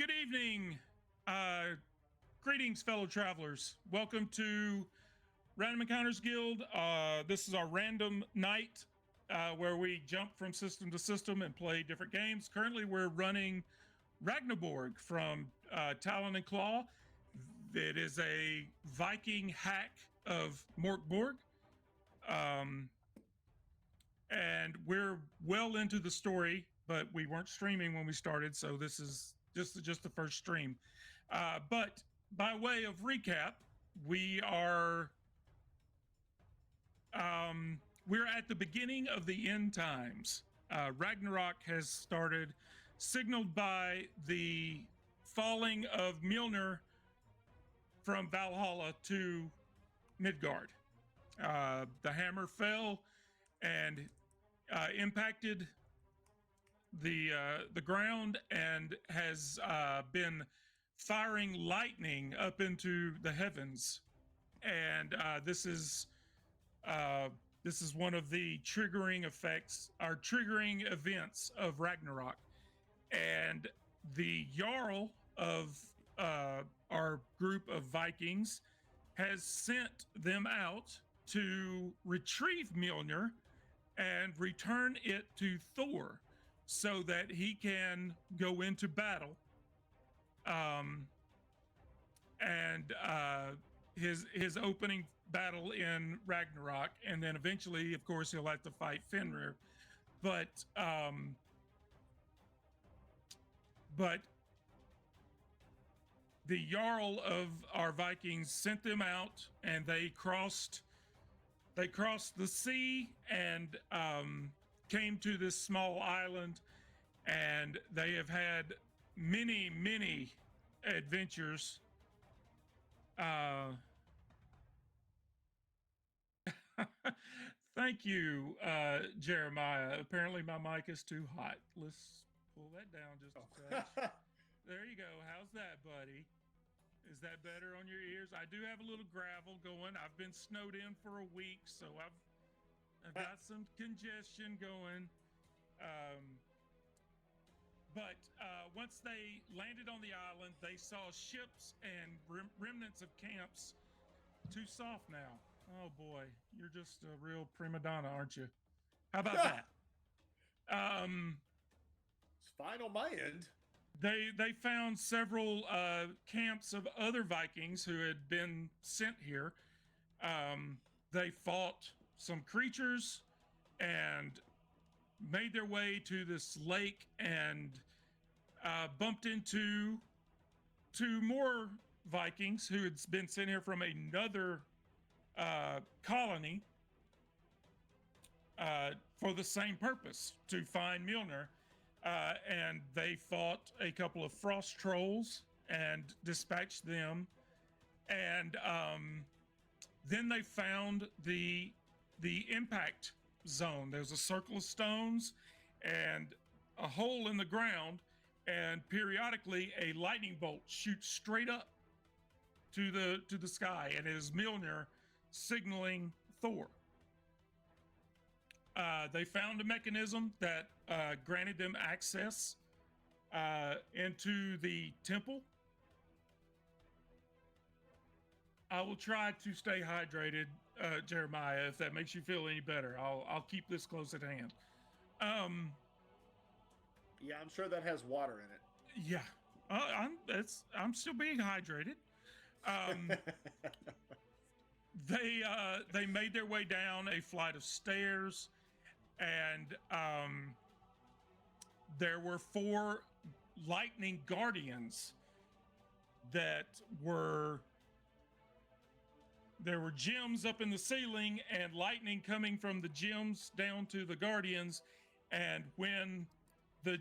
Good evening. Greetings, fellow travelers. Welcome to Random Encounters Guild. This is our random night where we jump from system to system and play different games. Currently, we're running Ragnaborg from Talon and Claw. It is a Viking hack of Morkborg. And we're well into the story, but we weren't streaming when we started, so this is just the first stream. But by way of recap, we're at the beginning of the end times. Ragnarok has started, signaled by the falling of Mjolnir from Valhalla to Midgard. The hammer fell and impacted the ground and has been firing lightning up into the heavens, and this is one of the triggering effects, or triggering events of Ragnarok. And the Jarl of our group of Vikings has sent them out to retrieve Mjolnir and return it to Thor so that he can go into battle. His opening battle in Ragnarok, and then eventually, of course, he'll have to fight Fenrir. But the Jarl of our Vikings sent them out, and they crossed the sea and came to this small island, and they have had many adventures. Thank you, Jeremiah. Apparently my mic is too hot. Let's pull that down just a touch. There you go. How's that, buddy? Is that better on your ears? I do have a little gravel going. I've been snowed in for a week, so I've got some congestion going. But once they landed on the island, they saw ships and remnants of camps. Too soft now. Oh boy, you're just a real prima donna, aren't you? How about that? It's fine on my end. They found several camps of other Vikings who had been sent here. They fought some creatures and made their way to this lake and bumped into two more Vikings who had been sent here from another colony for the same purpose, to find Mjolnir. And they fought a couple of frost trolls and dispatched them. And then they found the impact zone. There's a circle of stones and a hole in the ground, and periodically a lightning bolt shoots straight up to the sky, and it is Mjolnir signaling Thor. They found a mechanism that granted them access into the temple. I will try to stay hydrated, Jeremiah, if that makes you feel any better. I'll keep this close at hand. Yeah, I'm sure that has water in it. Yeah, I'm still being hydrated. They made their way down a flight of stairs, and there were 4 lightning guardians that were. There were gems up in the ceiling and lightning coming from the gems down to the guardians, and when they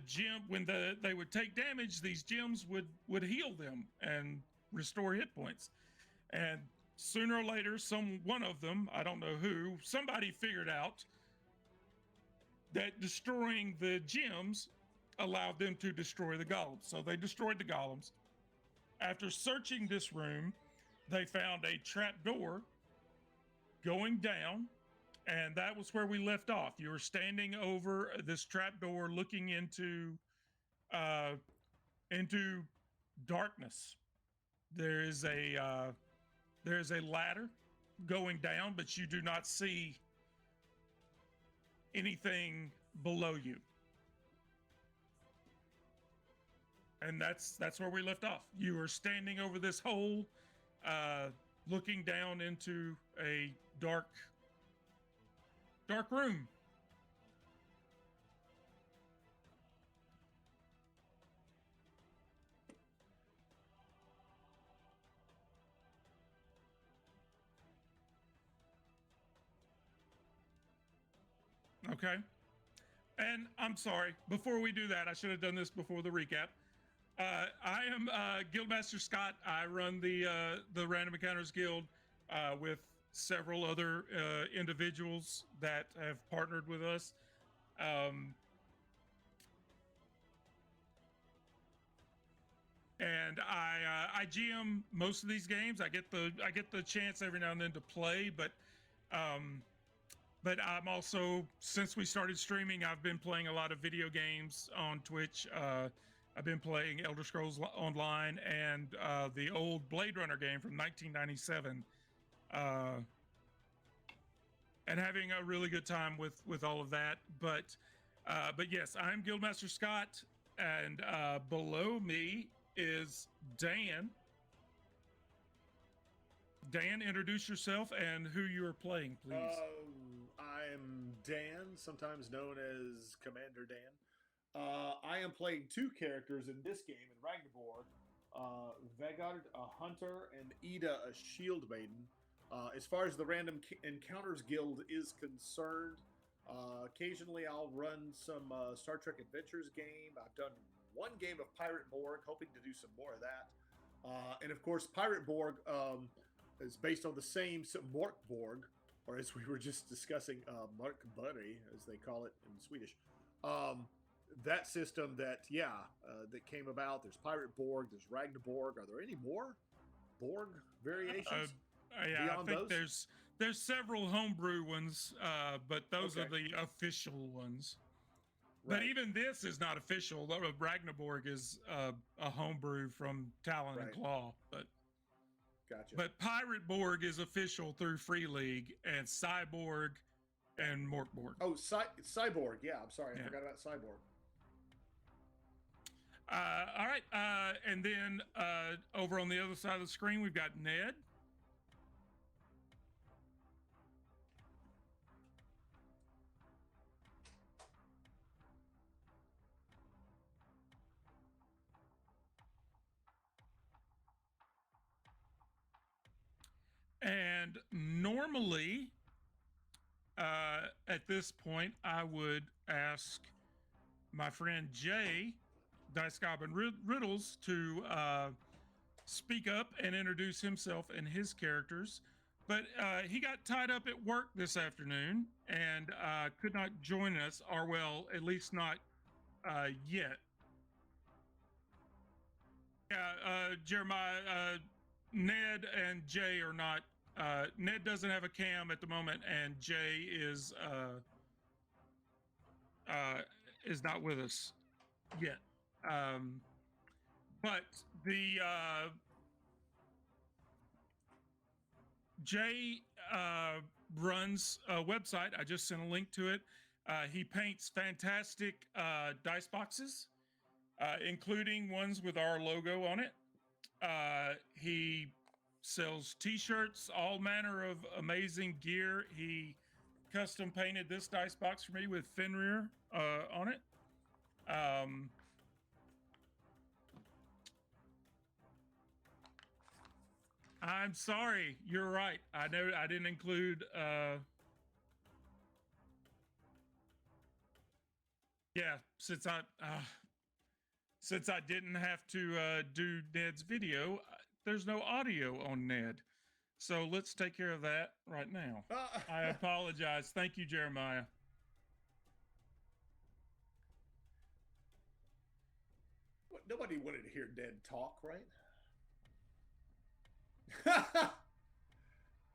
would take damage, these gems would heal them and restore hit points. And sooner or later, one of them, I don't know who, somebody figured out that destroying the gems allowed them to destroy the golems. So they destroyed the golems. After searching this room, they found a trap door going down, and that was where we left off. You were standing over this trap door looking into darkness. There is a ladder going down, but you do not see anything below you. And that's where we left off. You were standing over this hole, looking down into a dark room. Okay. And I'm sorry, before we do that, I should have done this before the recap. I am Guildmaster Scott. I run the Random Encounters Guild with several other individuals that have partnered with us. And I GM most of these games. I get the chance every now and then to play, but I'm also, since we started streaming, I've been playing a lot of video games on Twitch. I've been playing Elder Scrolls Online and the old Blade Runner game from 1997, and having a really good time with all of that. But yes, I'm Guildmaster Scott, and below me is Dan. Dan, introduce yourself and who you are playing, please. I'm Dan, sometimes known as Commander Dan. I am playing two characters in this game in Ragnaborg. Vegard, a hunter, and Ida, a shield maiden. As far as the Random Encounters Guild is concerned, occasionally I'll run some Star Trek Adventures game. I've done one game of Pirate Borg, hoping to do some more of that. And of course, Pirate Borg is based on the same Mork Borg, or as we were just discussing, Mark Buddy, as they call it in Swedish. That system that came about. There's Pirate Borg, there's Ragnaborg. Are there any more Borg variations? Yeah, I think those? there's several homebrew ones, but those are the official ones. Right. But even this is not official. Ragnaborg is a homebrew from Talon and Claw, but. Gotcha. But Pirate Borg is official through Free League, and Cyborg and Morkborg. Oh, Cyborg. Yeah, I'm sorry. I forgot about Cyborg. All right. And then over on the other side of the screen, we've got Ned. And normally, at this point, I would ask my friend Jay, Dice Goblin Riddles, to speak up and introduce himself and his characters. But he got tied up at work this afternoon and could not join us, or well, at least not yet. Yeah, Jeremiah, Ned and Jay are not. Ned doesn't have a cam at the moment, and Jay is not with us yet. But the Jay runs a website. I just sent a link to it. He paints fantastic dice boxes, including ones with our logo on it. He sells t-shirts, all manner of amazing gear. He custom painted this dice box for me with Fenrir on it. I'm sorry, you're right. I know I didn't include since I didn't have to do Ned's video, there's no audio on Ned. So let's take care of that right now. I apologize. Thank you, Jeremiah. Nobody wanted to hear Ned talk, right?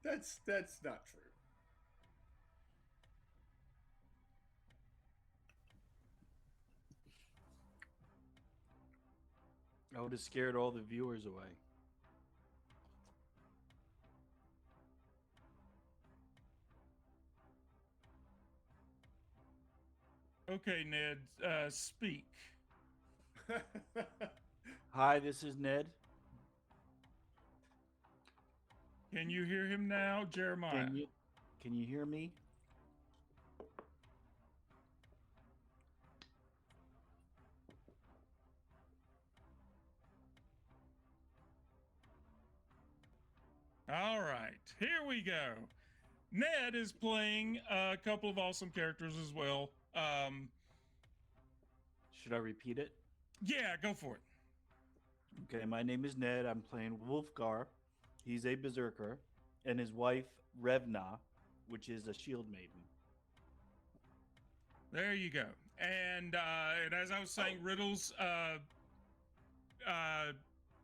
That's not true. I would have scared all the viewers away. Okay, Ned, speak. Hi, this is Ned. Can you hear him now, Jeremiah? Can you hear me? All right, here we go. Ned is playing a couple of awesome characters as well. Should I repeat it? Yeah, go for it. Okay, my name is Ned. I'm playing Wolfgar. He's a berserker, and his wife Revna, which is a shield maiden. There you go. And as I was saying, Riddles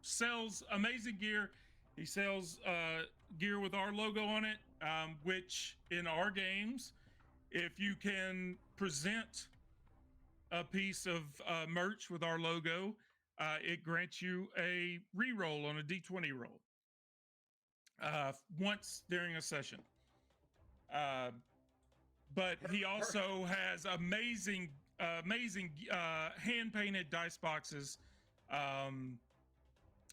sells amazing gear. He sells gear with our logo on it, which in our games, if you can present a piece of merch with our logo, it grants you a reroll on a d20 roll once during a session. But he also has amazing hand painted dice boxes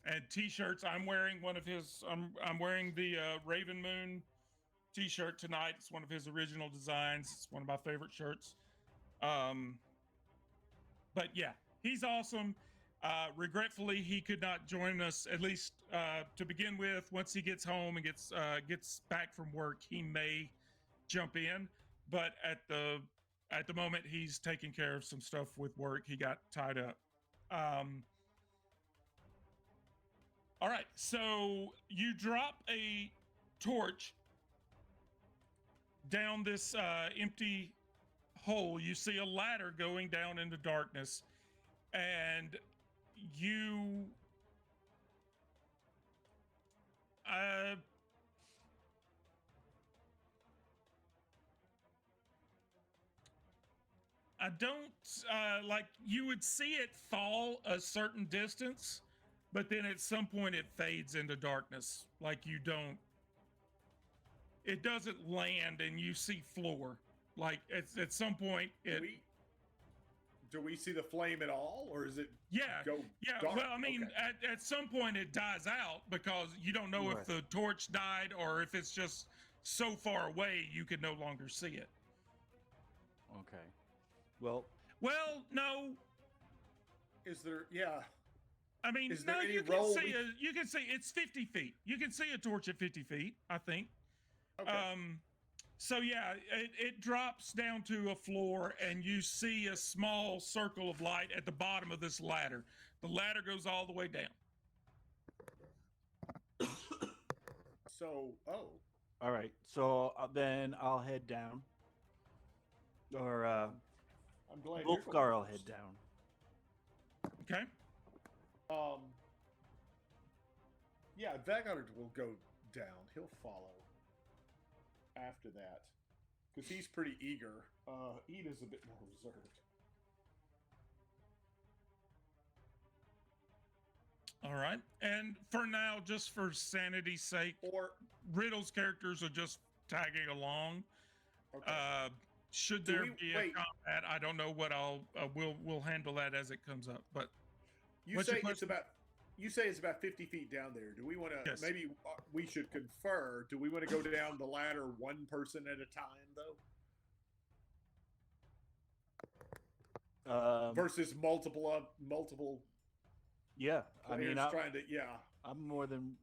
and t-shirts. I'm wearing one of his. I'm wearing the Raven Moon t-shirt tonight. It's one of his original designs. It's one of my favorite shirts. But yeah, he's awesome. Regretfully, he could not join us, at least to begin with. Once he gets home and gets back from work, he may jump in. But at the moment, he's taking care of some stuff with work. He got tied up. All right, so you drop a torch down this empty hole. You see a ladder going down into darkness, and you I don't like you would see it fall a certain distance, but then at some point it fades into darkness. Like it doesn't land and you see floor. Like at some point it. Do we see the flame at all, or is it? Yeah. Dark? Well, I mean, okay. at some point it dies out because you don't know if the torch died or if it's just so far away you can no longer see it. Okay. Well, no. Is there? Yeah. I mean, is there no. any You roll can see it's 50 feet. You can see a torch at 50 feet. I think. Okay. So yeah, it drops down to a floor, and you see a small circle of light at the bottom of this ladder. The ladder goes all the way down. All right. So then I'll head down. Or I'm glad Wolfgar will head down. Okay. Yeah, Vagard will go down. He'll follow after that because he's pretty eager. Ida's a bit more reserved. All right. And for now, just for sanity's sake, Riddle's characters are just tagging along. Okay. Should there be a combat, I don't know what we'll handle that as it comes up. But you say it's about 50 feet down there. Do we want to? Yes. Maybe we should confer. Do we want to go down the ladder one person at a time, though? Versus multiple. Yeah, I mean, I'm more than.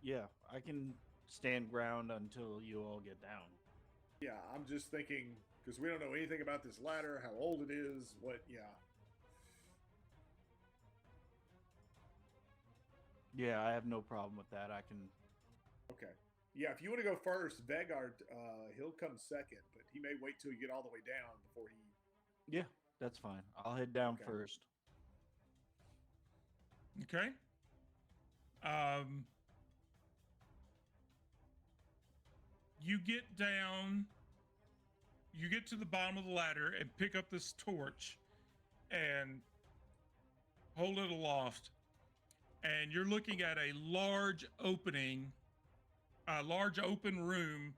Yeah, I can stand ground until you all get down. Yeah, I'm just thinking because we don't know anything about this ladder, how old it is, what. Yeah. Yeah, I have no problem with that. I can. Okay. Yeah, if you want to go first, Vegard, he'll come second, but he may wait till you get all the way down before he. Yeah, that's fine. I'll head down first. Okay. You get down. You get to the bottom of the ladder and pick up this torch, and hold it aloft. and you're looking at a large opening, a large open room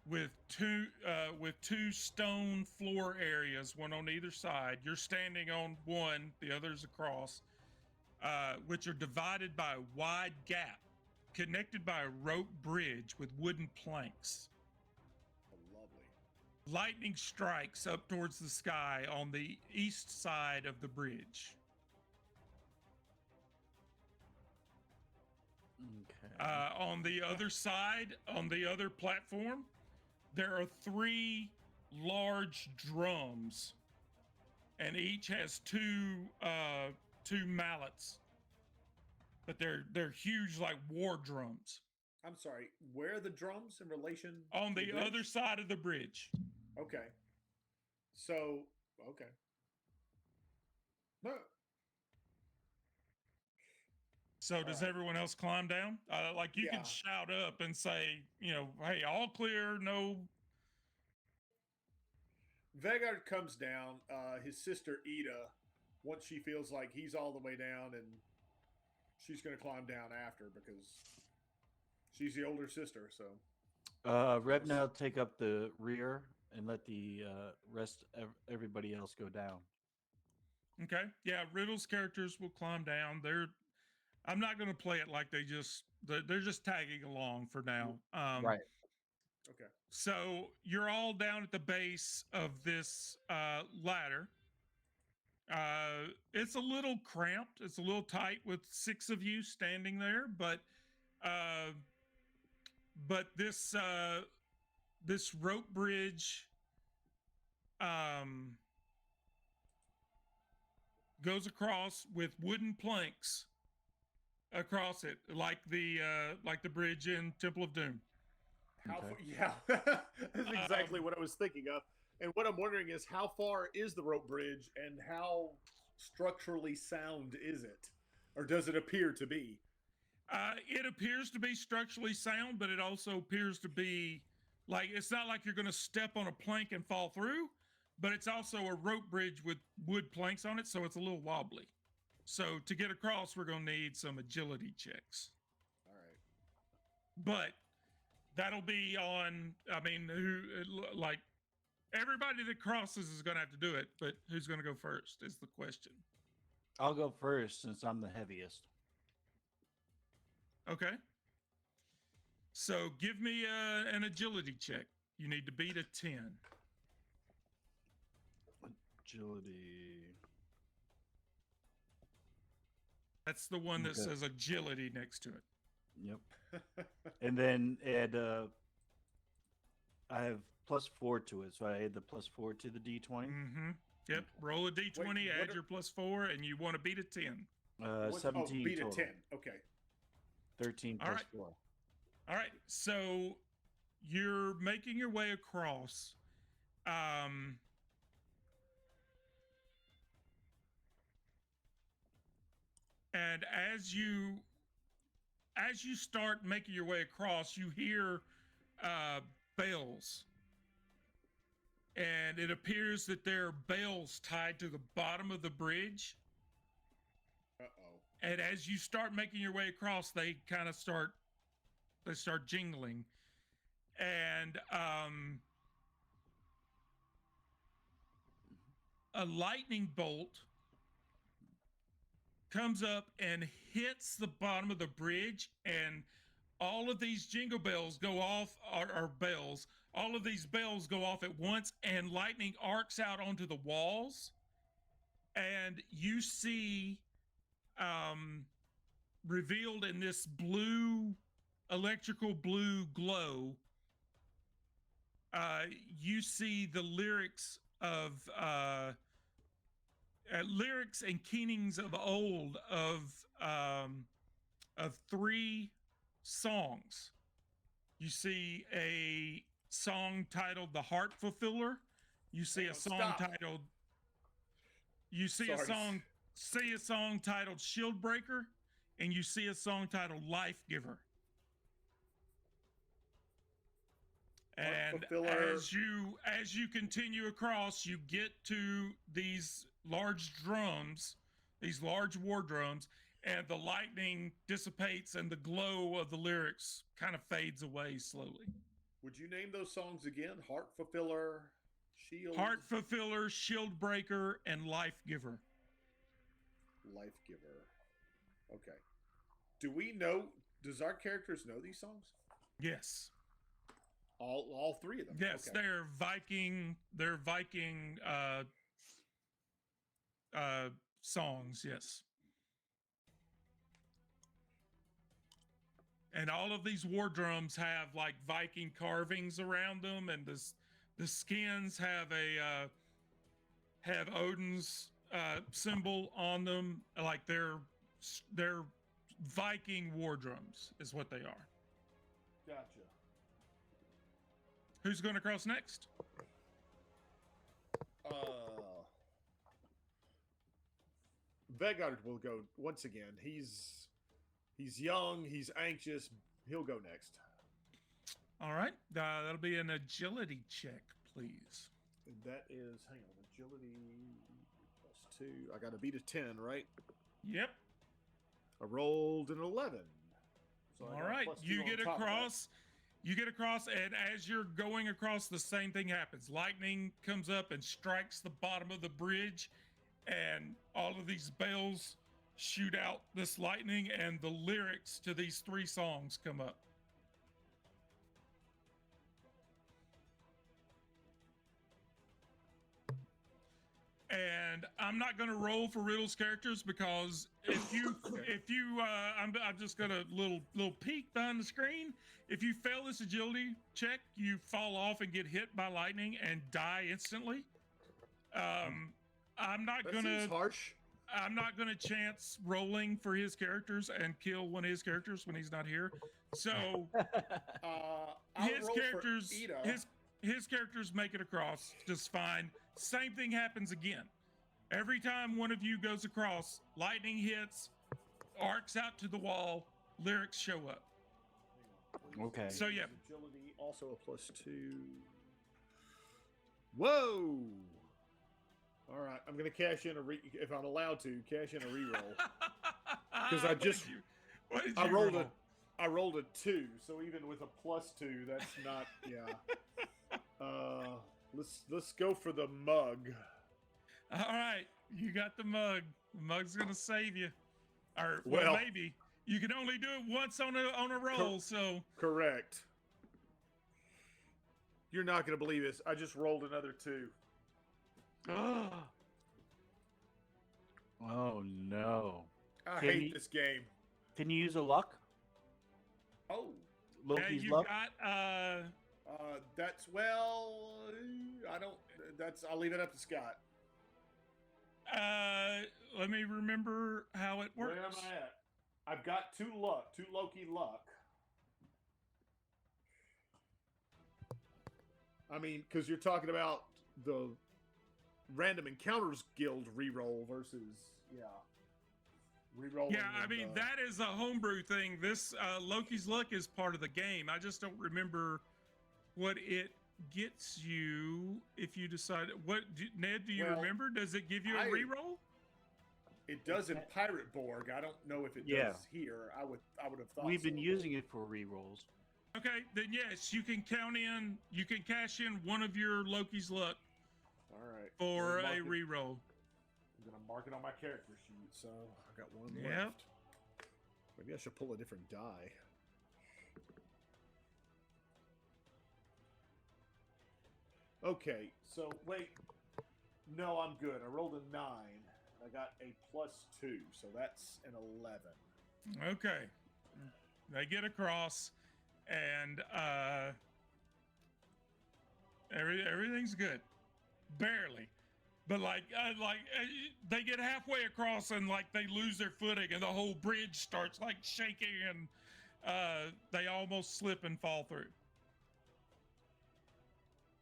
with two stone floor areas, one on either side. You're standing on one, the other's across, which are divided by a wide gap, connected by a rope bridge with wooden planks. Oh, lovely. Lightning strikes up towards the sky on the east side of the bridge. Okay. On the other side, on the other platform, there are three large drums, and each has two mallets, but they're huge, like war drums. I'm sorry. Where are the drums in relation On to the bridge? other side of the bridge. Okay. So, okay. No. So does right. everyone else climb down? Like you Yeah. can shout up and say, hey, all clear, no. Vegard comes down. His sister Ida, once she feels like he's all the way down, and she's going to climb down after because she's the older sister. So, Revna will take up the rear and let the everybody else go down. Okay. Yeah, Riddle's characters will climb down. I'm not going to play it like they're just tagging along for now. Right. okay. So you're all down at the base of this ladder. It's a little cramped. It's a little tight with 6 of you standing there, but this rope bridge goes across with wooden planks across it, like the bridge in Temple of Doom. How Okay. far, yeah, that's exactly what I was thinking of. And what I'm wondering is how far is the rope bridge and how structurally sound is it? Or does it appear to be? It appears to be structurally sound, but it also appears to be like it's not like you're going to step on a plank and fall through, but it's also a rope bridge with wood planks on it, so it's a little wobbly. So to get across, we're going to need some agility checks. All right. But that'll be on. I mean, like everybody that crosses is going to have to do it, but who's going to go first is the question. I'll go first since I'm the heaviest. Okay. So give me an agility check. You need to beat a 10. Agility. That's the one that Okay. says agility next to it. Yep. And then add I have +4 to it, so I add the +4 to the D20. Mm-hmm. Yep. Roll a D20, Wait, add your +4, and you want to beat a 10. 17 beat total. a 10. Okay. 13 All plus right. 4. All right. So you're making your way across. And as you start making your way across, you hear bells. And it appears that there are bells tied to the bottom of the bridge. Uh-oh. And as you start making your way across, they kind of start jingling. And a lightning bolt comes up and hits the bottom of the bridge, and all of these jingle bells go off, or bells. All of these bells go off at once, and lightning arcs out onto the walls. And you see revealed in this electrical blue glow, you see the lyrics and keenings of old of 3 songs. You see a song titled "The Heart Fulfiller." You see a song titled. You see a song. See a song titled "Shield Breaker," and you see a song titled "Life Giver." And as you continue across, you get to these large drums, these large war drums, and the lightning dissipates, and the glow of the lyrics kind of fades away slowly. Would you name those songs again? Heart Fulfiller, Shield, Heart Fulfiller, Shield Breaker, and Life Giver. Life Giver. Okay. Do we know? Does our characters know these songs? Yes. All three of them. Yes, Okay. they're Viking. They're Viking songs. Yes. And all of these war drums have like Viking carvings around them, and the skins have Odin's symbol on them. Like they're Viking war drums is what they are. Gotcha. Who's going to cross next? Vegard will go once again. He's young. He's anxious. He'll go next. All right. That'll be an agility check, please. And that is, hang on, agility +2. I got to beat a 10, right? Yep. I rolled an 11. So All right. You get across. You get across, and as you're going across, the same thing happens. Lightning comes up and strikes the bottom of the bridge, and all of these bells shoot out this lightning, and the lyrics to these three songs come up. And I'm not going to roll for Riddle's characters because I'm just gonna little peek behind the screen. If you fail this agility check, you fall off and get hit by lightning and die instantly. I'm not Seems harsh. I'm not gonna chance rolling for his characters and kill one of his characters when he's not here. So his characters, his characters make it across just fine. Same thing happens again. Every time one of you goes across, lightning hits, arcs out to the wall, lyrics show up. Okay. So yeah. Agility also a +2. Whoa! All right, I'm gonna cash in if I'm allowed to cash in a reroll because I rolled a 2, so even with a +2, that's not Let's go for the mug. All right, you got the mug. The mug's gonna save you, or Well, maybe you can only do it once on a roll. So correct. You're not gonna believe this. I just rolled another 2. Oh no! I hate this game. Can you use a luck? Oh, Loki's you luck. got that's I don't. I'll leave it up to Scott. let me remember how it works. Where am I at? I've got 2 Loki luck. I mean, because you're talking about the Random Encounters Guild reroll versus reroll. Yeah, I mean that is a homebrew thing. This Loki's luck is part of the game. I just don't remember what it gets you if you decide. Ned? Do you remember? Does it give you a reroll? It does in Pirate Borg. I don't know if it does here. I would have thought we've been using it for rerolls. Okay, then yes, you can cash in one of your Loki's luck. All right. For a reroll. I'm gonna mark it on my character sheet. So I got 1 Yep. left. Maybe I should pull a different die. Okay, so wait. No, I'm good. I rolled a 9. I got a +2, so that's an 11. Okay. They get across, and everything's good, barely. But they get halfway across, and they lose their footing, and the whole bridge starts shaking, and they almost slip and fall through.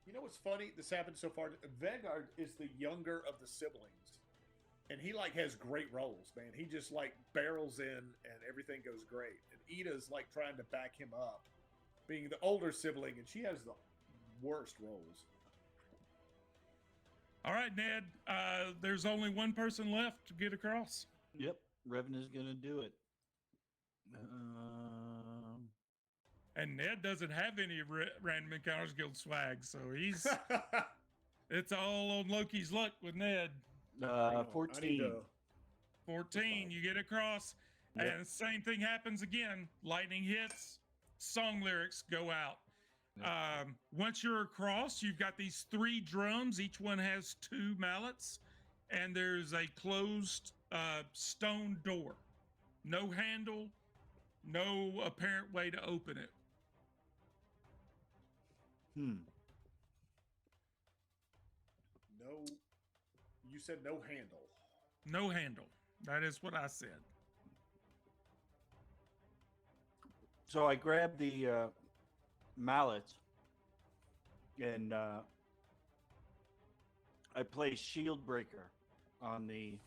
You know what's funny? This happened so far. Vegard is the younger of the siblings, and he has great rolls, man. He just barrels in, and everything goes great. And Ida's trying to back him up, being the older sibling, and she has the worst rolls. All right, Ned. There's only one person left to get across. Yep. Revna's gonna do it. And Ned doesn't have any Random Encounters Guild swag, so it's all on Loki's luck with Ned. Hang on, I need 14. to- 14, you get across, Yep. and same thing happens again. Lightning hits, song lyrics go out. Once you're across, you've got these 3 drums. Each one has 2 mallets, and there's a closed stone door. No handle, no apparent way to open it. Hmm. No, you said no handle. No handle. That is what I said. So I grabbed the mallet and I play Shield Breaker on the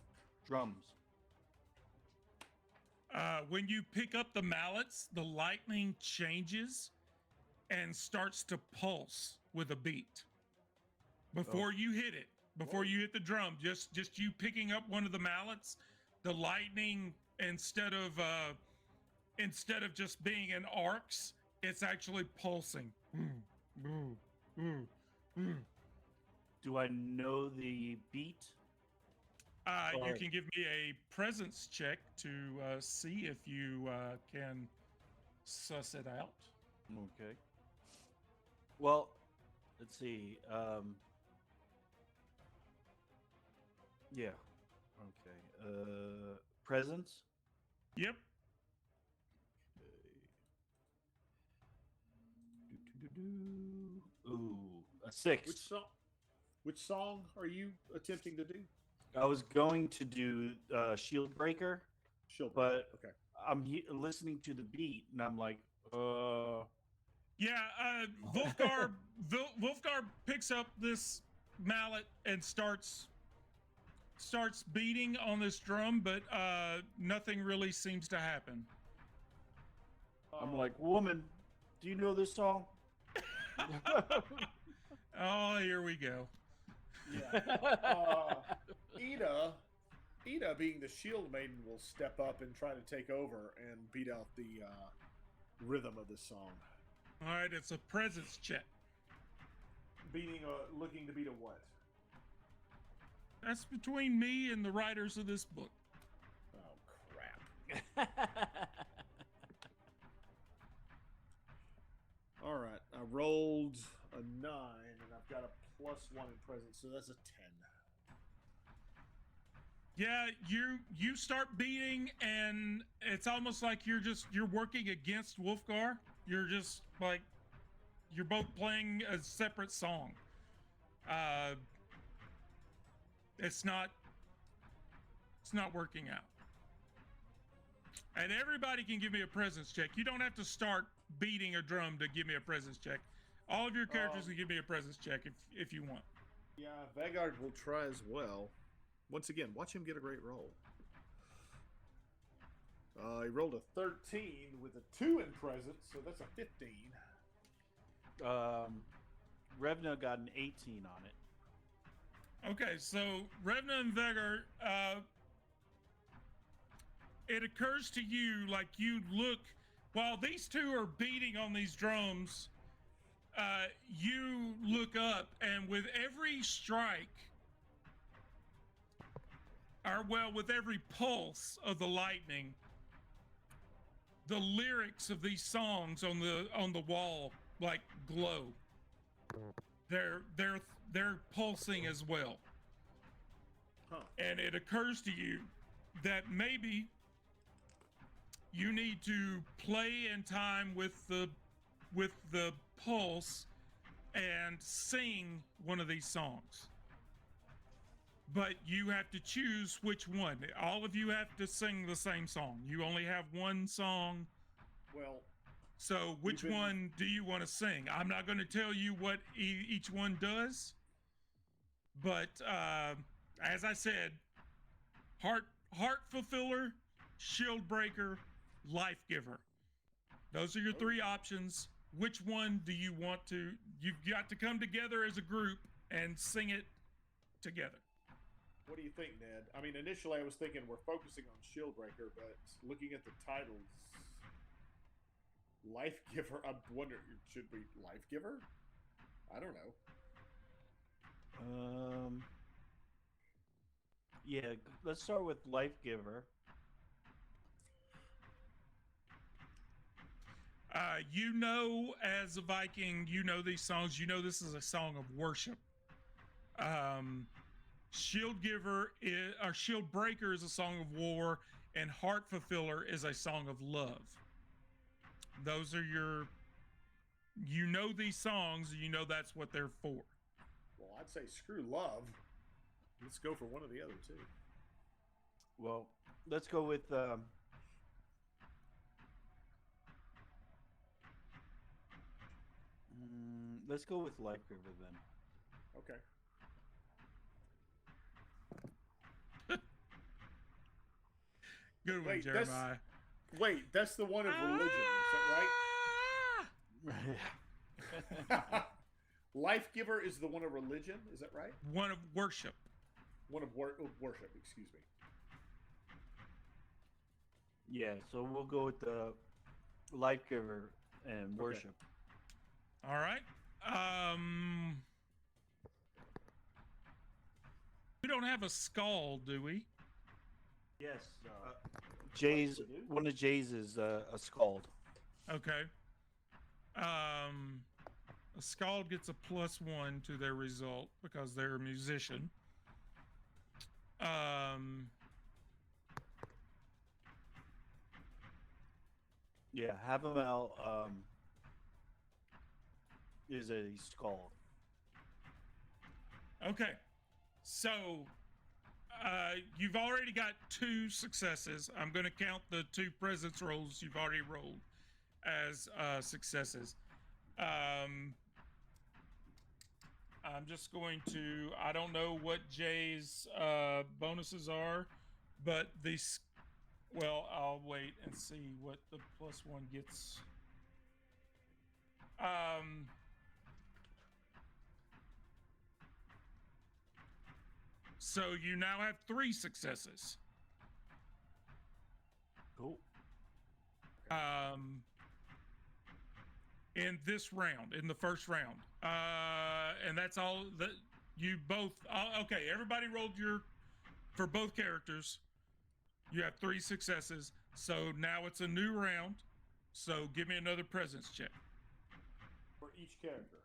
drums. When you pick up the mallets, the lightning changes and starts to pulse with a beat. Before you hit it, before you hit the drum, just you picking up one of the mallets, the lightning instead of just being in arcs, it's actually pulsing. Do I know the beat? You can give me a presence check to see if you can suss it out. Okay. Well, let's see. Yeah. Okay. Presence. Yep. Ooh, a 6. Which song are you attempting to do? I was going to do Shield Breaker, Shield. but Okay. I'm listening to the beat, and I'm like, Yeah, Wolfgar picks up this mallet and starts beating on this drum, but nothing really seems to happen. I'm like, woman, do you know this song? Oh, here we go. Yeah. Ida, being the shield maiden, will step up and try to take over and beat out the rhythm of this song. All right, it's a presence check. Looking to beat a what? That's between me and the writers of this book. Oh crap! All right, I rolled a 9, and I've got a +1 in presence, so that's a 10. Yeah, you start beating, and it's almost like you're working against Wolfgar. You're just like you're both playing a separate song. It's not working out. And everybody can give me a presence check. You don't have to start beating a drum to give me a presence check. All of your characters can give me a presence check if you want. Yeah, Vagard will try as well. Once again, watch him get a great roll. He rolled a 13 with a 2 in presence, so that's a 15. Revna got an 18 on it. Okay, so Revna and Vegard, it occurs to you, like you look, while these two are beating on these drums, you look up, and with every strike, with every pulse of the lightning, the lyrics of these songs on the wall like glow. They're pulsing as well. Huh. And it occurs to you that maybe you need to play in time with the pulse and sing one of these songs. But you have to choose which one. All of you have to sing the same song. You only have one song. Well, so which one do you want to sing? I'm not going to tell you what each one does. But as I said, heart fulfiller, shield breaker, life giver. Those are your 3 options. Which one do you want to? You've got to come together as a group and sing it together. What do you think, Ned? I mean, initially I was thinking we're focusing on Shieldbreaker, but looking at the titles, Life Giver. I'm wondering, should we Life Giver? I don't know. Yeah, let's start with Life Giver. You know, as a Viking, you know these songs. You know this is a song of worship. Shield Giver or Shield Breaker is a song of war, and Heart Fulfiller is a song of love. Those are your. You know these songs. You know that's what they're for. Well, I'd say screw love. Let's go for one or the other two. Well, let's go with. Let's go with Life Giver then. Okay. Good one, Jeremiah. That's the one of religion. Is that right? Life Giver is the one of religion. Is that right? One of worship. One of worship. Excuse me. Yeah, so we'll go with the Life Giver and worship. All right. We don't have a skull, do we? Yes. Jay's one of Jay's is a scald. Okay. A scald gets a +1 to their result because they're a musician. Yeah, Havamel is a scald. Okay. So you've already got 2 successes. I'm going to count the 2 presence rolls you've already rolled as successes. I'm just going to, I don't know what Jay's bonuses are, but these, well, I'll wait and see what the +1 gets. So you now have 3 successes. Cool. In this round, in the first round. And that's all that you both, okay, everybody rolled for both characters. You have 3 successes. So now it's a new round. So give me another presence check. For each character.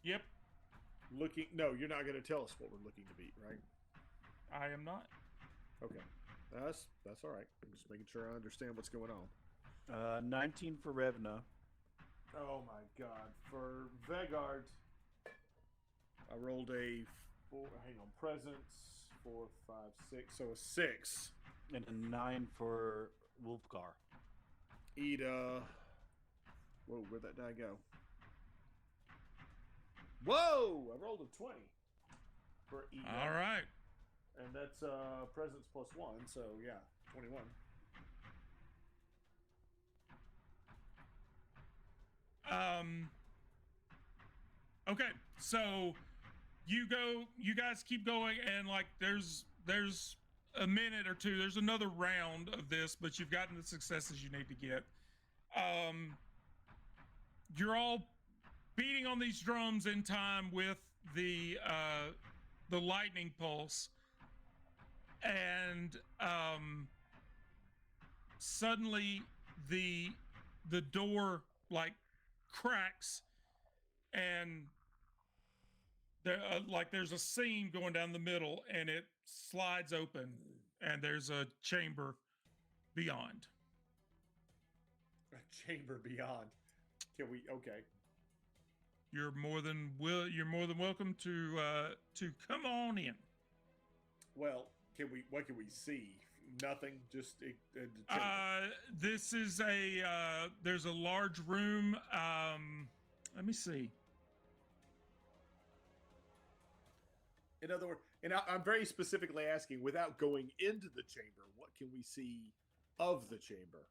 Yep. No, you're not going to tell us what we're looking to beat, right? I am not. Okay. That's all right. I'm just making sure I understand what's going on. 19 for Revna. Oh my god. For Vegard, I rolled a 4. Hang on. Presence 4, 5, 6. So a 6. And a 9 for Wolfgar. Ida. Whoa, where'd that die go? Whoa! I rolled a 20 for Ida. All right. And that's presence +1, so yeah, 21. Okay, so you guys keep going, and like there's a minute or two, there's another round of this, but you've gotten the successes you need to get. You're all beating on these drums in time with the lightning pulse, and suddenly the door like cracks, and there's a seam going down the middle, and it slides open, and there's a chamber beyond. A chamber beyond. Can we? Okay. You're more than welcome to come on in. Well, what can we see? Nothing. Just this is there's a large room. Let me see. In other words, and I'm very specifically asking, without going into the chamber, what can we see of the chamber?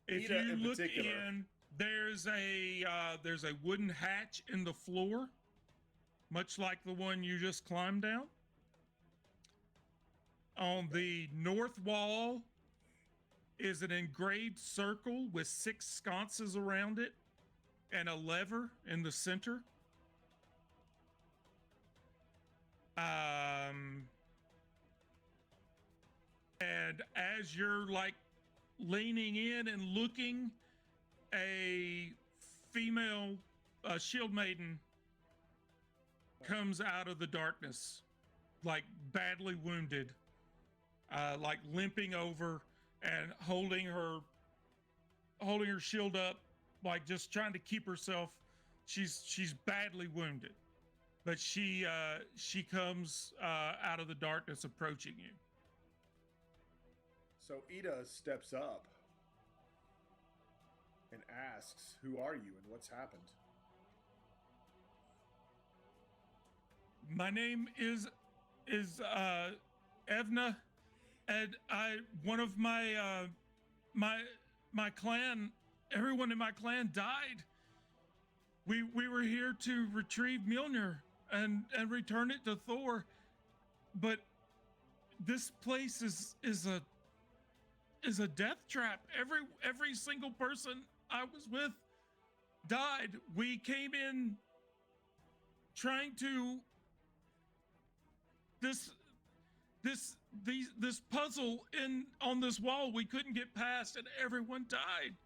If you look in There's a wooden hatch in the floor, much like the one you just climbed down. On the north wall is an engraved circle with 6 sconces around it and a lever in the center. And as you're like leaning in and looking, a female shield maiden comes out of the darkness, like badly wounded, like limping over and holding her shield up, like just trying to keep herself. She's badly wounded, but she comes out of the darkness, approaching you. So Ida steps up and asks, "Who are you and what's happened?" My name is Evna, and one of my clan, everyone in my clan died. We were here to retrieve Mjolnir and return it to Thor, but this place is a death trap. Every single person I was with died. We came in trying to this puzzle on this wall we couldn't get past, and everyone died.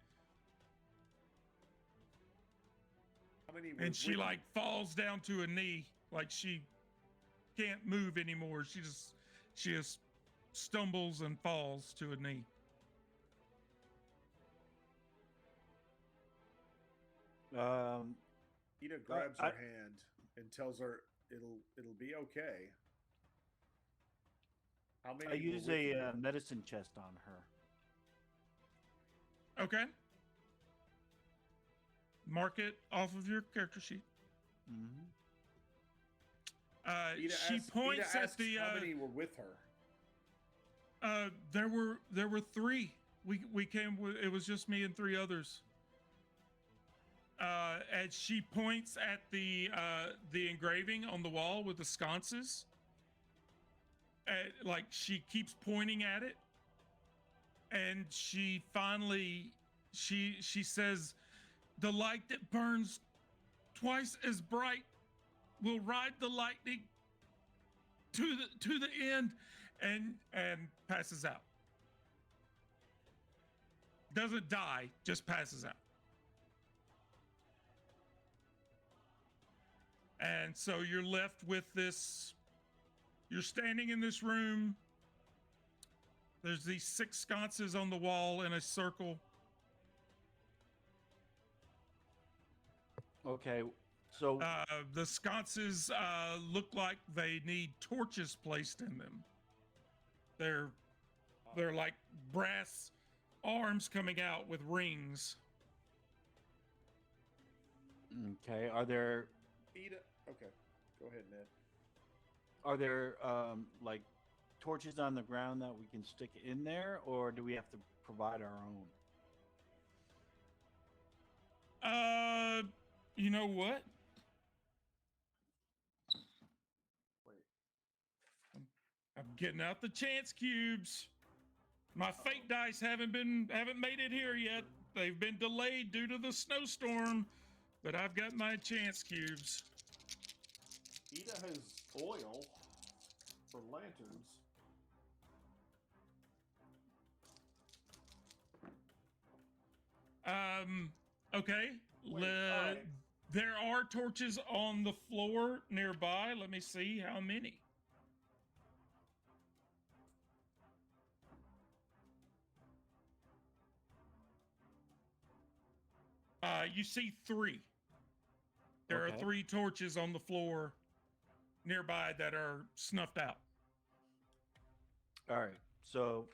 How many? And she like falls down to a knee, like she can't move anymore. She just stumbles and falls to a knee. Ida grabs her hand and tells her it'll be okay. How many? I use a medicine chest on her. Okay. Mark it off of your character sheet. Mm-hmm. She points at the. How many were with her? There were 3. We came with. It was just me and 3 others. And she points at the engraving on the wall with the sconces. Like she keeps pointing at it, and she finally she says, "The light that burns twice as bright will ride the lightning to the end," and passes out. Doesn't die, just passes out. And so you're left with this. You're standing in this room. There's these 6 sconces on the wall in a circle. Okay, so the sconces look like they need torches placed in them. They're like brass arms coming out with rings. Okay, are there Ida. Okay, go ahead, Ned. Are there like torches on the ground that we can stick in there, or do we have to provide our own? You know what? Wait. I'm getting out the chance cubes. My fate dice haven't made it here yet. They've been delayed due to the snowstorm, but I've got my chance cubes. Ida has oil for lanterns. Okay. Wait, all right. There are torches on the floor nearby. Let me see how many. You see 3. There are 3 torches on the floor nearby that are snuffed out. All right, so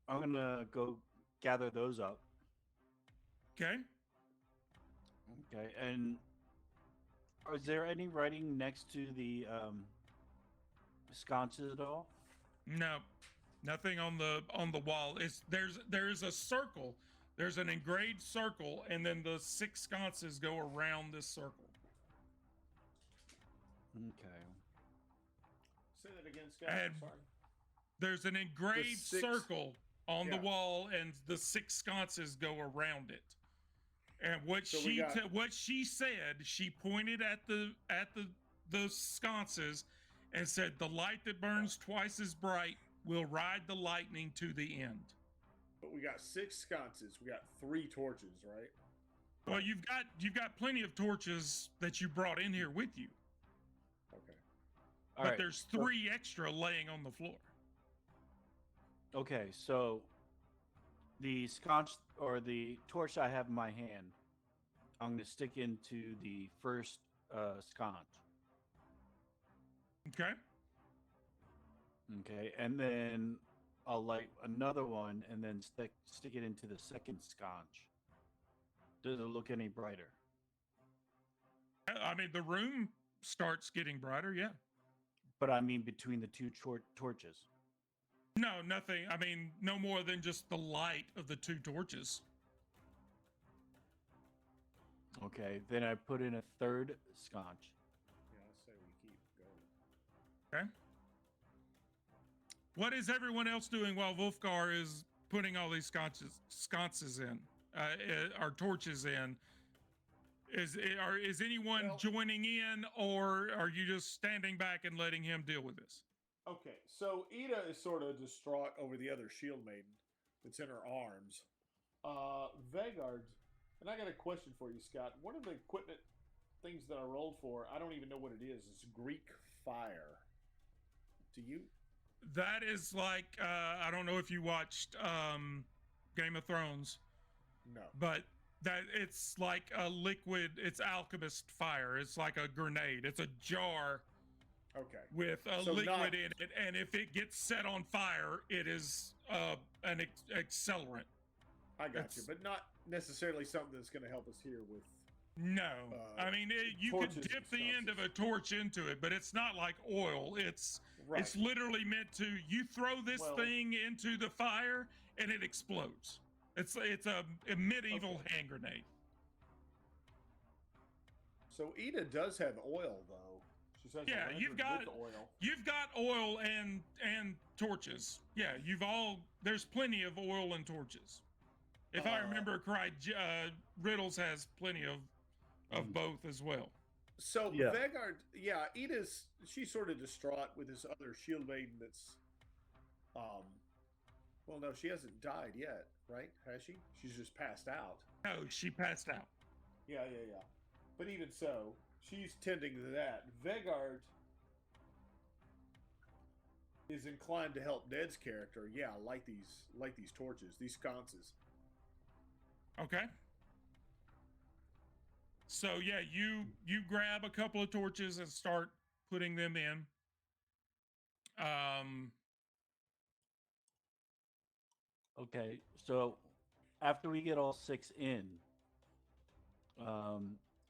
I'm gonna go gather those up. Okay. Okay, and is there any writing next to the sconces at all? No, nothing on the wall. There's a circle There's an engraved circle, and then the 6 sconces go around this circle. Okay. Say that again, Scott. And Sorry. there's an engraved 6 circle on the Yeah. wall, and the 6 sconces go around it. And what So we got- what she said, she pointed at the sconces and said, "The light that burns twice as bright will ride the lightning to the end." But we got 6 sconces. We got 3 torches, right? Well, you've got plenty of torches that you brought in here with you, Okay. All but right. there's 3 extra laying on the floor. Okay, so the sconce or the torch I have in my hand, I'm going to stick into the first sconce. Okay. Okay, and then I'll light another one and then stick it into the second sconce. Does it look any brighter? I mean, the room starts getting brighter. Yeah. But I mean between the two torches. No, nothing. I mean, no more than just the light of the 2 torches. Okay, then I put in a third sconce. Yeah, I say we keep going. Okay. What is everyone else doing while Wolfgar is putting all these sconces in, or torches in? Is anyone Well- joining in, or are you just standing back and letting him deal with this? Okay, so Ida is sort of distraught over the other shield maiden that's in her arms. Vegard, and I got a question for you, Scott. One of the equipment things that I rolled for, I don't even know what it is. It's Greek fire. Do you? That is like I don't know if you watched Game of Thrones, No. but that it's like a liquid. It's alchemist fire. It's like a grenade. It's a jar Okay. with a So liquid not- in it, and if it gets set on fire, it is an accelerant. I got It's- you, but not necessarily something that's going to help us here with. No, I mean you could torches dip and the end of a sconces. torch into it, but it's not like oil. It's Right. literally meant to. You throw this Well- thing into the fire, and it explodes. It's a medieval Okay. hand grenade. So Ida does have oil, though. She says, Yeah, a you've lantern got- with oil. You've got oil and torches. Yeah, there's plenty of oil and torches. If I remember correct, Riddles has plenty of both as well. So Yeah. Vegard, yeah, she's sort of distraught with this other shield maiden that's, well, no, she hasn't died yet, right? Has she? She's just passed out. No, she passed out. Yeah. But even so, she's tending to that. Vegard is inclined to help Ned's character. Yeah, light these torches, these sconces. Okay. So yeah, you grab a couple of torches and start putting them in. Okay, so after we get all 6 in,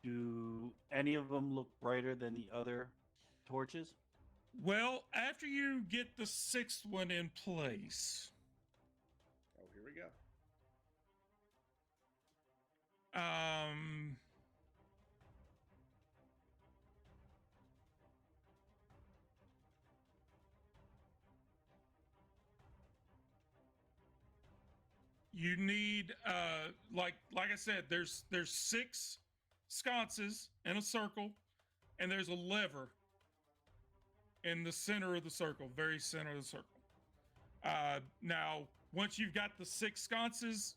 do any of them look brighter than the other torches? Well, after you get the 6th one in place, Oh, here we go. you need like I said, there's 6 sconces in a circle, and there's a lever in the center of the circle, very center of the circle. Now, once you've got the 6 sconces,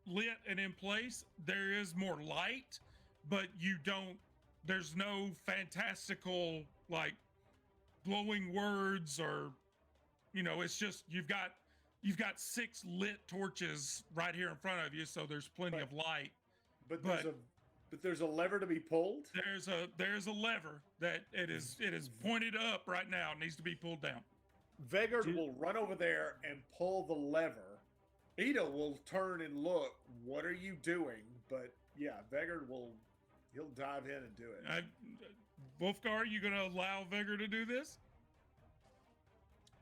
lit and in place, there is more light, but there's no fantastical like glowing words or, it's just you've got 6 lit torches right here in front of you, so there's plenty of light. But But- there's a lever to be pulled. There's a lever that it is pointed up right now. It needs to be pulled down. Vegard will run over there and pull the lever. Ida will turn and look. What are you doing? But yeah, Vegard he'll dive in and do it. Wolfgar, you gonna allow Vigor to do this?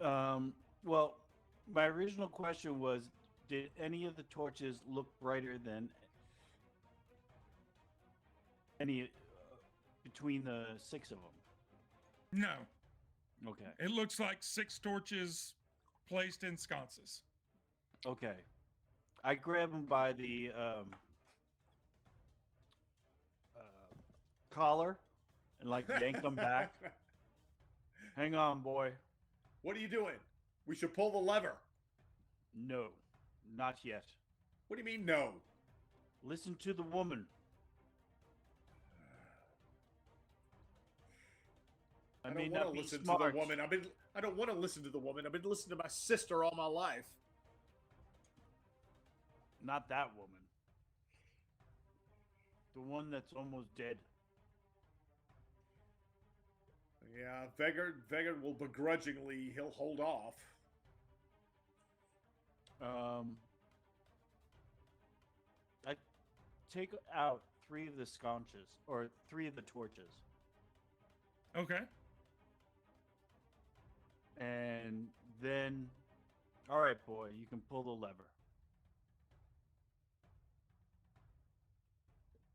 Well, my original question was, Did any of the torches look brighter than any between the 6 of them? No, Okay. it looks like 6 torches placed in sconces. Okay. I grab him by the collar and like yank him back. Hang on, boy. What are you doing? We should pull the lever. No, not yet. What do you mean, no? Listen to the woman. I may don't not want to be listen smart. to the woman. I don't want to listen to the woman. I've been listening to my sister all my life. Not that woman. The one that's almost dead. Yeah, Vegard will begrudgingly, he'll hold off. I take out 3 of the sconces, or 3 of the torches. Okay. And then, all right, boy, you can pull the lever.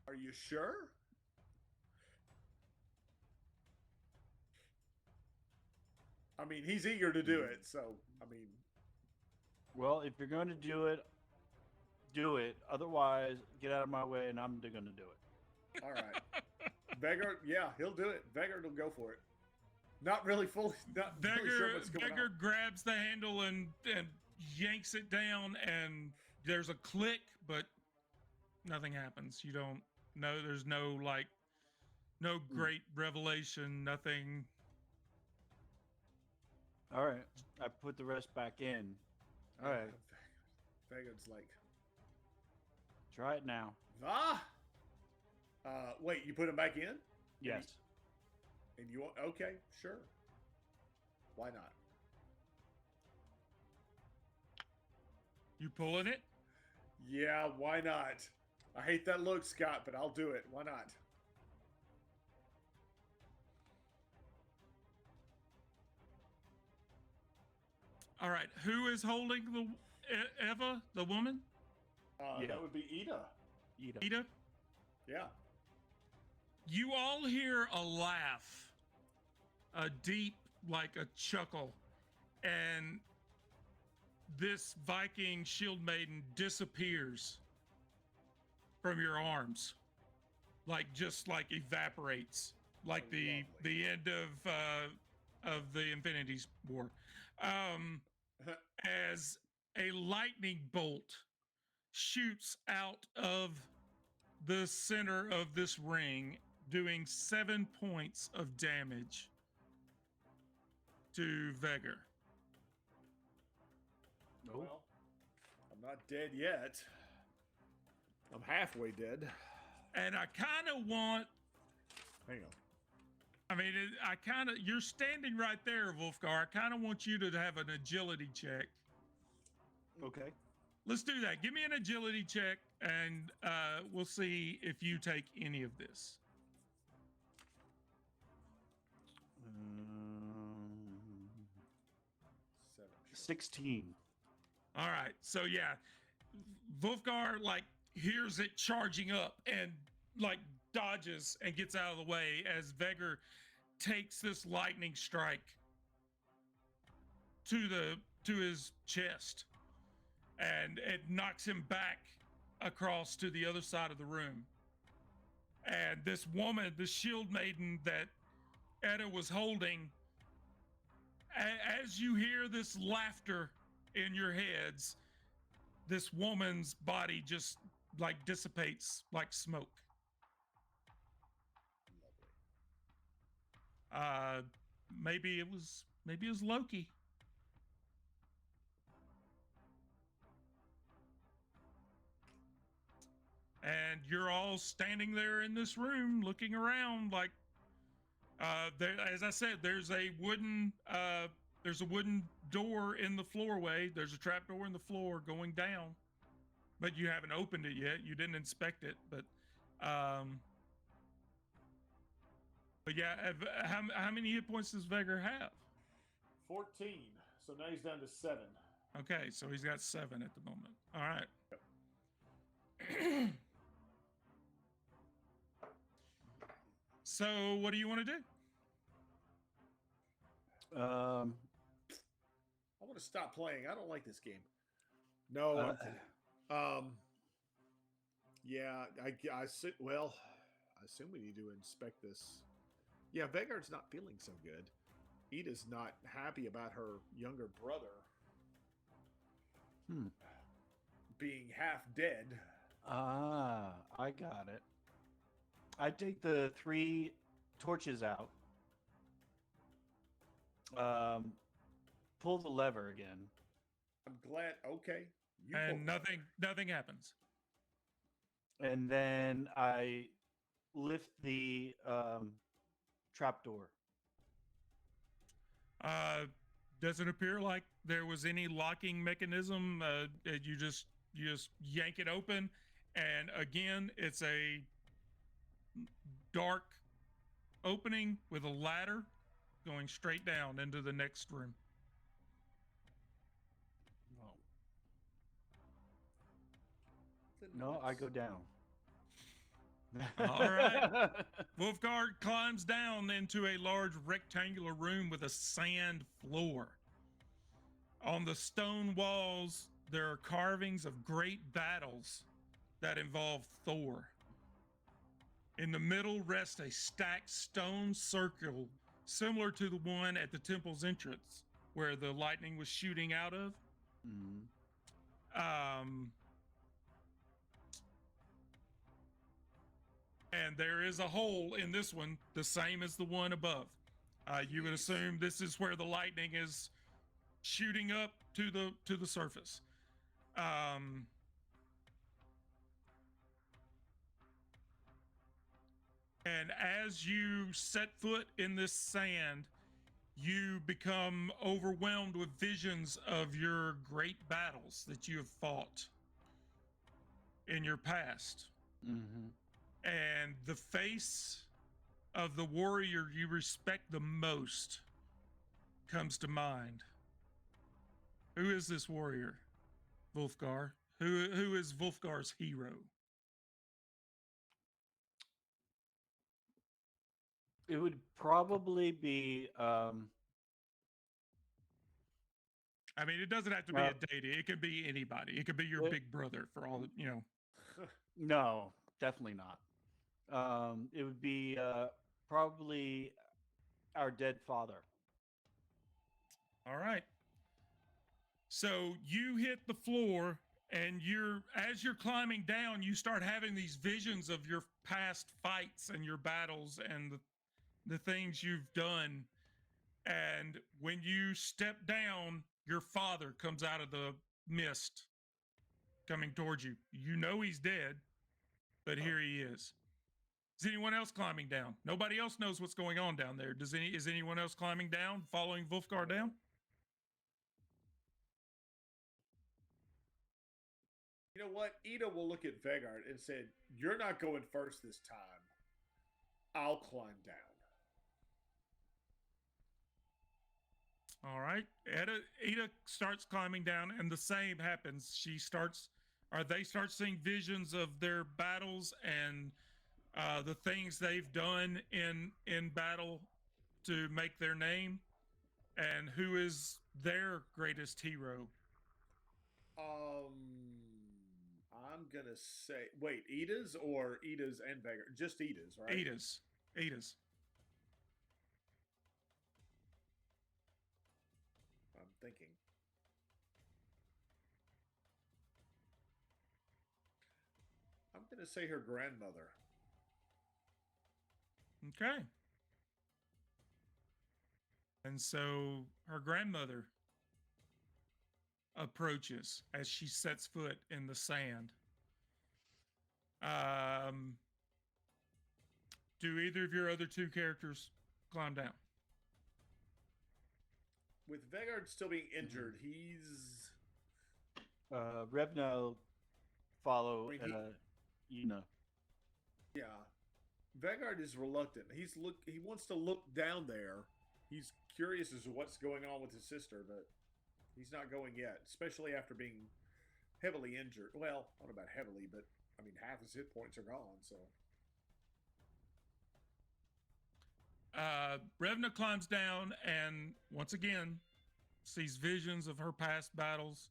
Are you sure? I mean, he's eager to do it, so, I mean... Well, if you're going to do it, do it. Otherwise, get out of my way, and I'm going to do it. All right. Vegard, yeah, he'll do it. Vegard will go for it. Not really sure what's going on. Vegard grabs the handle and yanks it down, and there's a click, but nothing happens. You don't know. There's no great revelation. Nothing. All right. I put the rest back in. All right. Vegard's like, try it now. ah. Wait, you put him back in? Yes. And you want? Okay, sure. Why not? You pulling it? Yeah, why not? I hate that look, Scott, but I'll do it. Why not? All right. Who is holding the Eva, the woman? Yeah. That would be Ida. Ida? Yeah. You all hear a laugh, a deep, like a chuckle, and this Viking shield maiden disappears from your arms, just evaporates, like the end of the Infinity War, as a lightning bolt shoots out of the center of this ring, doing 7 points of damage to Vegard. Well, I'm not dead yet. I'm halfway dead. And I kind of want... Hang on. I mean, you're standing right there, Wolfgar. I kind of want you to have an agility check. Okay. Let's do that. Give me an agility check, and we'll see if you take any of this. 16. All right. So, yeah, Wolfgar, hears it charging up and, dodges and gets out of the way as Vegard takes this lightning strike to his chest, and it knocks him back across to the other side of the room. And this woman, the shield maiden that Etta was holding, as you hear this laughter in your heads, this woman's body just dissipates like smoke. Maybe it was Loki. And you're all standing there in this room looking around as I said, there's a wooden door in the floorway. There's a trap door in the floor going down, but you haven't opened it yet. You didn't inspect it, but yeah, how many hit points does Vegard have? 14. So now he's down to 7. Okay, so he's got 7 at the moment. All right. So, what do you want to do? Um, I want to stop playing. I don't like this game. No, I'm kidding. Yeah, well, I assume we need to inspect this. Yeah, Vegard's not feeling so good. Ida's not happy about her younger brother being half dead. I got it. I take the 3 torches out. Pull the lever again. I'm glad. Okay, you And pulled nothing happens. And then I lift the trapdoor. Doesn't appear like there was any locking mechanism. You just yank it open, and again, it's a dark opening with a ladder going straight down into the next room. No, I go down. All right. Wolfguard climbs down into a large rectangular room with a sand floor. On the stone walls, there are carvings of great battles that involve Thor. In the middle rests a stacked stone circle similar to the one at the temple's entrance where the lightning was shooting out of. And there is a hole in this one, the same as the one above. You would assume this is where the lightning is shooting up to the surface. And as you set foot in this sand, you become overwhelmed with visions of your great battles that you have fought in your past. And the face of the warrior you respect the most comes to mind. Who is this warrior, Wolfgar? Who is Wolfgar's hero? It would probably be. I mean, it doesn't have to be a deity. It could be anybody. It could be your big brother, for all you know. No, definitely not. It would be probably our dead father. All right. So you hit the floor, and as you're climbing down, you start having these visions of your past fights and your battles and the things you've done. And when you step down, your father comes out of the mist coming towards you. You know he's dead, but here he is. Is anyone else climbing down? Nobody else knows what's going on down there. Is anyone else climbing down, following Wolfgar down? You know what? Ida will look at Vegard and said, "You're not going first this time. I'll climb down." All right. Ida starts climbing down, and the same happens. They start seeing visions of their battles and the things they've done in battle to make their name, and who is their greatest hero. I'm gonna say, wait, Ida's or Ida's and Vegard? Just Ida's, right? Ida's. I'm thinking. I'm gonna say her grandmother. Okay. And so her grandmother approaches as she sets foot in the sand. Do either of your other 2 characters climb down? With Vegard still being injured, he's Revna follow. Yeah, Vegard is reluctant. He wants to look down there. He's curious as to what's going on with his sister, but He's not going yet, especially after being heavily injured. Well, I don't know about heavily, but I mean, half his hit points are gone. So Revna climbs down and once again sees visions of her past battles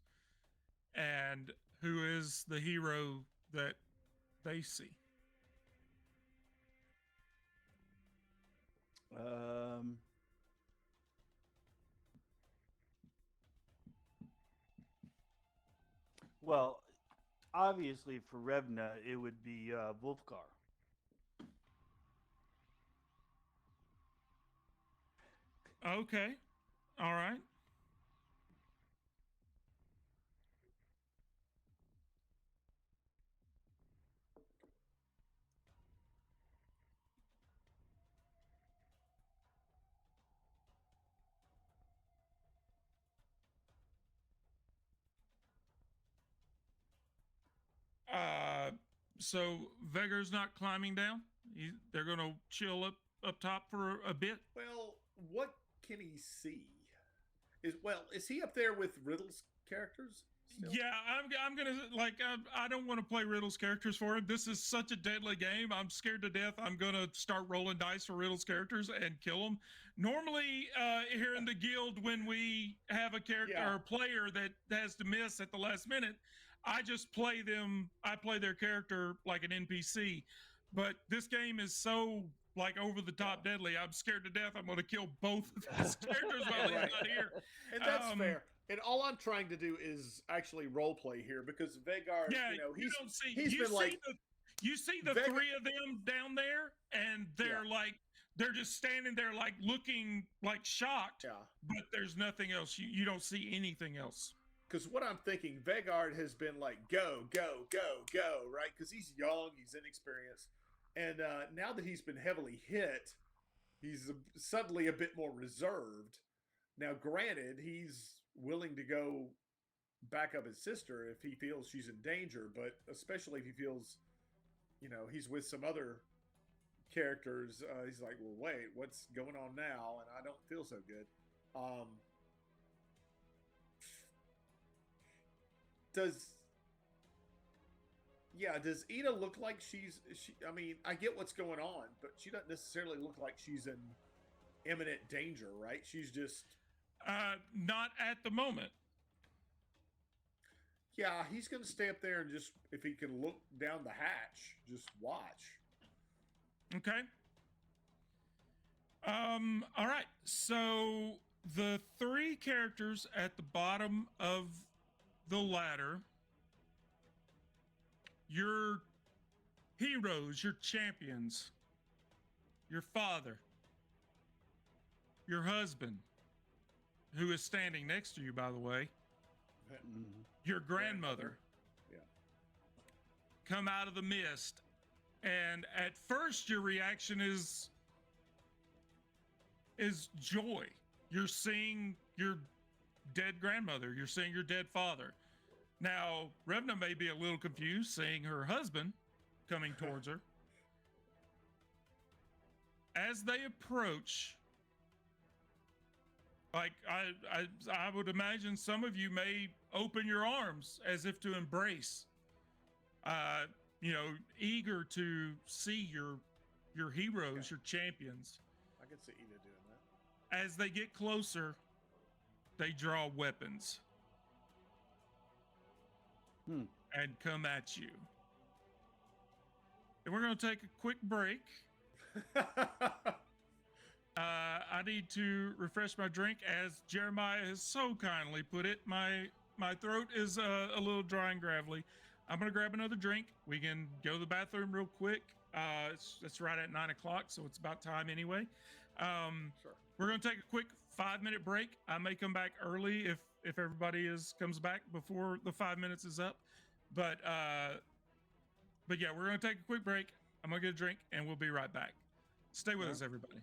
and who is the hero that they see. Um, well, obviously for Revna, it would be Wolfgar. Okay. All right. Uh, so Vegar's not climbing down. They're going to chill up top for a bit. well, what can he see? Is he up there with Riddle's characters? Still? Yeah, I'm gonna like I don't want to play Riddle's characters for him. This is such a deadly game. I'm scared to death. I'm gonna start rolling dice for Riddle's characters and kill them. Normally, here in the guild, when we have a character or a player that has to miss at the last minute, I just play them. I play their character like an NPC. But this game is so like over the top deadly. I'm scared to death. I'm gonna kill both of his characters while he's not here. And that's fair. And all I'm trying to do is actually role play here because Vegar, yeah, you know, you been see like you see the three of them down there, and they're like they're just standing there like looking like shocked. Yeah. But there's nothing else. You don't see anything else. Because what I'm thinking, Vegard has been like go, go, go, go, right? Because he's young, he's inexperienced, and now that he's been heavily hit, he's suddenly a bit more reserved. Now, granted, he's willing to go back up his sister if he feels she's in danger, but especially if he feels, you know, he's with some other characters, he's like, well, wait, what's going on now? And I don't feel so good. Does Ida look like I mean, I get what's going on, but she doesn't necessarily look like she's in imminent danger, right? She's just not at the moment. Yeah, he's going to stay up there and just, if he can look down the hatch, just watch. Okay. All right. So the three characters at the bottom of the ladder, your heroes, your champions, your father, your husband, who is standing next to you, by the way, your grandmother, come out of the mist. And at first, your reaction is joy. You're seeing your dead grandmother. You're seeing your dead father. Now, Revna may be a little confused seeing her husband coming towards her. As they approach, like I would imagine some of you may open your arms as if to embrace, you know, eager to see your heroes, your champions. I can see Ida doing that. As they get closer, they draw weapons and come at you. And we're going to take a quick break. I need to refresh my drink, as Jeremiah has so kindly put it. My throat is a little dry and gravelly. I'm gonna grab another drink. We can go to the bathroom real quick. It's right at 9 o'clock, so it's about time anyway. Sure. We're gonna take a quick 5-minute break. I may come back early if everybody comes back before the 5 minutes is up. But yeah, we're gonna take a quick break. I'm gonna get a drink, and we'll be right back. Stay with us, everybody.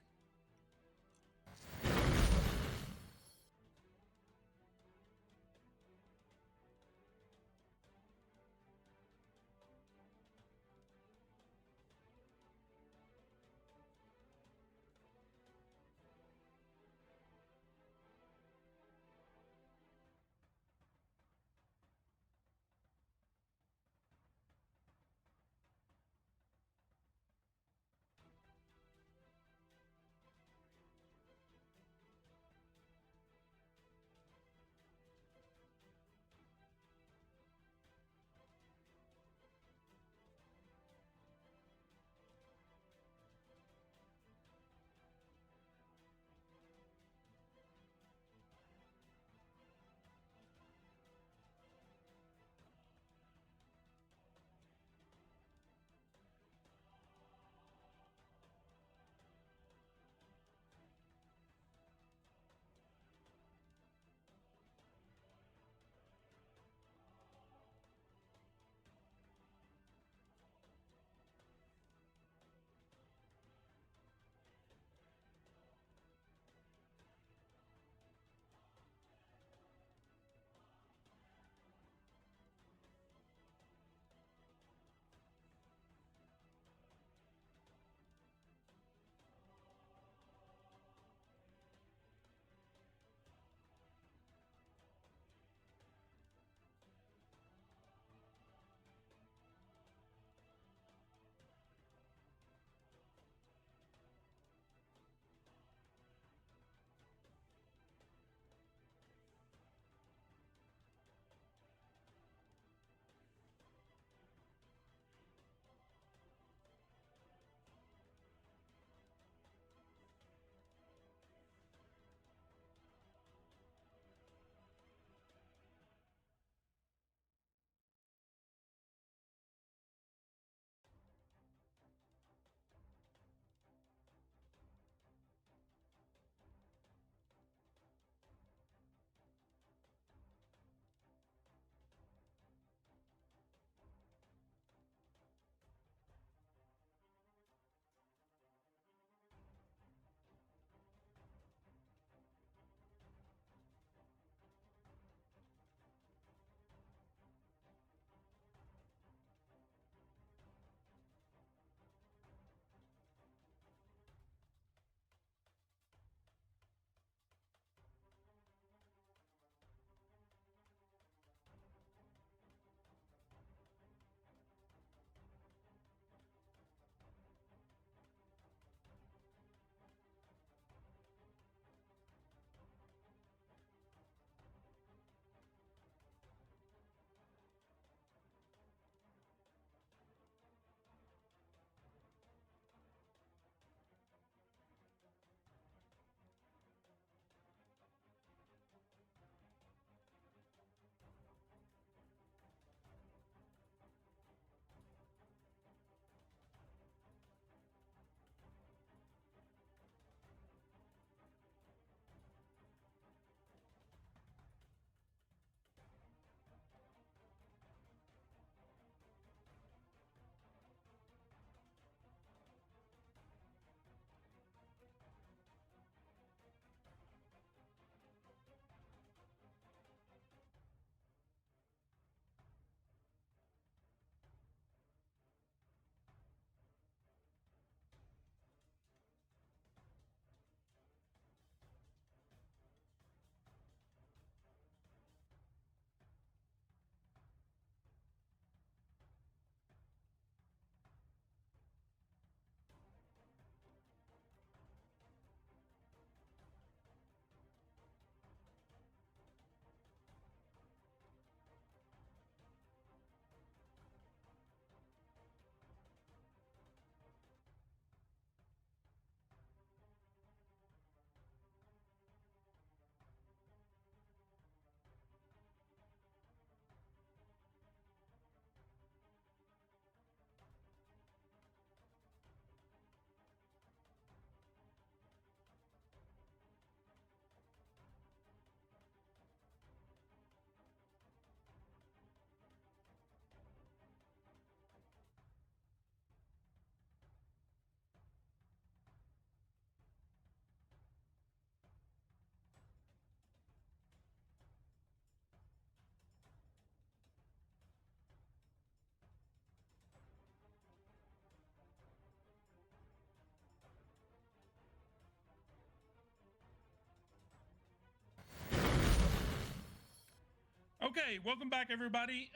Okay, welcome back, everybody.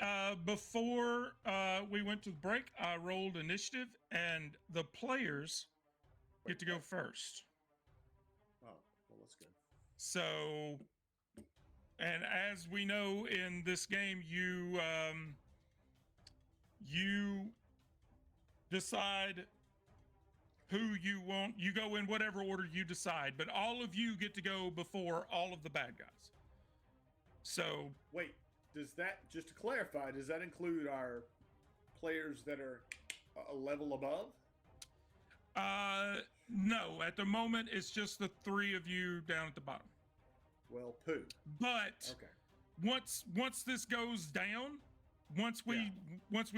Before we went to the break, I rolled initiative, and the players get to go first. Oh, well, that's good. So, and as we know in this game, you decide who you want. You go in whatever order you decide, but all of you get to go before all of the bad guys. So, Wait, does that, just to clarify, does that include our players that are a level above? no, at the moment it's just the three of you down at the bottom. Well, poo. But Okay. once this goes down, once we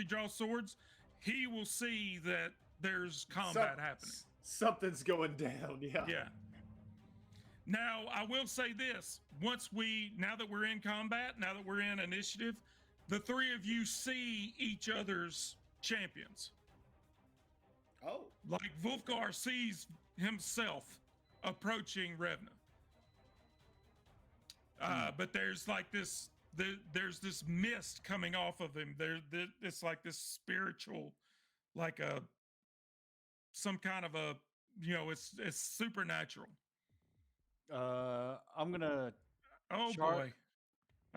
draw swords, he will see that there's combat happening. Something's going down. Yeah. Yeah. Now, I will say this. Now that we're in combat, now that we're in initiative, the three of you see each other's champions. Oh. Like Wolfgar sees himself approaching Revna. But there's like this, there's this mist coming off of him. It's like this spiritual, like some kind of a, it's supernatural. I'm gonna. Oh Char- boy.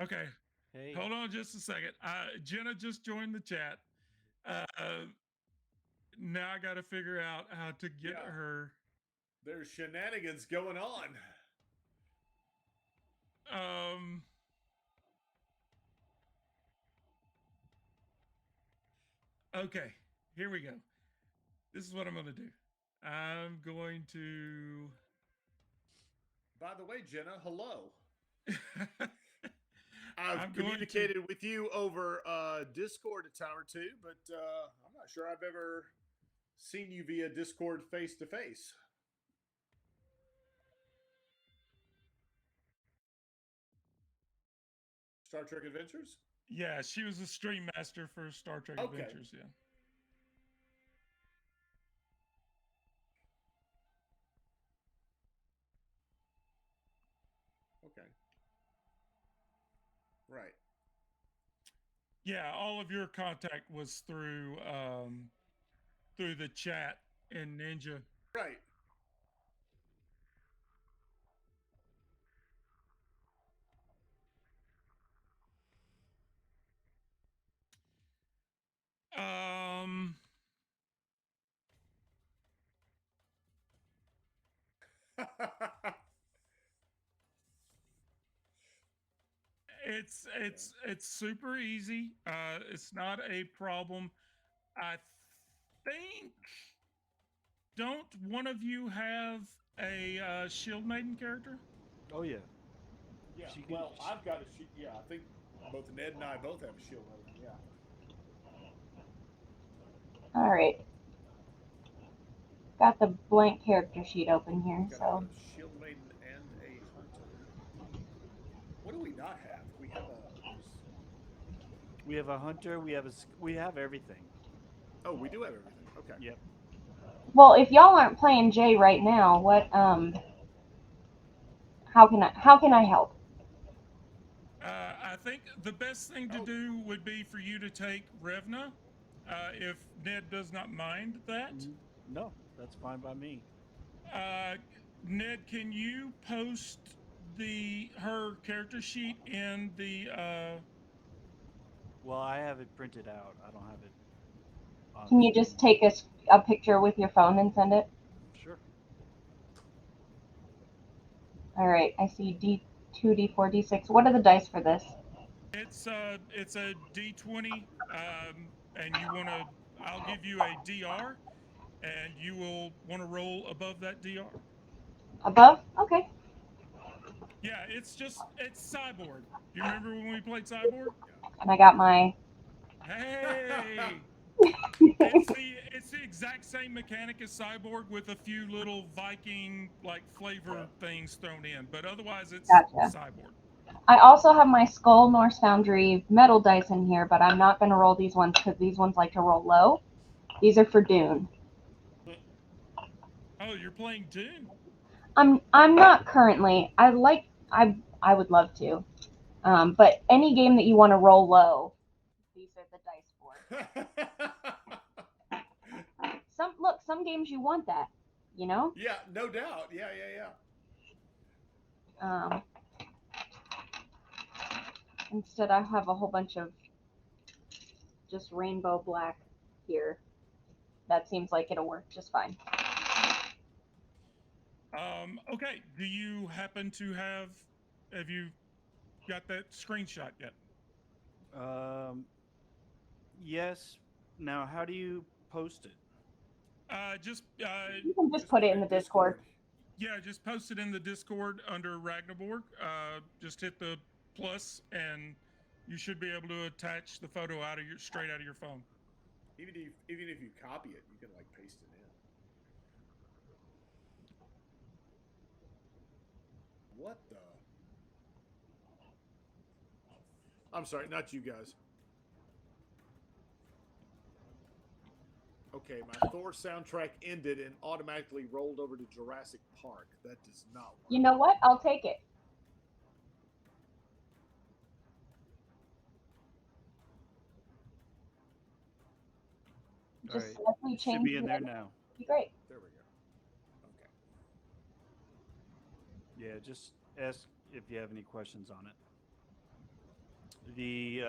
Okay. Hey. Hold on just a second. Jenna just joined the chat. Now I got to figure out how to get her. There's shenanigans going on. Okay, here we go. This is what I'm going to do. I'm going to. By the way, Jenna, hello. I've communicated with you over Discord a time or two, but I'm not sure I've ever seen you via Discord face to face. Star Trek Adventures? Yeah, she was a stream master for Star Trek Adventures, yeah. Okay. Right. Yeah, all of your contact was through the chat in Ninja. Right. It's super easy. It's not a problem. I think. Don't one of you have a Shield Maiden character? Oh yeah. Yeah. Well, I've got a shield. Yeah, I think both Ned and I both have a shield maiden. Yeah. All right. Got the blank character sheet open here, Got so. a shield maiden and a hunter. What do we not have? We have a. We have a hunter. We have everything. Oh, we do have everything. Okay. Yep. Well, if y'all aren't playing Jay right now, what how can I help? I think the best thing to do would be for you to take Revna, if Ned does not mind that. No, that's fine by me. Ned, can you post her character sheet in the? Well, I have it printed out. I don't have it. Can you just take a picture with your phone and send it? Sure. All right. I see D2, D4, D6. What are the dice for this? It's a D20, and you want to. I'll give you a DR, and you will want to roll above that DR. Above? Okay. Yeah, it's Cyborg. You remember when we played Cyborg? And I got my. Hey. It's the exact same mechanic as Cyborg with a few little Viking like flavor things thrown in, but otherwise it's Cyborg. I also have my Skull Norse Foundry metal dice in here, but I'm not going to roll these ones because these ones like to roll low. These are for Dune. Oh, you're playing Dune? I'm not currently. I would love to. But any game that you want to roll low, these are the dice for. Some games you want that, you know. Yeah, no doubt. Yeah. Um, Instead, I have a whole bunch of just rainbow black here. That seems like it'll work just fine. Okay. Do you happen to have you got that screenshot yet? Yes. Now, how do you post it? Just You can just put it in the Discord. yeah, just post it in the Discord under Ragnaborg. Just hit the plus, and you should be able to attach the photo straight out of your phone. Even if you copy it, you can like paste it in. What the? I'm sorry, not you guys. Okay, my Thor soundtrack ended and automatically rolled over to Jurassic Park. That does not work. You know what? I'll take it. Just Alright. slightly change. Should be in the there edit. now. Be great. There we go. Okay. Yeah, just ask if you have any questions on it. The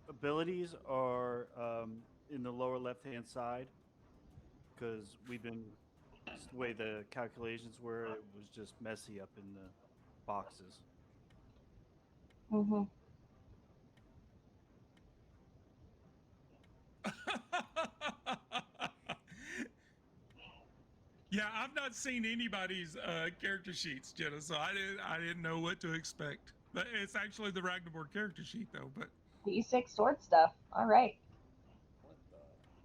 abilities are in the lower left-hand side because we've been just the way the calculations were. It was just messy up in the boxes. Mm-hmm. Yeah, I've not seen anybody's character sheets, Jenna, so I didn't know what to expect. But it's actually the Ragnaborg character sheet though. But D6 sword stuff. All right.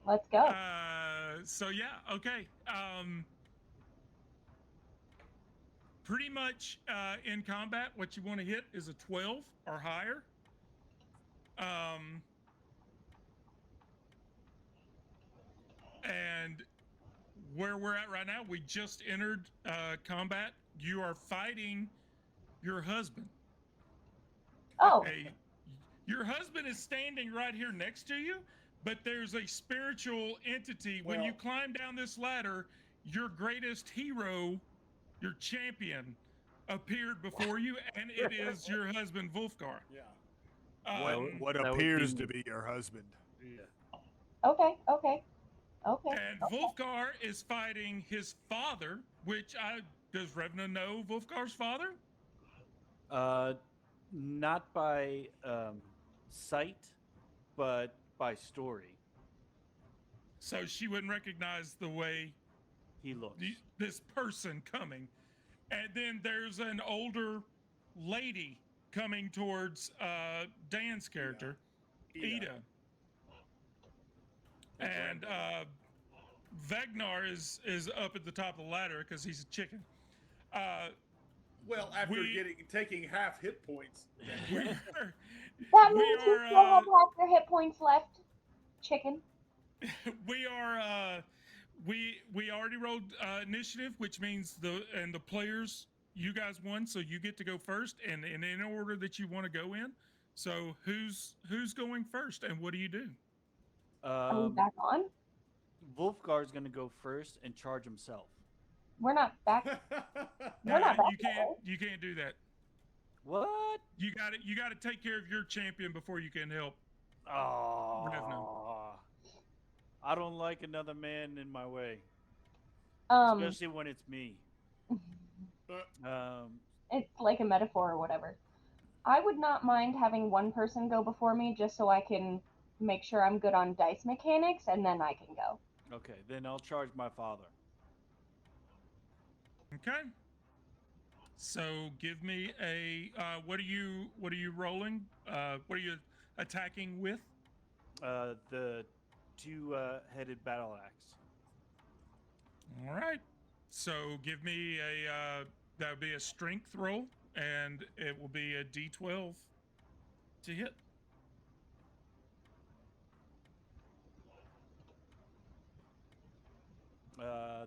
What the? Let's go. so yeah, okay. Pretty much in combat, what you want to hit is a 12 or higher. And where we're at right now, we just entered combat. You are fighting your husband. Oh. Okay. Your husband is standing right here next to you, but there's a spiritual entity. When you climb down this ladder, your greatest hero, your champion, appeared before you, and it is your husband, Wolfgar. Yeah. What that would appears be to me. be your husband. Yeah. Okay. And Wolfgar is fighting his father, does Revna know Wolfgar's father? Not by sight, but by story. So she wouldn't recognize the way He looks. this person coming. And then there's an older lady coming towards Dan's character, Ida. And Vagnar is up at the top of the ladder because he's a chicken. Well, after taking half hit points. That means you still have half your hit points left, chicken. We are we already rolled initiative, which means the players, you guys won, so you get to go first, and in order that you want to go in. So who's going first, and what do you do? Are we back on? Wolfgar's gonna go first and charge himself. We're not back. We're not back. You can't do that. What? You got to take care of your champion before you can help. Oh, I don't like another man in my way, especially when it's me. It's like a metaphor or whatever. I would not mind having one person go before me just so I can make sure I'm good on dice mechanics, and then I can go. Okay, then I'll charge my father. Okay. So give me a what are you rolling? What are you attacking with? The two-headed battle axe. All right. So give me a that would be a strength roll, and it will be a D12 to hit.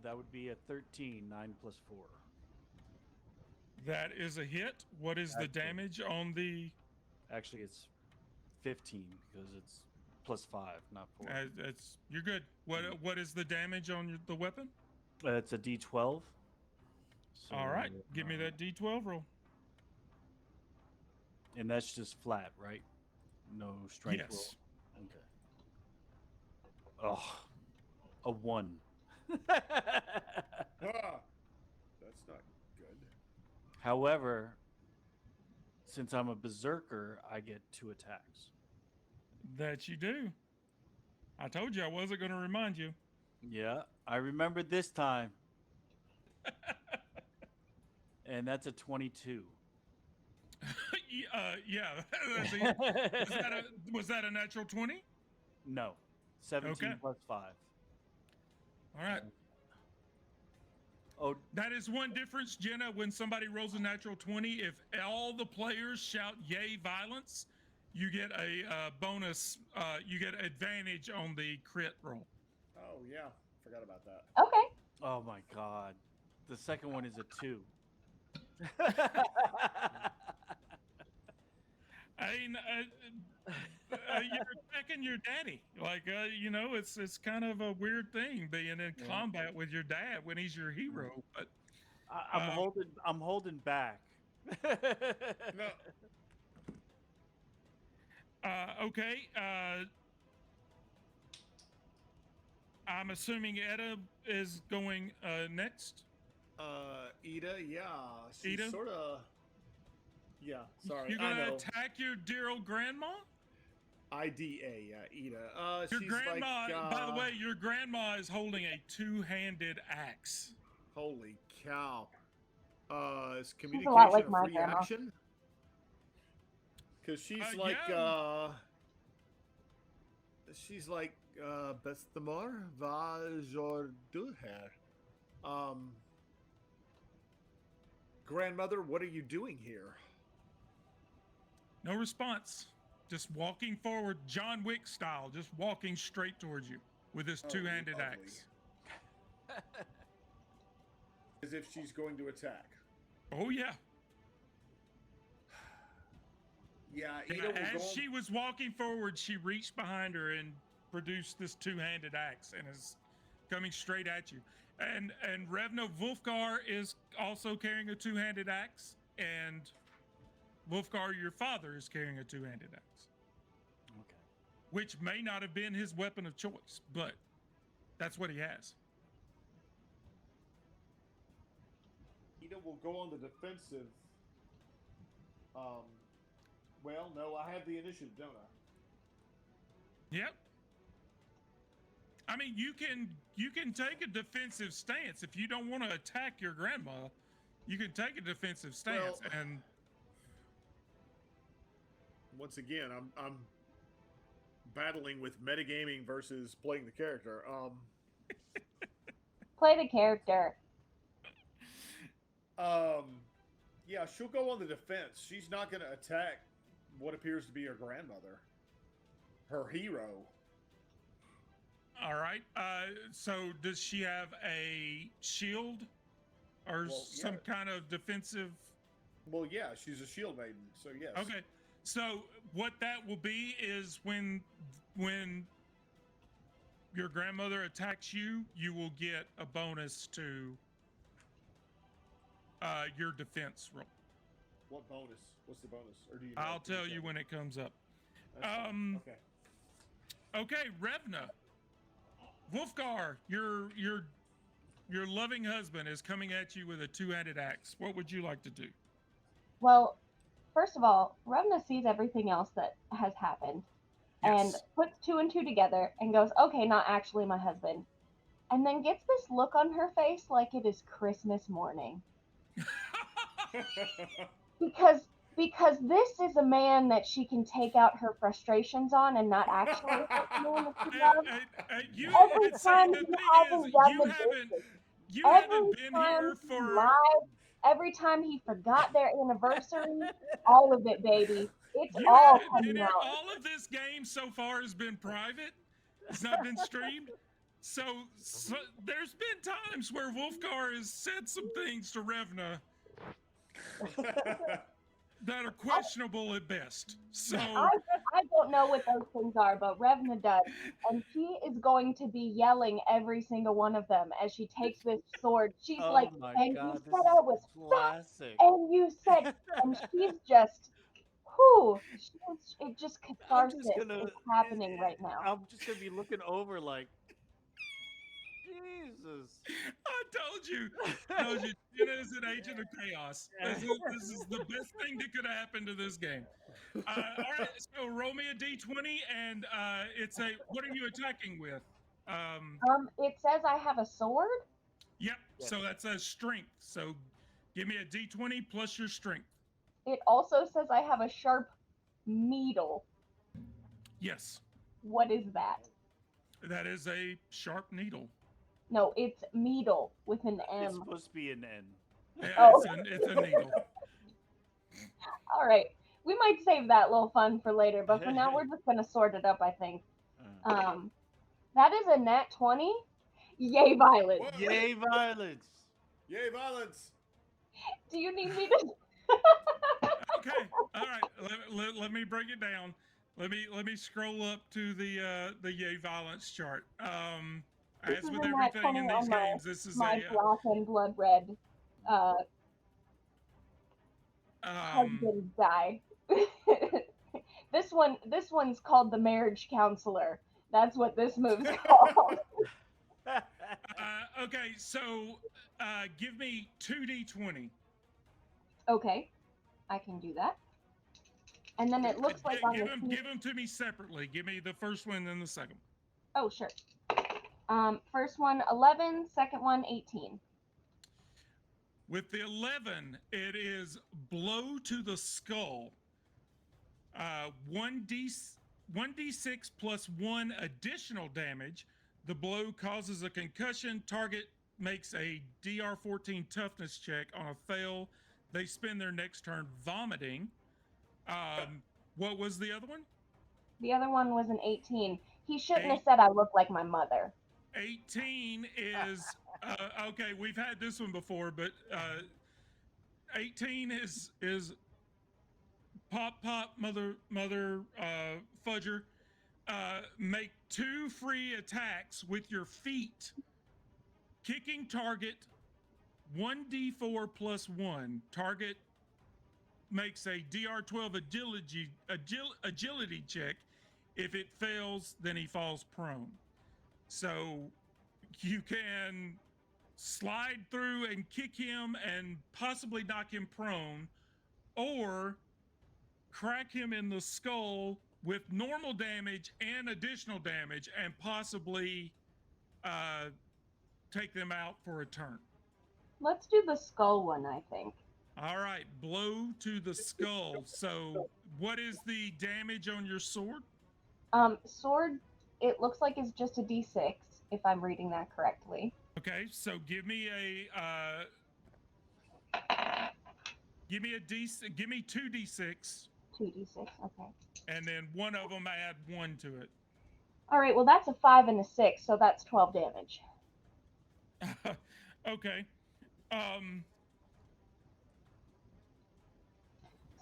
That would be a 13, 9 plus 4. That is a hit. What is the Actually. damage on the? Actually, it's 15 because it's +5, not 4. It's you're good. What is the damage on the weapon? It's a D12. So, All right, give me that D12 roll. And that's just flat, right? No strength Yes. roll. Okay. Oh, a 1. Ah, that's not good. However, since I'm a berserker, I get 2 attacks. That you do. I told you I wasn't going to remind you. Yeah, I remembered this time. And that's a 22. Yeah. Was that a natural 20? No. 17 Okay. +5. All right. Oh, That is one difference, Jenna. When somebody rolls a natural 20, if all the players shout "Yay, violence!" you get a bonus. You get advantage on the crit roll. Oh yeah, forgot about that. Okay. oh my God. The second one is a 2. I mean, you're attacking your daddy. Like, it's kind of a weird thing being in combat with your dad when he's your hero. But I'm holding back. No, okay. I'm assuming Etta is going next. Ida, yeah, she's Ida? sort of. Yeah, sorry, You're I gonna know. attack your dear old grandma. IDA, yeah, Ida. Your She's grandma. like, By the way, your grandma is holding a two-handed axe. holy cow. Is She's communication a lot like a my free grandma. action? Because she's Yeah. Bestemor, vad gör du här? Grandmother, what are you doing here? No response. Just walking forward, John Wick style, just walking straight towards you with this Oh, two-handed lovely. axe. As if she's going to attack. Oh yeah. Yeah, Yeah, Ida will as go. she was walking forward, she reached behind her and produced this two-handed axe and is coming straight at you. And Revno Wolfgar is also carrying a two-handed axe, and Wolfgar, your father, is carrying a two-handed axe, Okay. which may not have been his weapon of choice, but that's what he has. Ida will go on the defensive. Well, no, I have the initiative, don't I? Yep. I mean, you can take a defensive stance if you don't want to attack your grandma. You can take a defensive stance, Well, and once again, I'm battling with metagaming versus playing the character. Play the character. Yeah, she'll go on the defense. She's not going to attack what appears to be her grandmother, her hero. all right. So does she have a shield or Well, some yeah. kind of defensive? Well, yeah, she's a shield maiden, so yes. Okay. So what that will be is when your grandmother attacks you, you will get a bonus to your defense roll. What bonus? What's the bonus? Or do you know? I'll Can tell you me? when it comes up. That's fine. Okay. Okay, Revna. Wolfgar, your loving husband is coming at you with a two-handed axe. What would you like to do? Well, first of all, Revna sees everything else that has happened and Yes. puts 2 and 2 together and goes, okay, not actually my husband. And then gets this look on her face like it is Christmas morning. Because this is a man that she can take out her frustrations on and not actually hurt the man that she loves. You Every and time the he thing hasn't is, done you the haven't dishes, you every haven't been time here he for lied, every time he forgot their anniversary, all of it, baby. It's all haven't been coming here. out. All of this game so far has been private. It's not been streamed. So there's been times where Wolfgar has said some things to Revna that are questionable at best. So I don't know what those things are, but Revna does, and she is going to be yelling every single one of them as she takes this sword. She's Oh like, my "And you god, this said is I was fat, classic. and you said," and she's just, whew, it just I'm catharsis just gonna is happening right now. I'm just gonna be looking over like Jesus. I told you, Jenna is an agent of chaos. This is the best thing that could happen to this game. All right, so roll me a d20, and it's a. What are you attacking with? It says I have a sword. Yep. Yes. So that's a strength. So give me a d20 plus your strength. It also says I have a sharp needle. Yes, What is that? that is a sharp needle. No, it's needle with an It's M. supposed to be an N. Yeah, Oh. it's a needle. All right. We might save that little fun for later, but for now we're just gonna sort it up, I think. That is a nat 20. Yay, Violet. What? Yay, violence! Yay, violence! Do you need me to? Okay. All right. Let me break it down. Let me scroll up to the yay violence chart. This As is with a nat everything 20 in these on games, this is my a black and blood red um husband die. This one's called the marriage counselor. That's what this move's called. okay. So give me 2d20. Okay, I can do that. And then it looks like on the sheet. Give them to me separately. Give me the first one and the second. Oh, sure. First one 11, second one 18. With the 11, it is blow to the skull. 1d6 plus 1 additional damage. The blow causes a concussion. Target makes a DR14 toughness check. On a fail, they spend their next turn vomiting. What was the other one? The other one was an 18. He shouldn't Eight. have said I look like my mother. 18 is okay. We've had this one before, but 18 is pop mother fudger. Make 2 free attacks with your feet, kicking target 1d4 plus 1. Target makes a DR12 agility check. If it fails, then he falls prone. So you can slide through and kick him and possibly knock him prone, or crack him in the skull with normal damage and additional damage, and possibly take them out for a turn. Let's do the skull one, I think. All right, blow to the skull. So, what is the damage on your sword? Sword, it looks like it's just a d6, if I'm reading that correctly. Okay, so give me give me 2d6. 2d6, okay. And then one of them add 1 to it. All right, well, that's a 5 and a 6, so that's 12 damage. Okay.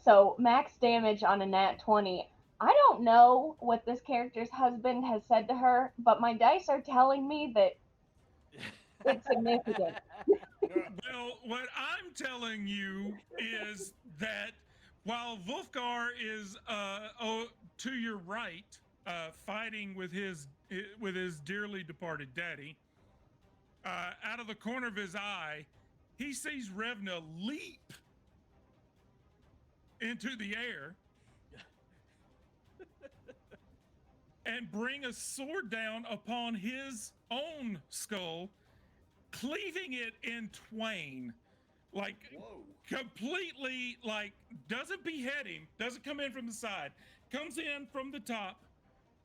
So, max damage on a nat 20. I don't know what this character's husband has said to her, but my dice are telling me that it's significant. Well, what I'm telling you is that while Wolfgar is to your right, fighting with his dearly departed daddy, out of the corner of his eye, he sees Revna leap into the air and bring a sword down upon his own skull, cleaving it in twain. Like, Whoa. completely, like, doesn't behead him, doesn't come in from the side, comes in from the top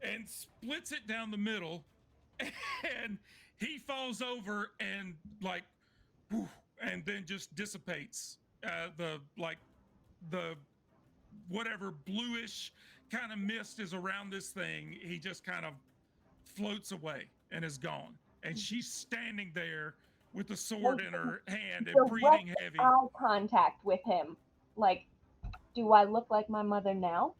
and splits it down the middle, and he falls over and, like, whew, and then just dissipates. The whatever bluish kind of mist is around this thing, he just kind of floats away and is gone. And she's standing there with the sword in her hand and Direct breathing heavy. eye contact with him. Like, do I look like my mother now?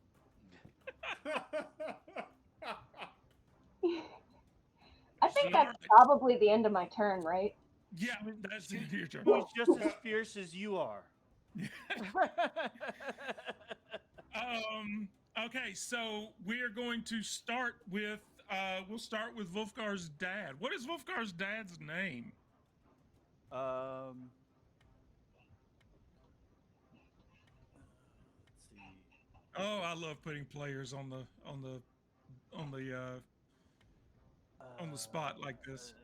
I think that's probably the end of my turn, right? Yeah, that's your turn. She's just as fierce as you are. Okay, so we're going to start with we'll start with Wolfgar's dad. What is Wolfgar's dad's name? Let's see. Oh, I love putting players on the spot like this. Let's see.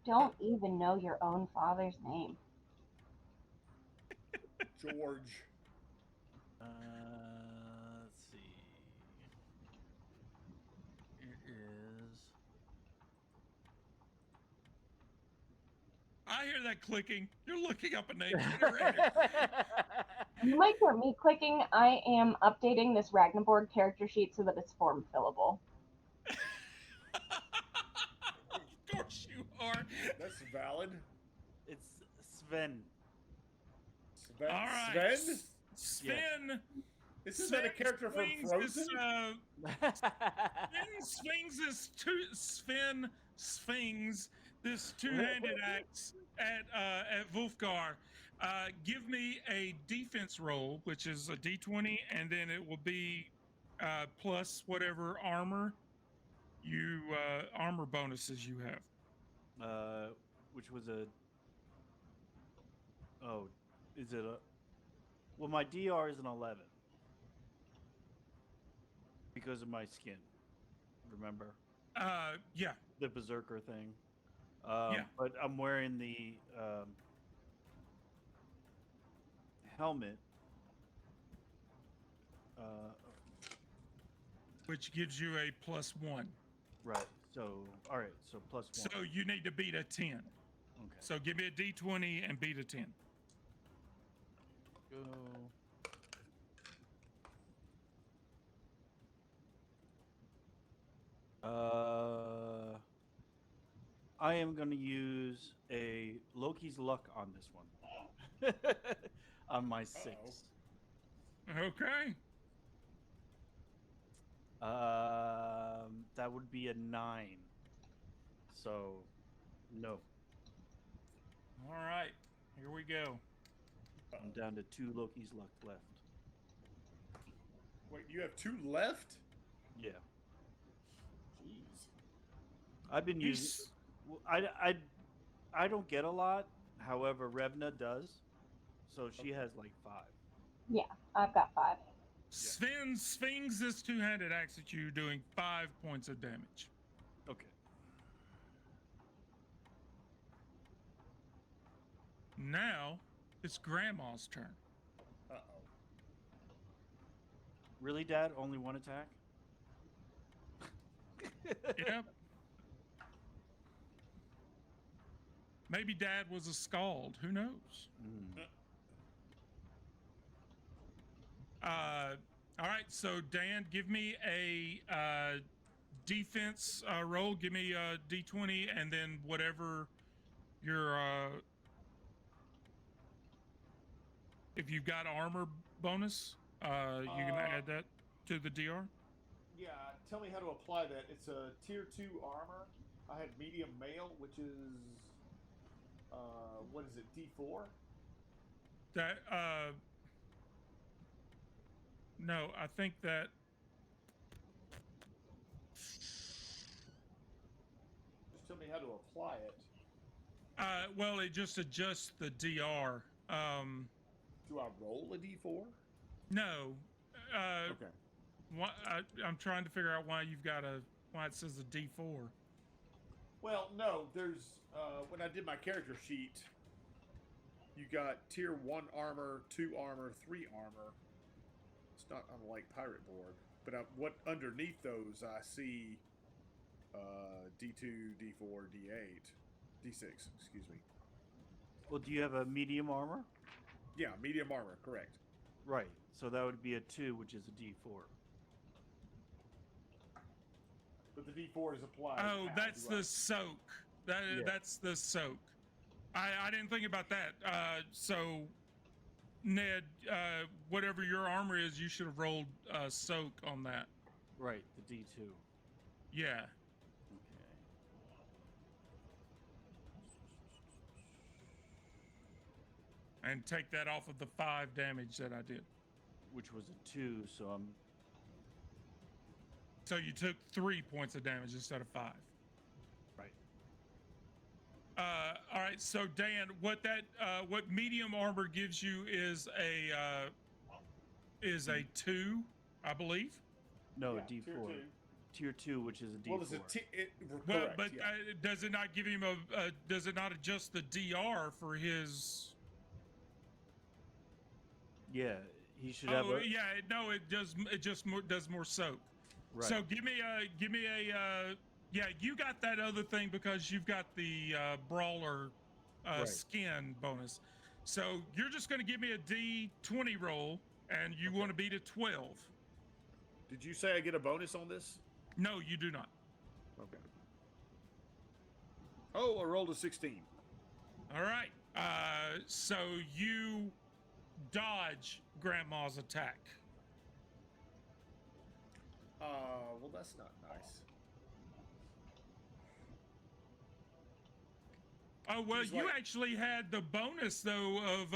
Don't even know your own father's name. George. Let's see. It is. I hear that clicking. You're looking up a name generator. You might hear me clicking. I am updating this Ragnaborg character sheet so that it's form fillable. Of course you are. That's valid. It's Sven. Sven? All right. Sven? Sven. Isn't that a character from Frozen? Sven swings this two-handed axe at Wolfgar. Give me a defense roll, which is a d20, and then it will be plus whatever armor bonuses you have. Which was a. Oh, is it a? Well, my DR is an 11 because of my skin. Remember? Yeah. The berserker thing. Yeah. But I'm wearing the helmet. Which gives you a +1. Right. So, all right. So +1. So you need to beat a 10. Okay. So give me a d20 and beat a 10. Go. I am going to use a Loki's luck on this one. On my 6. Okay. That would be a 9. So, no. All right. Here we go. I'm down to 2 Loki's luck left. Wait, you have 2 left? Yeah. Jeez. I've been using. I don't get a lot. However, Revna does. So she has like 5. Yeah, I've got 5. Sven swings this two-handed axe at you, doing 5 points of damage. Okay. Now it's Grandma's turn. Uh-oh. Really, Dad? Only 1 attack? Yep. Maybe Dad was a scald. Who knows? All right. So Dan, give me a defense roll. Give me a d20, and then whatever your if you've got armor bonus, you can add that to the DR. Yeah, tell me how to apply that. It's a tier 2 armor. I had medium mail, which is what is it, D4? That no, I think that Just tell me how to apply it. well, it just adjusts the DR. Do I roll a D4? No. Okay. I'm trying to figure out why it says a D4. Well, no, there's when I did my character sheet, you got tier 1 armor, 2 armor, 3 armor. It's not on the like pirate board, but what underneath those I see D2, D4, D8, D6. Excuse me. Well, do you have a medium armor? Yeah, medium armor, correct. Right. So that would be a 2, which is a D4. But the D4 is applied. Oh, how, that's right? the soak. Yeah. That's the soak. I didn't think about that. So Ned, whatever your armor is, you should have rolled soak on that. Right, the D2. Yeah. Okay. And take that off of the 5 damage that I did. Which was a 2, so I'm. So you took 3 points of damage instead of 5. Right. All right. So Dan, what medium armor gives you is a 2, I believe. No, Yeah, D4. tier 2. Tier 2, which is a D4. Well, it's Well, correct, but yeah. does it not give him does it not adjust the DR for his? Yeah, he should have Oh a. yeah, no, it does. It just does more soak. Right. So give me a yeah. You got that other thing because you've got the brawler Right. skin bonus. So you're just going to give me a D20 roll, and you want to beat a 12. Did you say I get a bonus on this? No, you do not. Okay. Oh, I rolled a 16. All right. So you dodge Grandma's attack. Well, that's not nice. Oh well, He's you like- actually had the bonus though of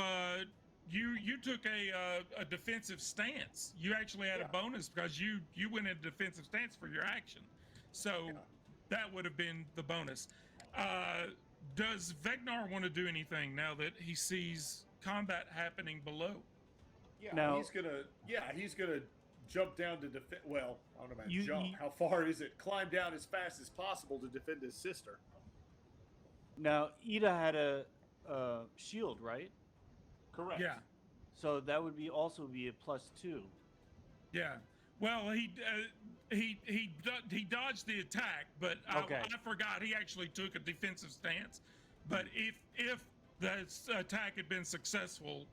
you took a defensive stance. You actually had Yeah. a bonus because you went in a defensive stance for your action. So Yeah. that would have been the bonus. Does Vegnar want to do anything now that he sees combat happening below? Yeah, Now- he's gonna jump down to defend. Well, I don't know about You- jump. you- How far is it? Climb down as fast as possible to defend his sister. Now, Ida had a shield, right? Correct. Yeah, So that would be also be a +2. yeah. Well, he dodged the attack, but Okay. I forgot he actually took a defensive stance. But if the attack had been successful,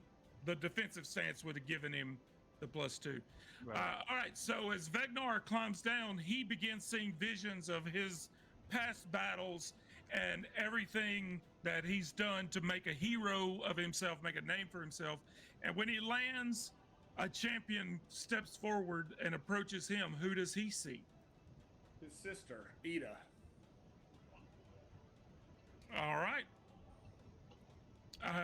the defensive stance would have given him the +2. Right. All right. So as Vegnar climbs down, he begins seeing visions of his past battles and everything that he's done to make a hero of himself, make a name for himself. And when he lands, a champion steps forward and approaches him. Who does he see? His sister, Ida. All right.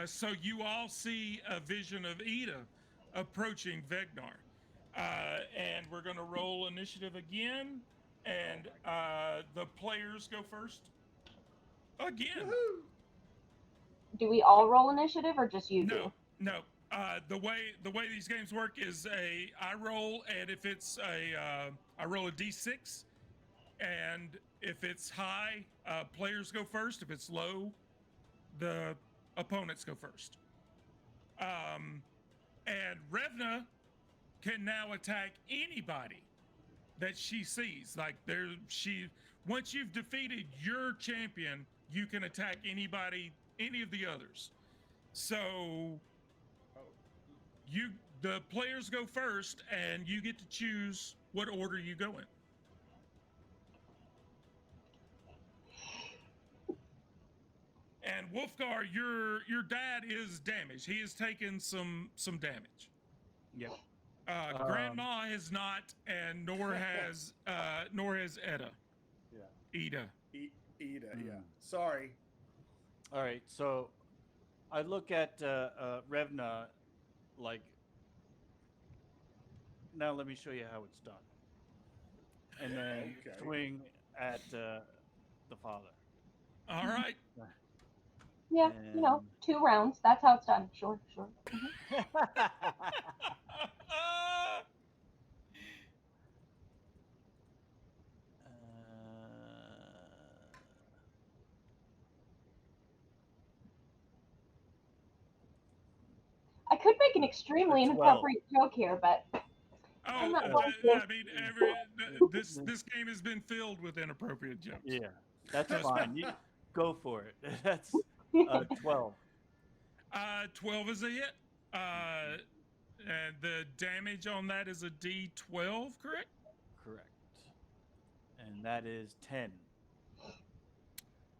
So you all see a vision of Ida approaching Vegnar. And we're going to roll initiative again. And the players go first. Again. Woohoo! Do we all roll initiative or just you No, do? no. The way these games work is I roll, and if it's I roll a d6, and if it's high, players go first. If it's low, the opponents go first. And Revna can now attack anybody that she sees. Like once you've defeated your champion, you can attack anybody, any of the others. So the players go first, and you get to choose what order you go in. And Wolfgar, your dad is damaged. He has taken some damage. Yep. Grandma has not, and nor has Eda. Yeah. Ida. Ida. Yeah. Mm. Sorry. All right. So I look at Revna like. Now let me show you how it's done. And then Okay. swing at the father. All right. Yeah, you know, 2 rounds. That's how it's done. Sure, sure. I could make an extremely 12. inappropriate joke here, but I'm not going to. I mean, this game has been filled with inappropriate jokes. Yeah, that's fine. You go for it. That's 12. 12 is a hit. And the damage on that is a D12, correct? Correct. And that is 10.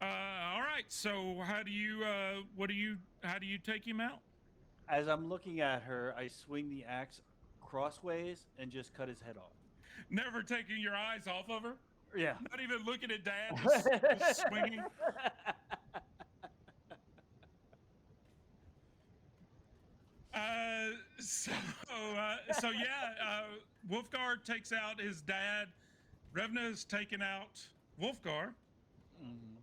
All right. So how do you how do you take him out? As I'm looking at her, I swing the axe crossways and just cut his head off. Never taking your eyes off of her? Yeah. Not even looking at Dad, just swinging? So yeah, Wolfgar takes out his dad. Revna is taking out Wolfgar. Mhm.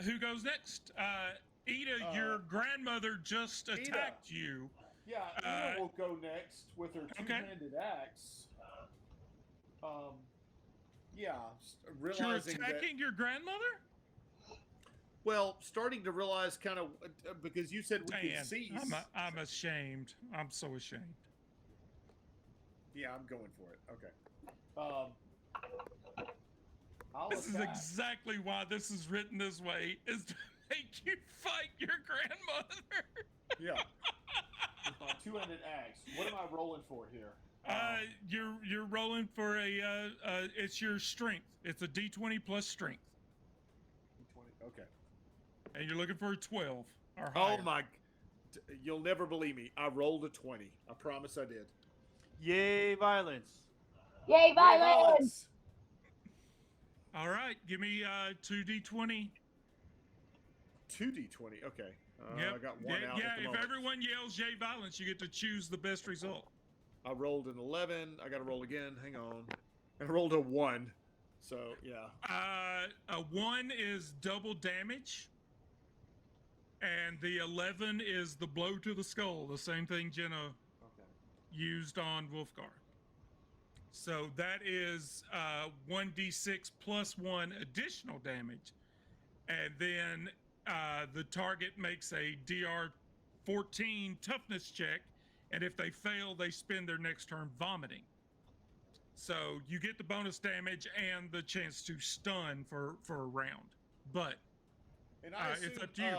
Who goes next? Ida, your grandmother just attacked you. Yeah, Ida will go next with her two-handed axe. Yeah, realizing You're attacking your grandmother? Well, starting to realize kind of because you said we could cease. I'm ashamed. I'm so ashamed. Yeah, I'm going for it. Okay. This is exactly why this is written this way, is to make you fight your grandmother. Yeah. With my two-handed axe. What am I rolling for here? You're rolling for it's your strength. It's a D20 plus strength. D20. Okay. And you're looking for a 12 or higher. Oh my! You'll never believe me. I rolled a 20. I promise I did. Yay, violence! Yay, violence! All right, give me 2d20. 2d20. Okay. Yep. I got one out. Yeah, at the if moment. everyone yells "Yay, violence," you get to choose the best result. I rolled an 11. I got to roll again. Hang on. I rolled a 1. So yeah. A 1 is double damage, and the 11 is the blow to the skull. The same thing Jenna used on Wolfgar. So that is 1d6 plus 1 additional damage, and then the target makes a DR 14 toughness check, and if they fail, they spend their next turn vomiting. So you get the bonus damage and the chance to stun for a round. But and I assume, it's up to you.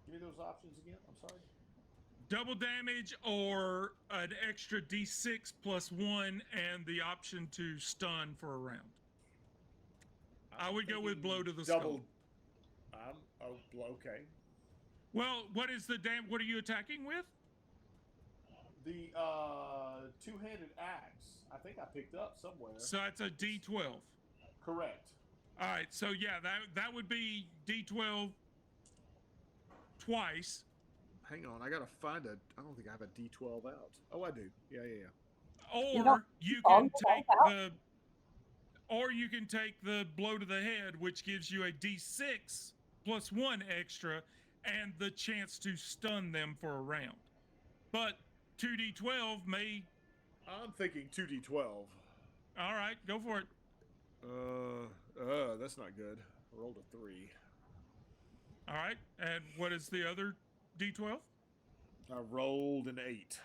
Give me those options again. I'm sorry. Double damage or an extra d6 plus 1 and the option to stun for a round. I would go with blow to the skull. Okay. Well, what is the what are you attacking with? The two-handed axe. I think I picked up somewhere. So it's a D12. Correct. All right. So yeah, that would be D12 twice. Hang on, I gotta find I don't think I have a D12 out. Oh, I do. Yeah. Or you can take the blow to the head, which gives you a D6 plus 1 extra and the chance to stun them for a round. But 2d12 may... I'm thinking 2d12. All right, go for it. That's not good. I rolled a 3. All right, and what is the other d12? I rolled an 8.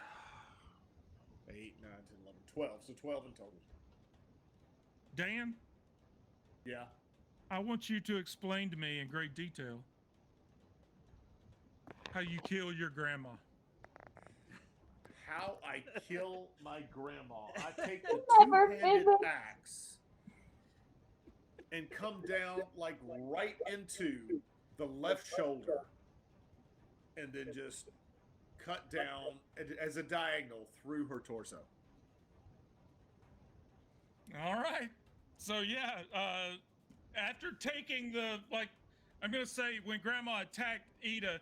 8, 9, 10, 11, 12. So 12 in total. Dan? Yeah? I want you to explain to me in great detail how you kill your grandma. How I kill my grandma. I take the two-handed axe and come down like right into the left shoulder and then just cut down as a diagonal through her torso. All right. So yeah, after taking I'm gonna say when Grandma attacked Ida,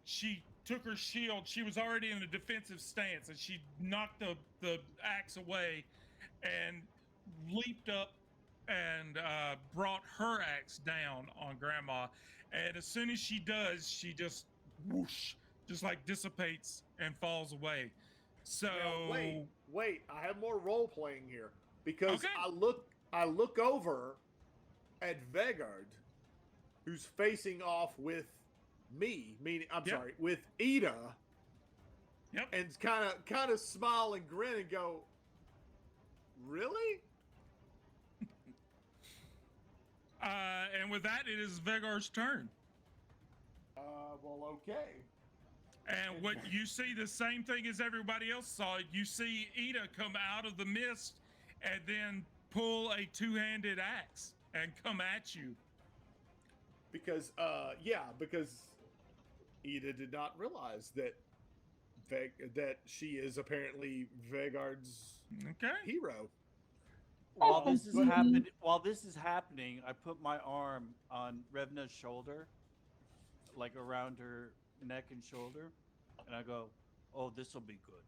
she took her shield, she was already in a defensive stance, and she knocked the axe away, and leaped up and brought her axe down on Grandma. And as soon as she does, she just whoosh, just dissipates and falls away. So now, wait! I have more role playing here because I look over at Vegard, who's facing off with me, sorry, with Ida. Yep. And kind of smile and grin and go, really? And with that, it is Vegard's turn. Well, okay. And what you see, the same thing as everybody else saw. You see Ida come out of the mist and then pull a two-handed axe and come at you. Because, because Ida did not realize that that she is apparently Vegard's Okay. hero. While this is Mhm. happening, I put my arm on Revna's shoulder, like around her neck and shoulder, and I go, "Oh, this will be good."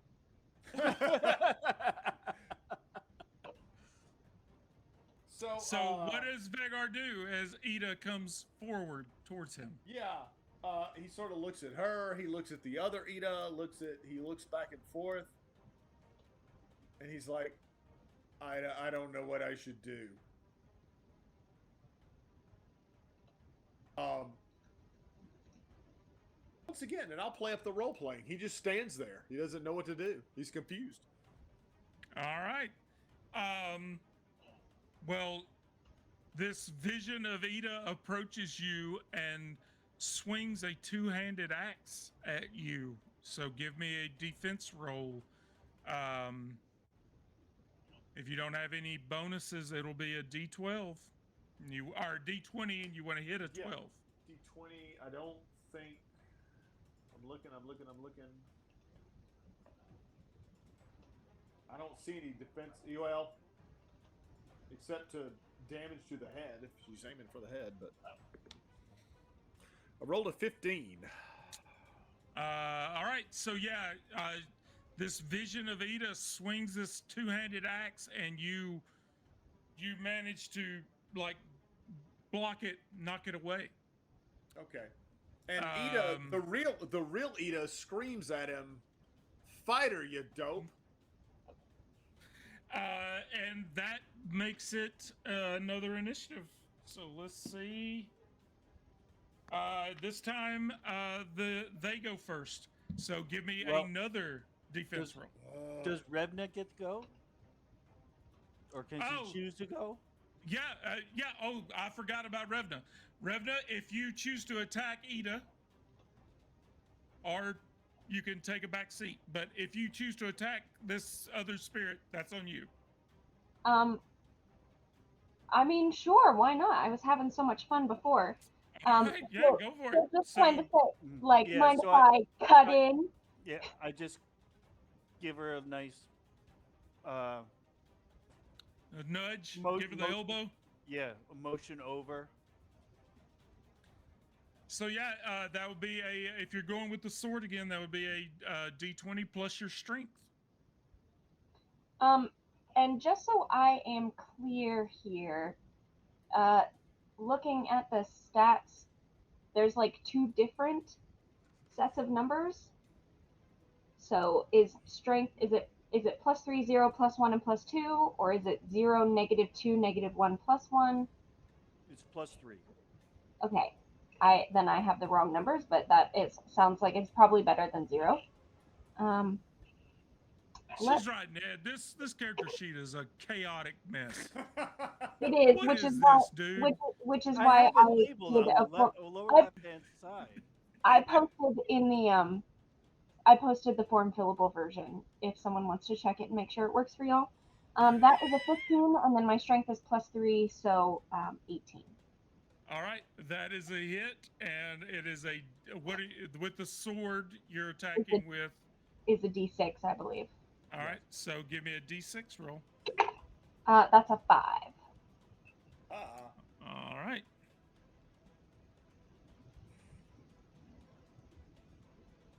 So what does Vegar do as Ida comes forward towards him? Yeah, he sort of looks at her. He looks at the other Ida. He looks back and forth, and he's like, I don't know what I should do. Um, Once again, and I'll play up the role playing. He just stands there. He doesn't know what to do. He's confused. All right. Well, this vision of Ida approaches you and swings a two-handed axe at you. So give me a defense roll. If you don't have any bonuses, it'll be a D12. You are D20 and you want to hit a 12. Yeah. D20. I don't think. I'm looking. I don't see any defense. Well, except to damage to the head if she's aiming for the head. But I rolled a 15. All right. So yeah, this vision of Ida swings this two-handed axe, and you manage to like block it, knock it away. Okay. And Ida, the real Ida, screams at him, "Fighter, you dope!" And that makes it another initiative. So let's see. This time, they go first. So give me another defense roll. Does Revna get to go, or can she choose to go? Yeah. Oh, I forgot about Revna. Revna, if you choose to attack Ida, or you can take a back seat. But if you choose to attack this other spirit, that's on you. I mean, sure, why not? I was having so much fun before. Right, yeah, go for it. Just trying to say, like, mind if I cut in? Yeah, I just give her a nice a nudge, give her the elbow. Yeah, a motion over. So yeah, that would be if you're going with the sword again, that would be a D20 plus your strength. And just so I am clear here, looking at the stats, there's like two different sets of numbers. So is strength, is it +3, 0, +1, and +2, or is it 0, -2, -1, +1? It's +3. Okay, then I have the wrong numbers, but sounds like it's probably better than 0. She's right, Ned. This character sheet is a chaotic mess. It is, What which is is why, this, dude? which is why I did lower left-hand side. I posted the form fillable version if someone wants to check it and make sure it works for y'all. That is a 15, and then my strength is +3, so 18. All right, that is a hit, and it is with the sword you're attacking with? Is a D6, I believe. All right, so give me a D6 roll. That's a 5. All right.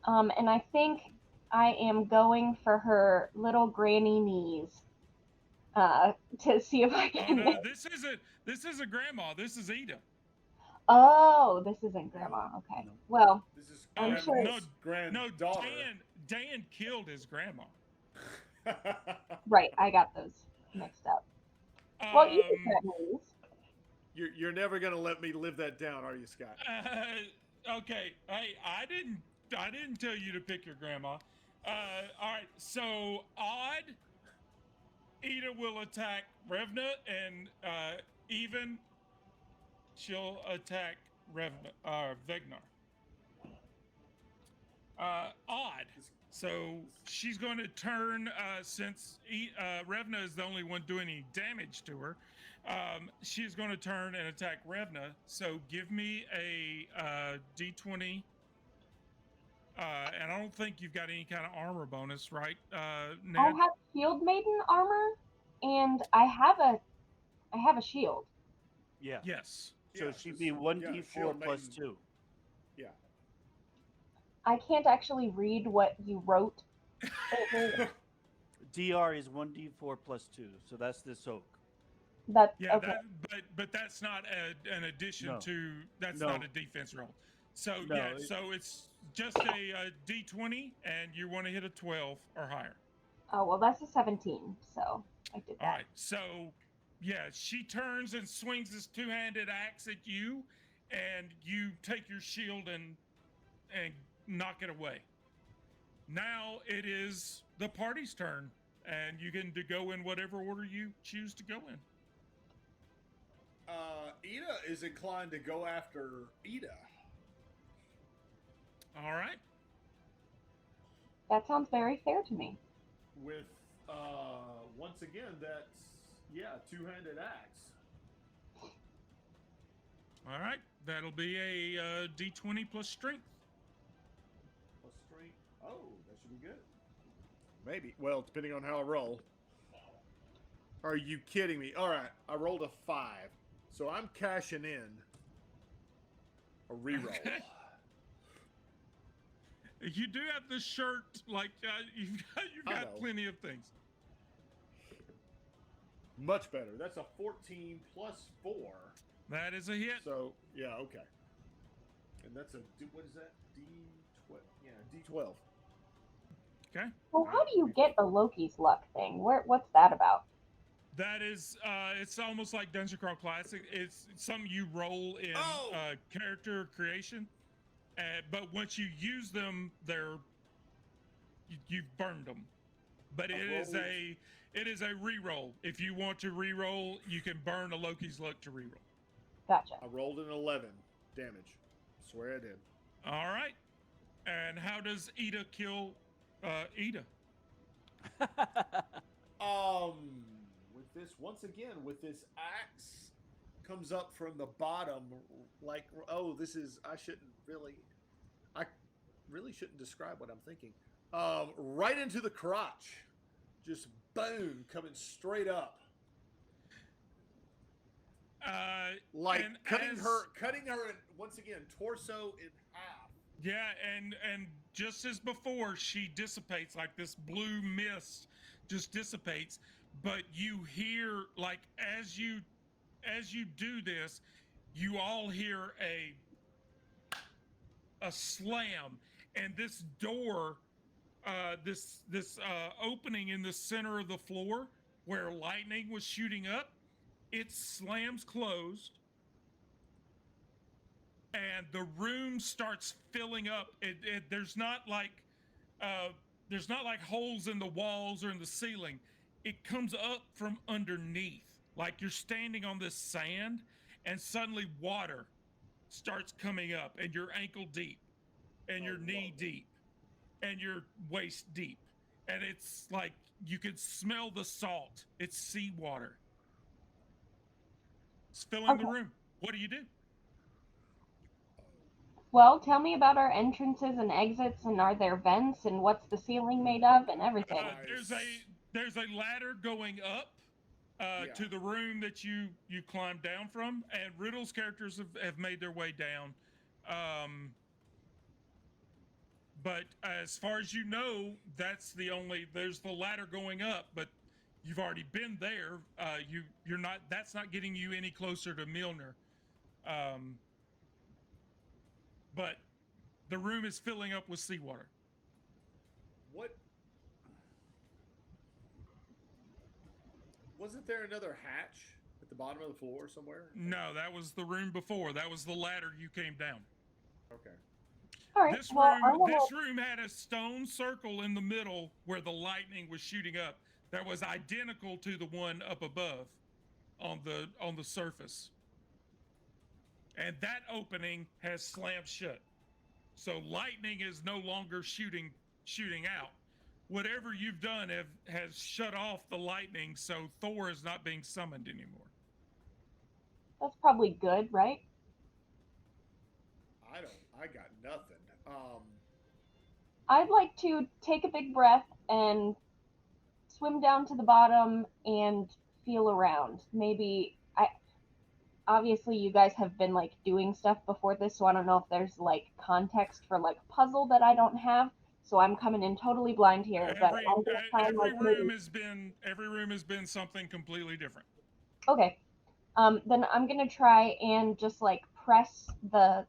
And I think I am going for her little granny knees. To see if I can. Oh no, this isn't grandma. This is Ida. Oh, this isn't grandma. Okay. Well, this is I'm sure. granddaughter. Dan killed his grandma. Right, I got those mixed up. Well, you can cut knees. You're never gonna let me live that down, are you, Scott? Okay. Hey, I didn't tell you to pick your grandma. All right. So Odd, Ida will attack Revna, and even she'll attack Vegnar. Odd. So she's going to turn, since Revna is the only one doing any damage to her, she's going to turn and attack Revna. So give me a d20. And I don't think you've got any kind of armor bonus, right, Ned? I have Shield Maiden armor, and I have a shield. Yeah. Yes. So Yeah, she'd just- be yeah, 1d4 shield plus maiden. 2. Yeah. I can't actually read what you wrote. DR is 1d4 plus 2. So that's the soak. That's Yeah, okay. but that's not an addition No. to. That's No. not a defense roll. So No, yeah, so it's just a d20, and you want to hit a 12 or higher. Oh well, that's a 17. So I did that. All right. So yeah, she turns and swings this two-handed axe at you, and you take your shield and knock it away. Now it is the party's turn, and you can go in whatever order you choose to go in. Ida is inclined to go after Ida. All right. That sounds very fair to me. With once again, that's two-handed axe. All right. That'll be a d20 plus strength. Plus strength. Oh, that should be good. Maybe. Well, depending on how I roll. Are you kidding me? All right, I rolled a 5, so I'm cashing in a reroll. Okay. You do have the shirt, like you've I got know. plenty of things. Much better. That's a 14 plus 4. That is a hit. So yeah, okay. And that's what is that? D12. Yeah, D12. Okay. Well, how do you get the Loki's luck thing? What's that about? That is, it's almost like Dungeon Crawl Classic. It's something you roll in Oh! character creation, but once you use them, you've burned them. But it is a reroll. If you want to reroll, you can burn a Loki's luck to reroll. Gotcha. I rolled an 11 damage. Swear I did. All right. And how does Ida kill Ida? With this once again with this axe comes up from the bottom, like I really shouldn't describe what I'm thinking. Right into the crotch, just boom, coming straight up. Like and cutting her once again torso in half. Yeah, and just as before, she dissipates, like this blue mist just dissipates. But you hear, like, as you do this, you all hear a slam, and this door, this opening in the center of the floor where lightning was shooting up, it slams closed. And the room starts filling up. There's not like holes in the walls or in the ceiling. It comes up from underneath, like you're standing on this sand, and suddenly water starts coming up, and you're ankle deep, and you're knee deep, and you're waist deep, and it's like you can smell the salt. It's seawater. It's filling the room. What do you do? Well, tell me about our entrances and exits, and are there vents, and what's the ceiling made of, and everything. There's a ladder going up to the room that you climbed down from, and Riddle's characters have made their way down. But as far as you know, there's the ladder going up, but you've already been there. You're not. That's not getting you any closer to Milner. But the room is filling up with seawater. What? Wasn't there another hatch at the bottom of the floor somewhere? No, that was the room before. That was the ladder you came down. Okay. All right. This well, room had a stone circle in the middle where the lightning was shooting up. That was identical to the one up above on the surface. And that opening has slammed shut. So lightning is no longer shooting out. Whatever you've done has shut off the lightning, so Thor is not being summoned anymore. That's probably good, right? I got nothing. I'd like to take a big breath and swim down to the bottom and feel around. Maybe I obviously you guys have been like doing stuff before this, so I don't know if there's like context for like puzzle that I don't have. So I'm coming in totally blind here, but I'm gonna try and like every room has been something completely different. Okay. Then I'm gonna try and just like press the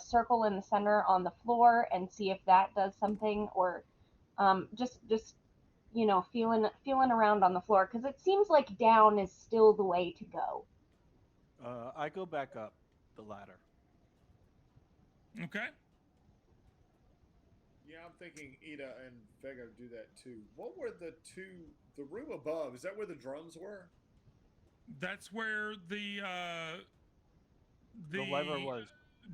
circle in the center on the floor and see if that does something, or just you know, feeling around on the floor, because it seems like down is still the way to go. I go back up the ladder. Okay. Yeah, I'm thinking Ida and Vega do that too. What were the room above? Is that where the drums were? That's where the lever was.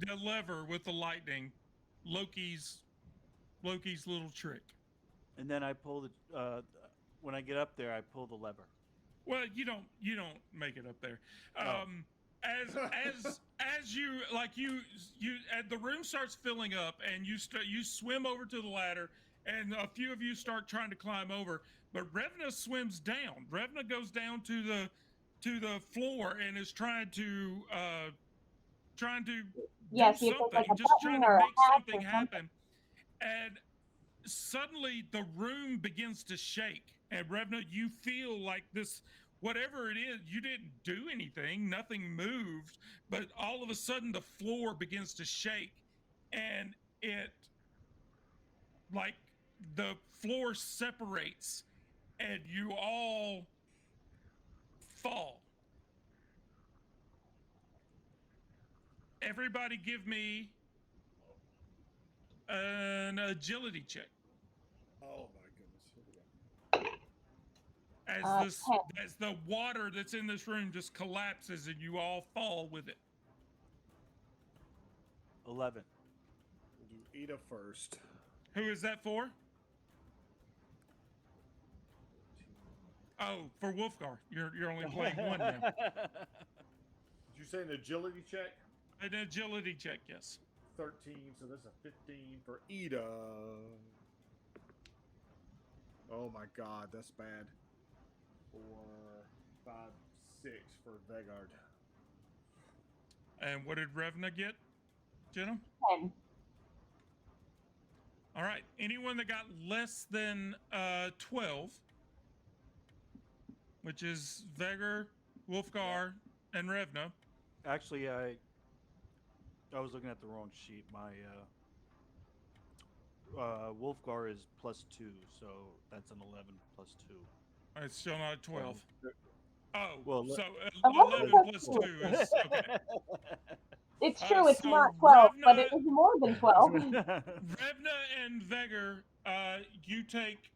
The lever with the lightning, Loki's little trick. And then I pull the when I get up there, I pull the lever. Well, you don't make it up there. As you the room starts filling up, and you swim over to the ladder, and a few of you start trying to climb over, but Revna swims down. Revna goes down to the floor and is trying to Yeah, do see if there's like something, a just button trying to or a make hatch something or something. happen. And suddenly the room begins to shake. And Revna, you feel like this, whatever it is, you didn't do anything, nothing moved, but all of a sudden the floor begins to shake, and it, like, the floor separates and you all fall. Everybody give me an agility check. Oh my goodness. Here we go. As the water that's in this room just collapses and you all fall with it. 11. We'll do Ida first. Who is that for? Oh, for Wolfgar. You're only playing one now. Did you say an agility check? An agility check, yes. 13, so that's a 15 for Ida. Oh my god, that's bad. 4, 5, 6 for Vegard. And what did Revna get, Jenna? 10. All right. Anyone that got less than 12, which is Vegar, Wolfgar, and Revna. Actually, I was looking at the wrong sheet. My Wolfgar is +2, so that's an 11 +2. It's still not a 12. Oh, well, so 11 11 plus 2 is okay. It's true, it's so not 12, but Revna- it is more than 12. Revna and Vegar, you take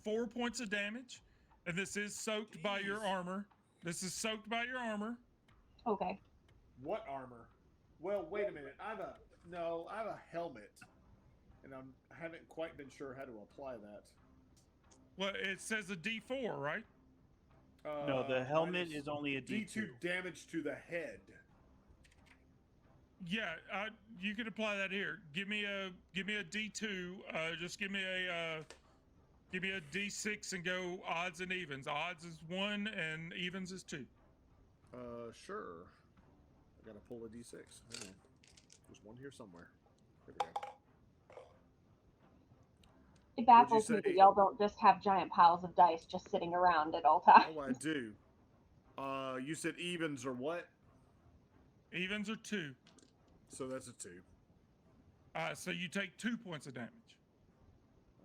4 points of damage, and this is soaked by your armor. Okay. What armor? Well, wait a minute. I have a helmet, and I haven't quite been sure how to apply that. Well, it says a D4, right? No, the helmet is only a D2. D2 damage to the head. Yeah, you can apply that here. Give me a D2. Just give me a D6 and go odds and evens. Odds is 1 and evens is 2. Sure. I gotta pull a D6. Hang on. There's one here somewhere. There we go. It baffles me that y'all don't just have giant piles of dice just sitting around at all times. Oh, I do. You said evens or what? Evens are 2. So that's a 2. So you take 2 points of damage.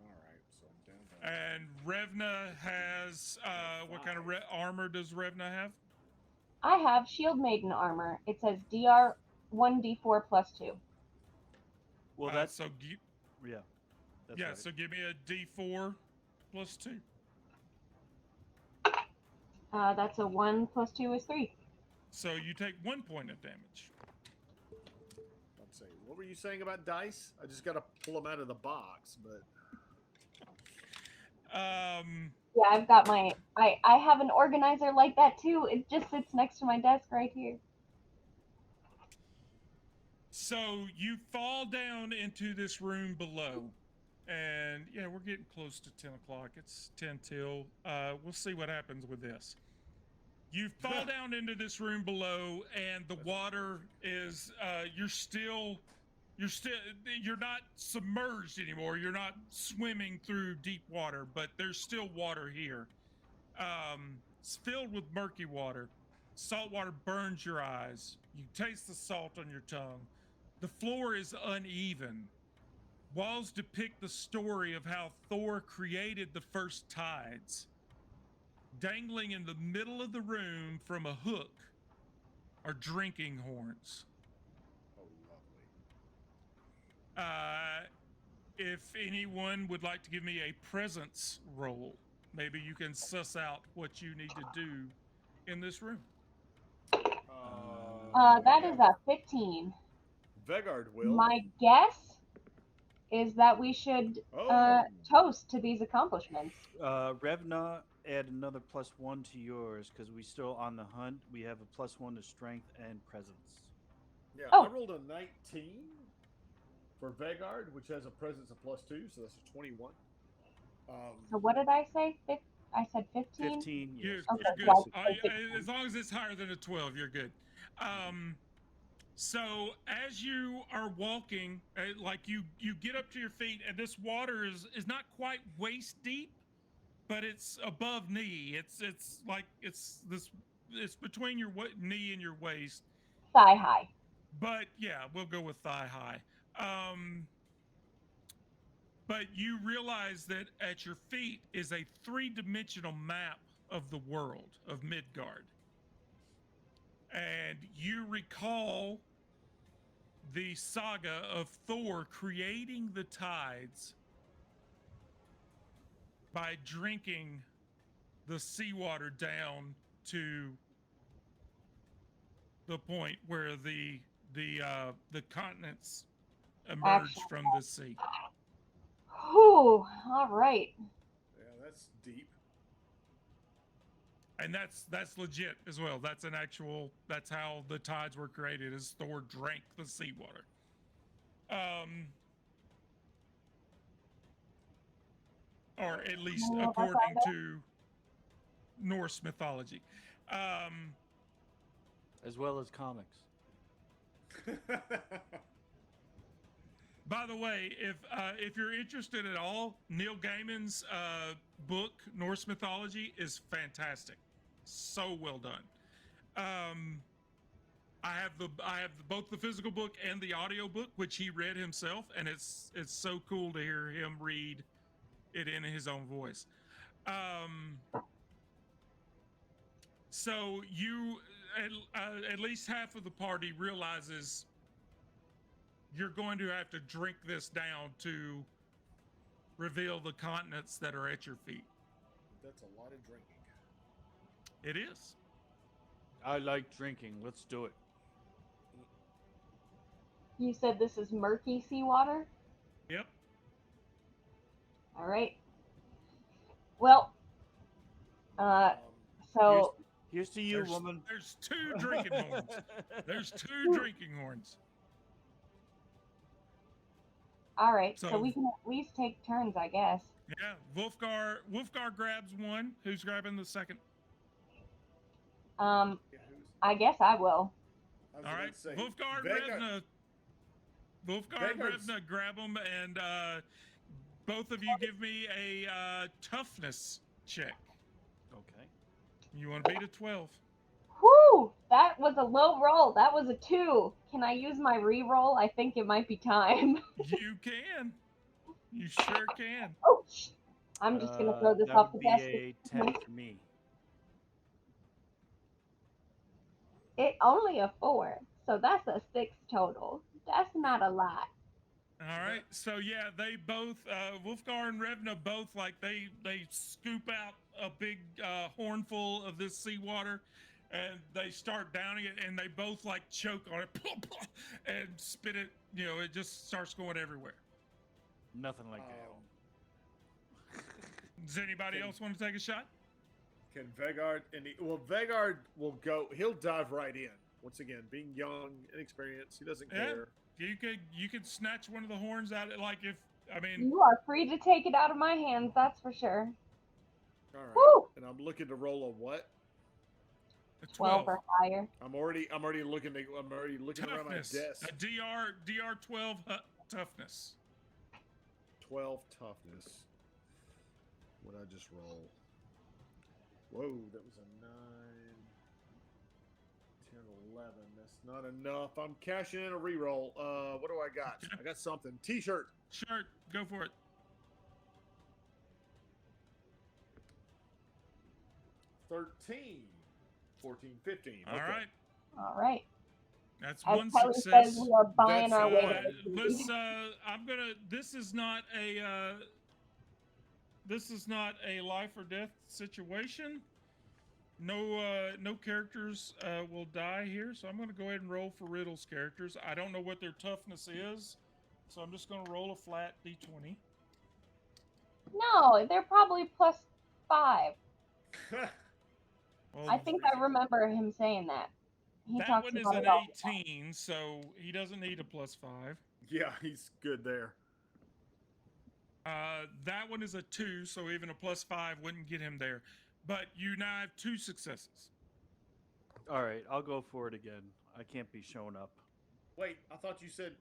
Alright, so I'm down. And Revna has, what kind of armor does Revna have? I have Shield Maiden armor. It says DR 1d4 +2. Well, that's so yeah. That's yeah. right. So give me a D4 plus 2. That's a 1 + 2 is 3. So you take 1 point of damage. Let's see. What were you saying about dice? I just got to pull them out of the box, but Yeah, I've got I have an organizer like that too. It just sits next to my desk right here. So you fall down into this room below, and yeah, we're getting close to 10 o'clock. It's 10 till. We'll see what happens with this. You fall down into this room below, and the water is. You're not submerged anymore. You're not swimming through deep water, but there's still water here. It's filled with murky water. Salt water burns your eyes. You taste the salt on your tongue. The floor is uneven. Walls depict the story of how Thor created the first tides. Dangling in the middle of the room from a hook are drinking horns. oh, lovely. If anyone would like to give me a presence roll, maybe you can suss out what you need to do in this room. That is a 15. Vegard will. My guess is that we should toast to these accomplishments. Revna, add another +1 to yours because we still on the hunt. We have a +1 to strength and presence. Yeah, Oh. I rolled a 19 for Vegard, which has a presence of +2, so that's a 21. So what did I say? I said 15? 15, You're, yes. Okay, you're good. well, As long as it's higher than a 12, you're good. So as you are walking, like you get up to your feet, and this water is not quite waist deep, but it's above knee. It's between your knee and your waist. Thigh high. But yeah, we'll go with thigh high. But you realize that at your feet is a 3-dimensional map of the world of Midgard. And you recall the saga of Thor creating the tides by drinking the seawater down to the point where the continents emerged from the sea. Whew, all right. Yeah, that's deep. And that's legit as well. That's how the tides were created, is Thor drank the seawater. Or at least according to Norse mythology. As well as comics. By the way, if you're interested at all, Neil Gaiman's book Norse mythology is fantastic, so well done. I have both the physical book and the audio book, which he read himself, and it's so cool to hear him read it in his own voice. So you at least half of the party realizes you're going to have to drink this down to reveal the continents that are at your feet. That's a lot of drinking. It is. I like drinking. Let's do it. You said this is murky seawater? Yep. All right. Well, so here's to you, woman. There's 2 drinking horns. There's 2 drinking horns. all right. So- So we can at least take turns, I guess. Yeah, Wolfgar grabs one. Who's grabbing the second? Yeah, I guess I will. I was All about right, to say, Wolfgar Vegard- Revna, grab them, and both of you give me a toughness check. Okay. You want to beat a 12? Whew! That was a low roll. That was a 2. Can I use my re-roll? I think it might be time. You can. You sure can. Oh, I'm just gonna throw this that off the would desk. be a 10 for me. It only a 4, so that's a 6 total. That's not a lot. All right. So yeah, they both Wolfgar and Revna both they scoop out a big hornful of this seawater, and they start downing it, and they both like choke on it and spit it. You know, it just starts going everywhere. Nothing like that. Does anybody Can- else want to take a shot? Can Vegard Vegard will go. He'll dive right in. Once again, being young, inexperienced, he doesn't Yeah. care. You could snatch one of the horns out. Like if I mean, You are free to take it out of my hands, that's for sure. All right. Woo! And I'm looking to roll a what? a 12 or higher. I'm already looking around my toughness. desk. A DR 12 toughness. 12 toughness. What I just roll? Whoa, that was a 9, 10, 11. That's not enough. I'm cashing in a reroll. What do I got? I got something. T-shirt. Shirt, go for it. 13, 14, 15. All Okay. right, All right. that's As one Kelly success. says, we are buying That's, our way. uh, to the Let's. I'm gonna. This is not a. This is not a life or death situation. No characters will die here, so I'm going to go ahead and roll for Riddle's characters. I don't know what their toughness is, so I'm just going to roll a flat d20. No, they're probably +5. Well, I think I remember him saying that. He that talks one is about an it all. 18, so he doesn't need a +5. Yeah, he's good there. That one is a 2, so even a +5 wouldn't get him there. But you now have 2 successes. All right, I'll go for it again. I can't be showing up. Wait, I thought you said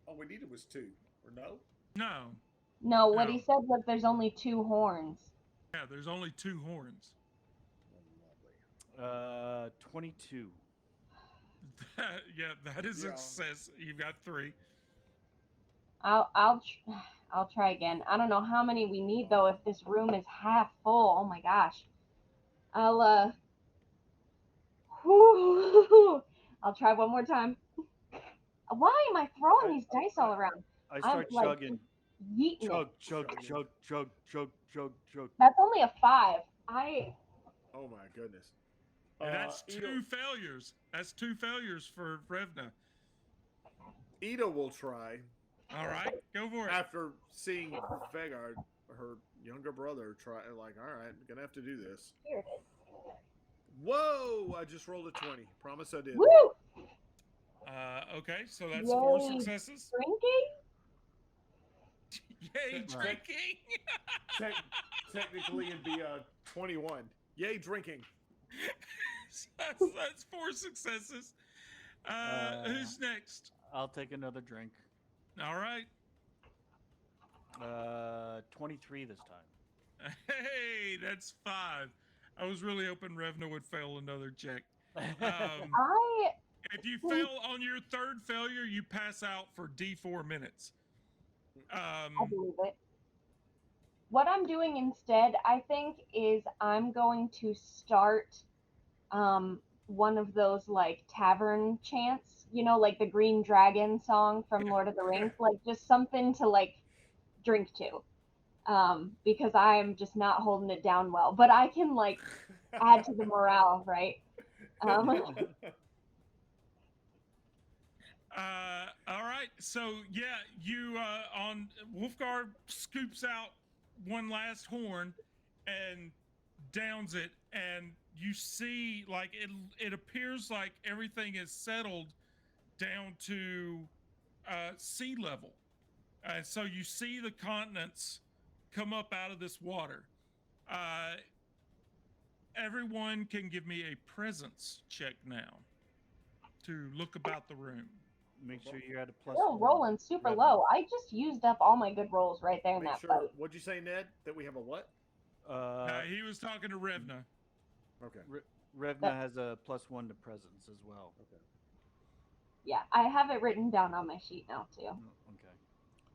all we needed was 2, or no? No. No, what No. he said was there's only 2 horns. Yeah, there's only 2 horns. 22. Yeah, that is a Yeah. success. You've got 3. I'll try again. I don't know how many we need though if this room is half full. Oh my gosh. I'll I'll try one more time. Why am I throwing these dice all around? I start like, chugging. Yeeting it. Chug, chug, Chugging. chug, chug, chug, chug, chug. That's only a 5. Oh my goodness. And that's Ida- 2 failures. That's 2 failures for Revna. Ida will try All right, go for it. after seeing Vegard, her younger brother, try. Like, all right, gonna have to do this. Here it is. Whoa! I just rolled a 20. Promise I did. Woo! Okay, so that's 4 Yay. successes. Drinking? Yay, drinking! Technically, it'd be 21. Yay, drinking. that's 4 successes. Who's next? I'll take another drink. All right. 23 this time. Hey, that's 5. I was really hoping Revna would fail another check. I If you fail on your 3rd failure, you pass out for D4 minutes. I believe it. What I'm doing instead, I think, is I'm going to start one of those like tavern chants, you know, like the Green Dragon song from Lord of the Rings, like just something to like drink to. Because I'm just not holding it down well. But I can like add to the morale, right? All right. So yeah, you on Wolfgar scoops out one last horn and downs it, and you see like it appears like everything is settled down to sea level. So you see the continents come up out of this water. Everyone can give me a presence check now to look about the room. Make sure you're at a plus. Still rolling super Revenue. low. I just used up all my good rolls right there in Make that sure. fight. What'd you say, Ned? That we have a what? He was talking to Revna. Okay. Revna has a +1 to presence as well. Okay. Yeah, I have it written down on my sheet now too. Okay.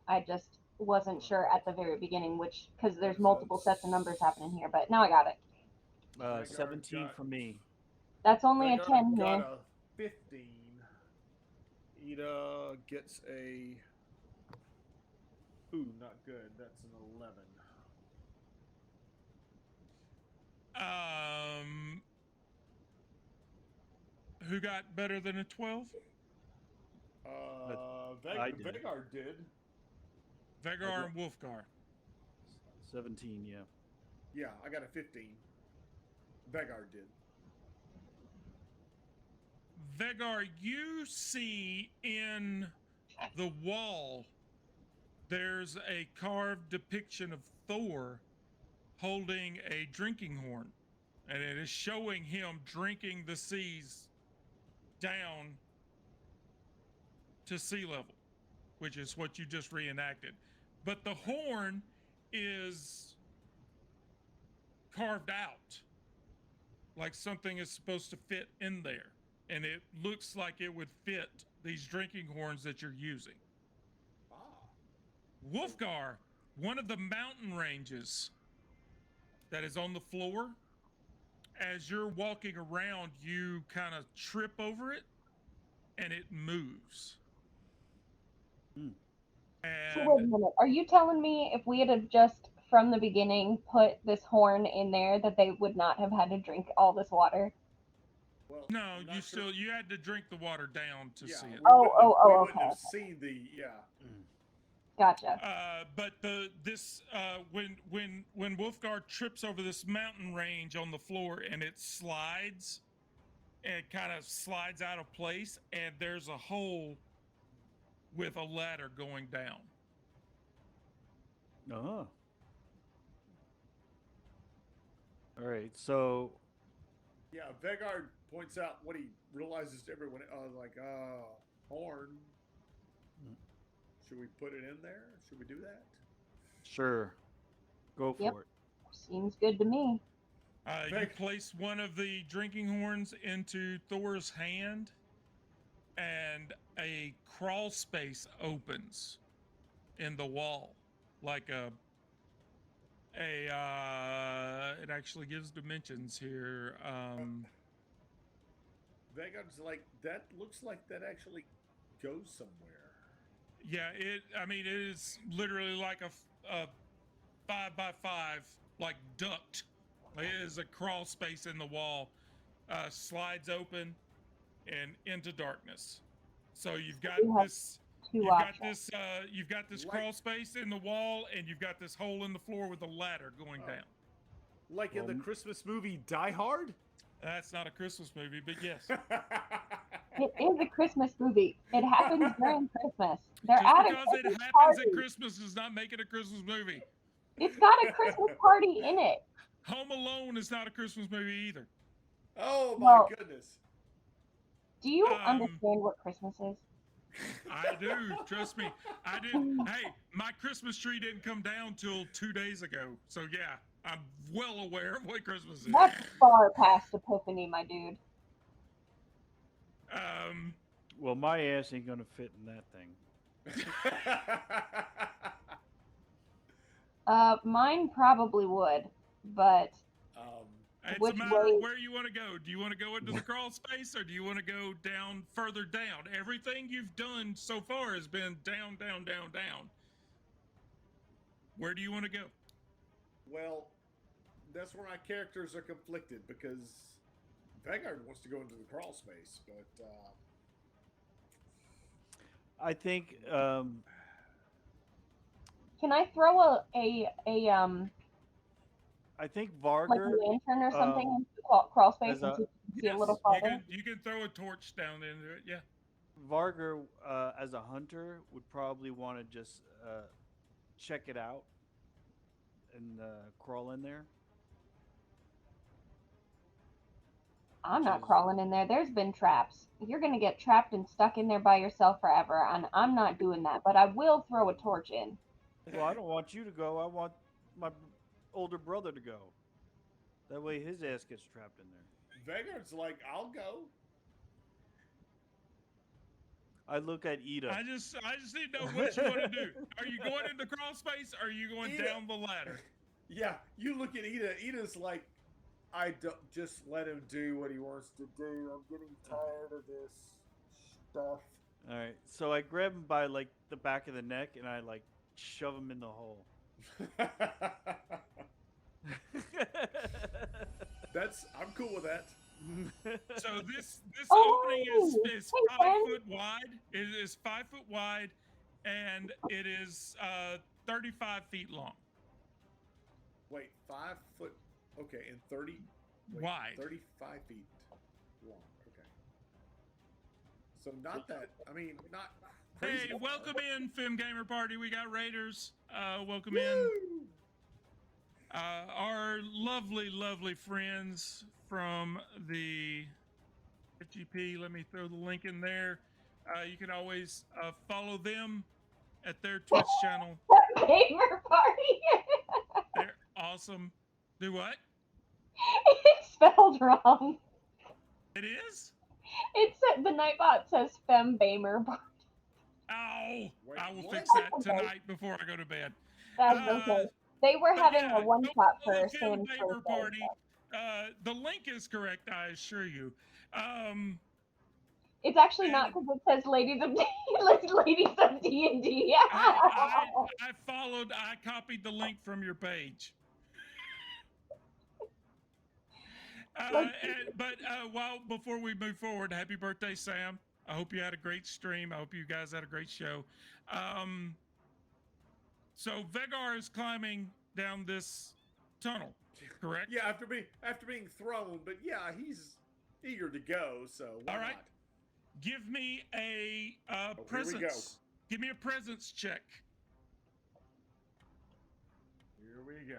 I just wasn't sure at the very beginning which, because there's multiple sets of numbers happening here, but now I got it. 17 for me. That's only a Vegard 10 got here. a 15. Ida gets a. Ooh, not good. That's an 11. Who got better than a 12? I did. Vegard did. Vegar and Wolfgar. 17, yeah. Yeah, I got a 15. Vegard did. Vegar, you see in the wall there's a carved depiction of Thor holding a drinking horn, and it is showing him drinking the seas down to sea level, which is what you just reenacted. But the horn is carved out like something is supposed to fit in there, and it looks like it would fit these drinking horns that you're using. Ah. Wolfgar, one of the mountain ranges that is on the floor, as you're walking around, you kind of trip over it and it moves. Hmm. So wait a And minute. Are you telling me if we had have just from the beginning put this horn in there that they would not have had to drink all this water? Well, no, I'm not you sure. still you had to drink the water down to Yeah, see it. we wouldn't okay, have okay. seen the Gotcha. But when Wolfgar trips over this mountain range on the floor and it slides, and it kind of slides out of place, and there's a hole with a ladder going down. Oh. All right, so Yeah, Vegard points out what he realizes to everyone. Horn. Should we put it in there? Should we do that? sure, go for Yep. it. Seems good to me. You Thank- place one of the drinking horns into Thor's hand, and a crawl space opens in the wall, like it actually gives dimensions here. Vegard's like, that looks like that actually goes somewhere. Yeah, it is literally like a 5x5 like duct. It is a crawl space in the wall, slides open and into darkness. So you've got We have this. Two You've got options. this Like- crawl space in the wall, and you've got this hole in the floor with a ladder going Oh. down. Like in the Well, Christmas movie Die Hard? That's not a Christmas movie, but yes. It is a Christmas movie. It happens during Christmas. They're Just at a because it Christmas happens party. at Christmas does not make it a Christmas movie. It's got a Christmas party in it. Home Alone is not a Christmas movie either. Oh my Well- goodness. Do you Um, understand what Christmas is? I do. Trust me. I didn't. Hey, my Christmas tree didn't come down till 2 days ago. So yeah, I'm well aware of what Christmas is. That's far past Epiphany, my dude. Well, my ass ain't gonna fit in that thing. Mine probably would, but It's Which a matter way- of where you want to go. Do you want to go into the crawl space, or do you want to go down further down? Everything you've done so far has been down, down, down, down. Where do you want to go? well, that's where my characters are conflicted because Vegard wants to go into the crawl space, but I think can I throw a I think like a Varger. lantern or something um, into the crawl space as and a- so you can see a Yes, little you farther? can throw a torch down into it. Yeah. Varger, as a hunter, would probably want to just check it out and crawl in there. I'm not Which is- crawling in there. There's been traps. You're gonna get trapped and stuck in there by yourself forever, and I'm not doing that. But I will throw a torch in. Well, I don't want you to go. I want my older brother to go. That way, his ass gets trapped in there. Vegard's like, I'll go. I look at Ida. I just need to know what you want to do. Are you going into crawl space, or are you going Ida- down the ladder? Yeah, you look at Ida. Ida's like, I don't just let him do what he wants to do. I'm getting tired of this stuff. All right, so I grab him by like the back of the neck and I like shove him in the hole. I'm cool with that. So this Oh, opening is hey, 5 Ben. foot wide. It is 5 foot wide, and it is 35 feet long. Wait, 5 foot. Okay, and 30. Wait, Wide. 35 feet long. Okay. So not that. I mean, not crazy. Hey, welcome in, Film Gamer Party. We got Raiders. Welcome Woo! in. Our lovely, lovely friends from the FGP. Let me throw the link in there. You can always follow them at their Twitch channel. Gamer party. They're awesome. Do what? It's spelled wrong. It is? It's the Nightbot says Fem Gamer party. Oh, Wait, I will what? fix that tonight before I go to bed. That's okay. They were But having yeah, a one go shot follow for the Film Sam's Gamer birthday. Party. The link is correct, I assure you. It's actually And- not because it says Ladies of Ladies of D&D. I copied the link from your page. Before we move forward, happy birthday, Sam. I hope you had a great stream. I hope you guys had a great show. So Vegar is climbing down this tunnel, correct? Yeah, after being thrown, but yeah, he's eager to go. So why All right. not? Give me a Here we go. presence. Give me a presence check. Here we go.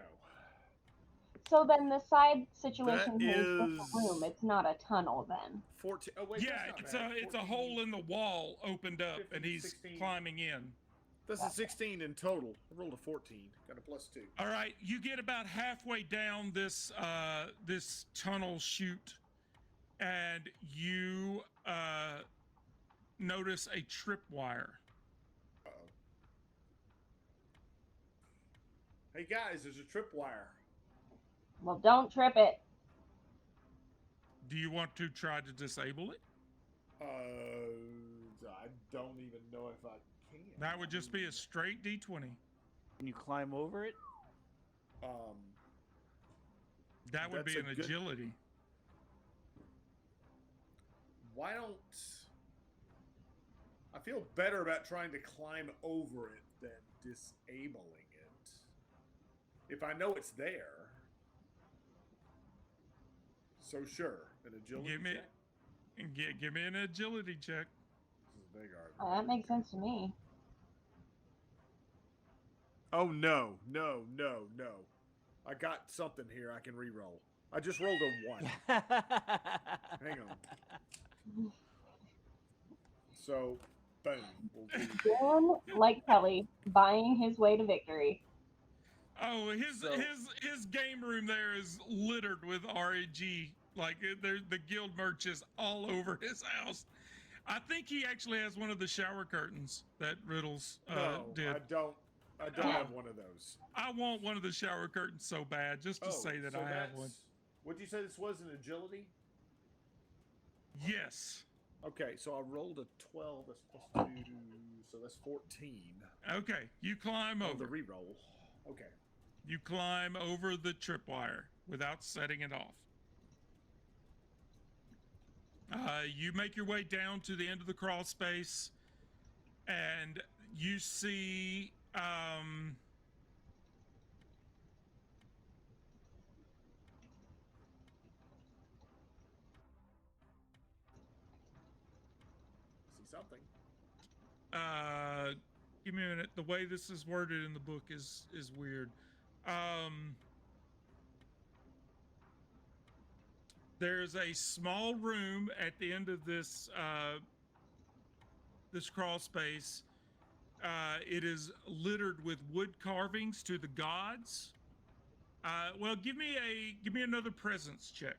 So then the side situation That here is just a is- room. It's not a tunnel then. 14. Oh wait, Yeah, that's not bad. it's a 14, hole in the wall opened up, 15, and he's 16. climbing in. That's a 16 in total. I rolled a 14. Got a +2. All right, you get about halfway down this this tunnel chute, and you notice a tripwire. Uh-oh. Hey guys, there's a tripwire. Well, don't trip it. Do you want to try to disable it? I don't even know if I can. That would just be a straight D20. Can you climb over it? That would be That's an a good- agility. Why don't I feel better about trying to climb over it than disabling it? If I know it's there. So sure, an agility Give me, check. give me an agility check. This is big art. Oh, that makes sense to me. Oh no. I got something here I can re-roll. I just rolled a 1. Hang on. So, boom. We'll do Dan, like Kelly, buying his way to victory. Oh, his So- his game room there is littered with RAG. Like the guild merch is all over his house. I think he actually has one of the shower curtains that Riddles No, did. I don't have one of those. I want one of the shower curtains so bad, just to say that so I have one. What'd you say this was, an agility? Yes. Okay, so I rolled a 12. That's +2, so that's 14. Okay, you climb Oh, the over. re-roll. Okay. You climb over the tripwire without setting it off. You make your way down to the end of the crawl space, and you see See something. give me a minute. The way this is worded in the book is weird. There's a small room at the end of this this crawl space. It is littered with wood carvings to the gods. Well, give me another presence check.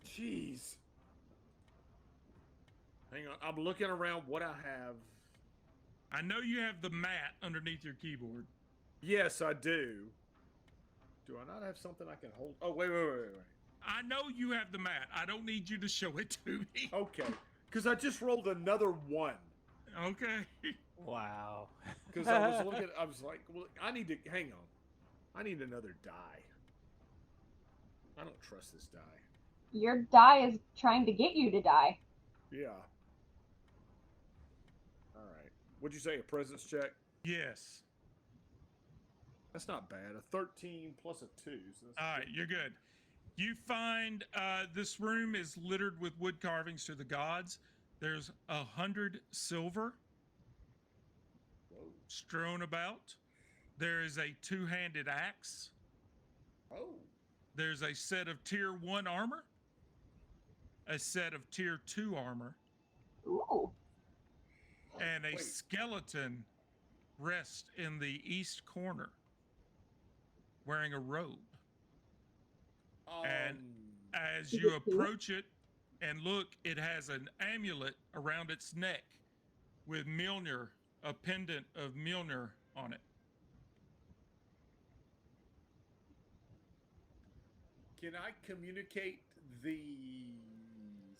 Jeez. Hang on. I'm looking around what I have. I know you have the mat underneath your keyboard. Yes, I do. Do I not have something I can hold? Oh, wait. I know you have the mat. I don't need you to show it to me. Okay. Because I just rolled another 1. Okay. Wow. Because I was looking, I was like, well, I need to hang on. I need another die. I don't trust this die. Your die is trying to get you to die. Yeah. All right. Would you say a presence check? Yes. That's not bad. A 13 plus a 2. So that's All right, you're good. You find this room is littered with wood carvings to the gods. There's 100 silver Whoa. strewn about. There is a two-handed axe. Oh. There's a set of tier 1 armor, a set of tier 2 armor, Ooh. and a Wait. skeleton rests in the east corner wearing a robe. And as Is you it two? approach it and look, it has an amulet around its neck with Mjolnir, a pendant of Mjolnir on it. Can I communicate the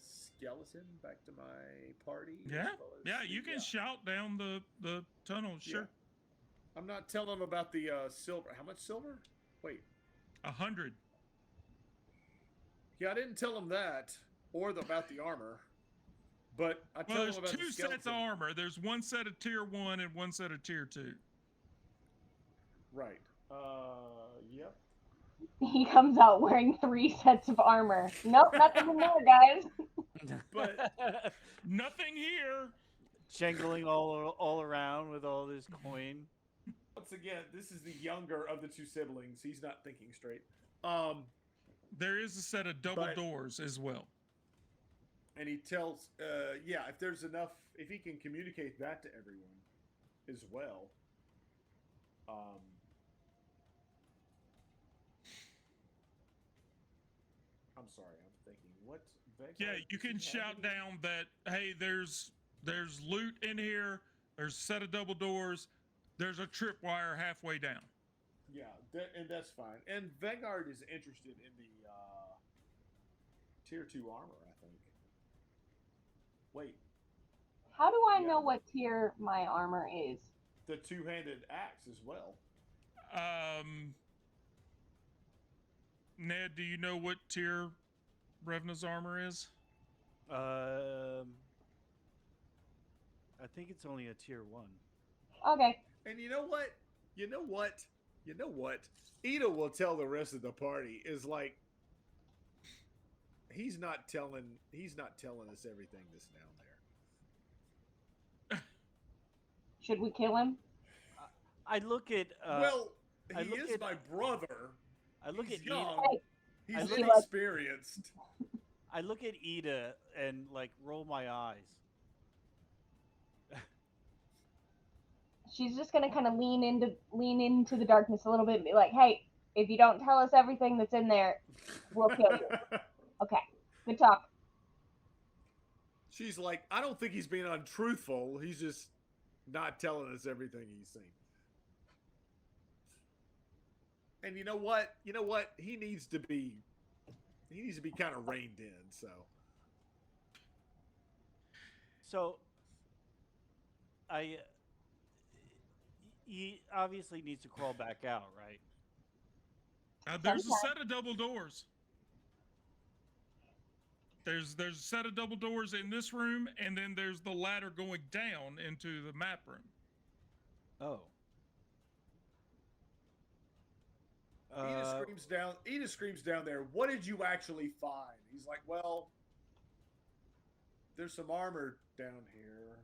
skeleton back to my party? as Yeah, well as yeah, the, you can shout down the tunnel, sure. Yeah. I'm not telling them about the silver. How much silver? Wait. 100. Yeah, I didn't tell them that or about the armor. But I tell Well, them there's about the two skeleton. sets of armor. There's one set of tier 1 and one set of tier 2. Right. Yep. He comes out wearing 3 sets of armor. Nope, nothing in there, guys. But Nothing here. Jangling all around with all this coin. once again, this is the younger of the two siblings. He's not thinking straight. There is a set of double But- doors as well. And he tells, yeah, if there's enough, if he can communicate that to everyone as well. I'm sorry, I'm thinking, what? Yeah, you can shout down that, hey, there's loot in here. There's a set of double doors. There's a tripwire halfway down. Yeah, and that's fine. And Vanguard is interested in the tier 2 armor, I think. Wait, How do I Yeah. know what tier my armor is? the two-handed axe as well. Ned, do you know what tier Revna's armor is? I think it's only a tier 1. Okay. And you know what? Ida will tell the rest of the party is like he's not telling us everything that's down there. Should we kill him? I look at. Well, I he look is at- my brother. I look He's at young. Ida. He's I look at- inexperienced. I look at Ida and like roll my eyes. She's just gonna kind of lean into the darkness a little bit and be like, "Hey, if you don't tell us everything that's in there, we'll kill you." Okay. Good talk. She's like, I don't think he's being untruthful. He's just not telling us everything he's seen. And you know what? He needs to be kind of reined in. So, he obviously needs to crawl back out, right? There's a set of double doors. There's a set of double doors in this room, and then there's the ladder going down into the map room. Oh. Ida screams down there, what did you actually find? He's like, well, there's some armor down here.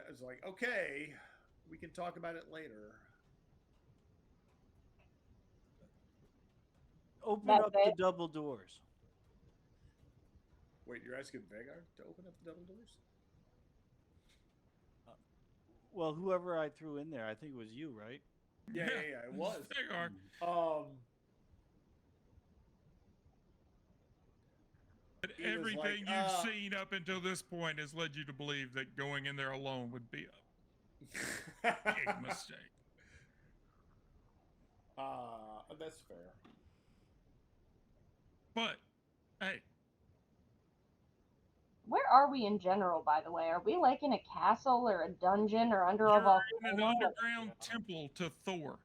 It's like, okay, we can talk about it later. Open That's up the it? double doors. Wait, you're asking Vanguard to open up the double doors? Well, whoever I threw in there, I think it was you, right? Yeah, it was. They are. But He was everything like, you've seen up until this point has led you to believe that going in there alone would be a big mistake. That's fair. But, hey, where are we in general, by the way? Are we like in a castle or a dungeon or under a You're volcano? in an Like, underground temple to Thor.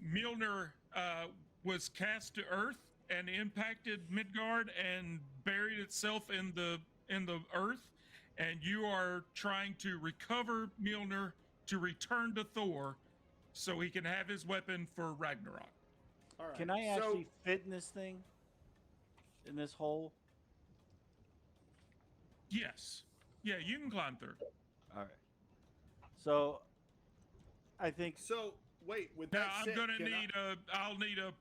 Mjolnir was cast to Earth and impacted Midgard and buried itself in the Earth, and you are trying to recover Mjolnir to return to Thor, so he can have his weapon for Ragnarok. All right. Can I so, actually fit in this thing? In this hole? Yes, yeah, you can climb through. All right. So I think So wait. With Now that I'm said, gonna can need a. I'll need a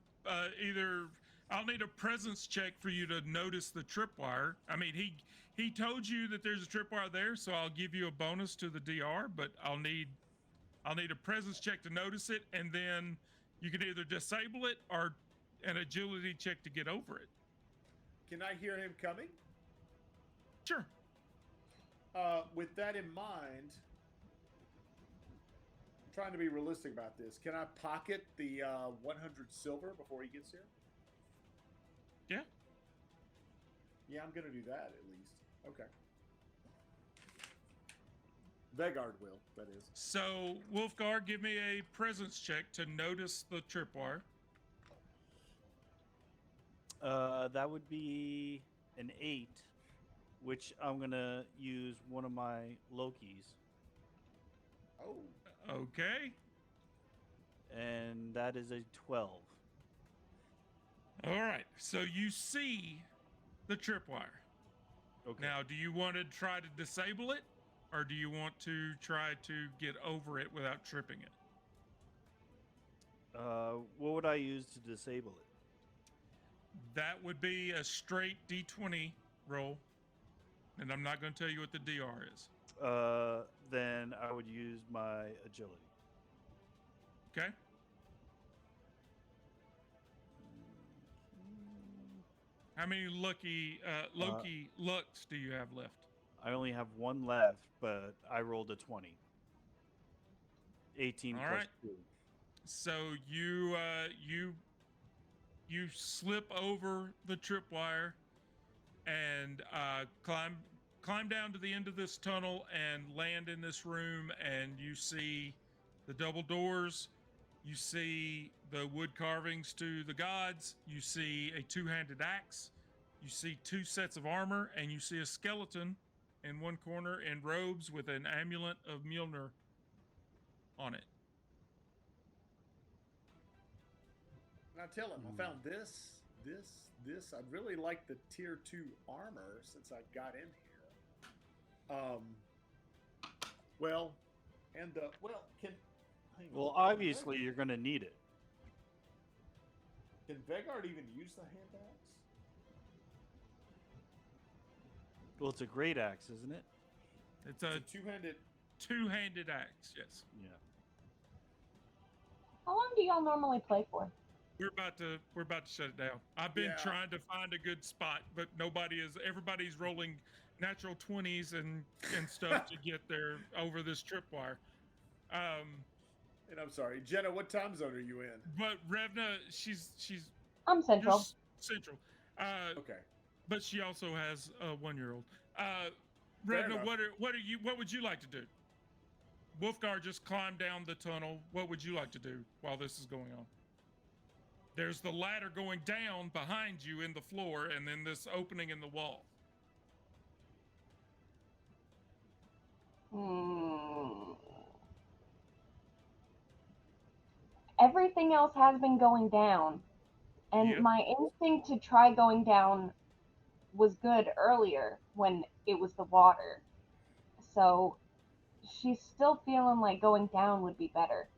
either. I'll need a presence check for you to notice the tripwire. I mean, he told you that there's a tripwire there, so I'll give you a bonus to the DR. But I'll need a presence check to notice it, and then you can either disable it or an agility check to get over it. I hear him coming? Sure. With that in mind, I'm trying to be realistic about this. Can I pocket the 100 silver before he gets here? Yeah. Yeah, I'm gonna do that at least. Okay. Vegard will, that is. So Wolfgar, give me a presence check to notice the tripwire. that would be an 8, which I'm gonna use one of my Lokis, Oh, Okay. and that is a 12. All right. So you see the tripwire. Okay. Now, do you want to try to disable it, or do you want to try to get over it without tripping it? What would I use to disable it? That would be a straight D20 roll, and I'm not going to tell you what the DR is. Then I would use my agility. Okay. How many Loki lucks do you have left? I only have one left, but I rolled a 20. 18 All plus right. 2. So you slip over the tripwire and climb down to the end of this tunnel and land in this room, and you see the double doors, you see the wood carvings to the gods, you see a two-handed axe, you see 2 sets of armor, and you see a skeleton in one corner in robes with an amulet of Mjolnir on it. and I tell him I found this. I'd really like the tier 2 armor since I got in here. Well, and can. hang on. Well, obviously, you're going to need it. Can Vegard even use the hand axe? Well, it's a great axe, isn't it? It's a It's a two-handed. two-handed axe, yes. Yeah. how long do y'all normally play for? We're about to shut it down. I've been Yeah. trying to find a good spot, but everybody's rolling natural 20s and stuff to get there over this tripwire. And I'm sorry, Jenna. What time zone are you in? But Revna, she's I'm central. you're central. Okay. But she also has a 1-year-old. Fair Revna, enough. what would you like to do? Wolfgar just climbed down the tunnel. What would you like to do while this is going on? There's the ladder going down behind you in the floor, and then this opening in the wall. Everything else has been going down, and Yep. my instinct to try going down was good earlier when it was the water. So she's still feeling like going down would be better.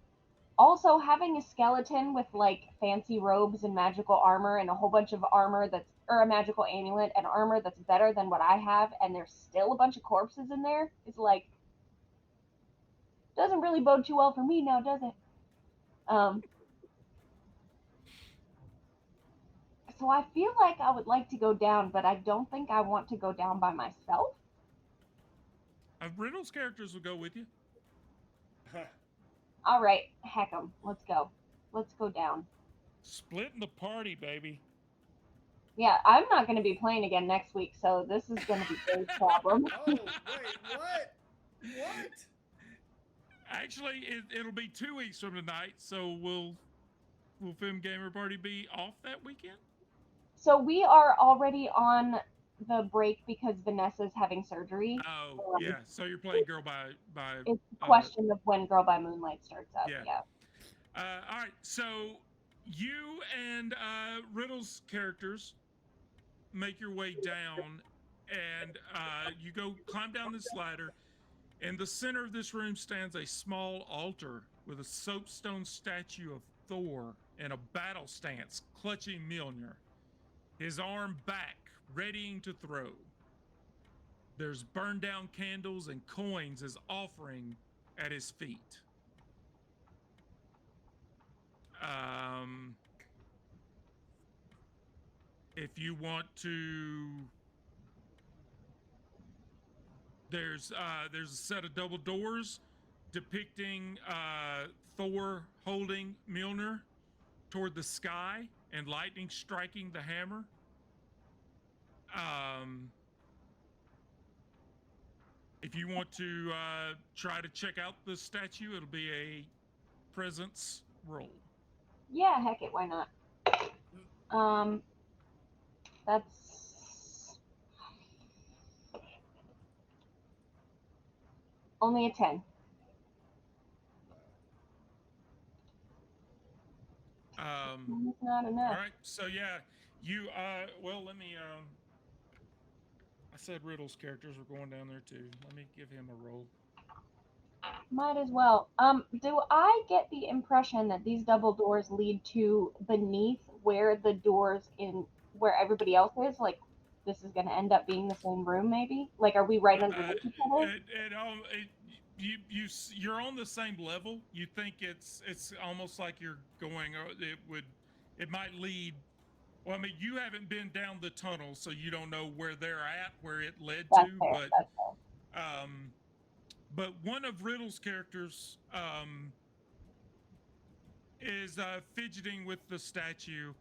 Also, having a skeleton with like fancy robes and magical armor and a whole bunch of armor or a magical amulet and armor that's better than what I have, and there's still a bunch of corpses in there, is like, doesn't really bode too well for me now, does it? So I feel like I would like to go down, but I don't think I want to go down by myself. Riddle's characters will go with you. All right, heck 'em. Let's go. Let's go down. Splitting the party, baby. Yeah, I'm not going to be playing again next week, so this is going to be Dave's problem. Oh, wait, what? What? Actually, it'll be 2 weeks from tonight, so will Film Gamer Party be off that weekend? So we are already on the break because Vanessa's having surgery. Oh, yeah. So you're playing Girl by It's a question of when Girl by Moonlight starts up. yeah. Yeah. All right. So you and Riddle's characters make your way down, and you go climb down this ladder. In the center of this room stands a small altar with a soapstone statue of Thor in a battle stance, clutching Mjolnir, his arm back, readying to throw. There's burned down candles and coins as offering at his feet. If you want to, there's a set of double doors depicting Thor holding Mjolnir toward the sky and lightning striking the hammer. If you want to try to check out the statue, it'll be a presence roll. Yeah, heck it, why not? That's only a 10. It's not enough. All right, so yeah, you well, let me I said Riddle's characters were going down there too. Let me give him a roll. Might as well. Do I get the impression that these double doors lead to beneath where the doors in where everybody else is? Like, this is going to end up being the same room, maybe? Like, are we right underneath each other? You're on the same level. You think it's almost like you're going. It might lead. Well, I mean, you haven't been down the tunnel, so you don't know where they're at, where it led That's to. fair, But that's fair. but one of Riddle's characters is fidgeting with the statue,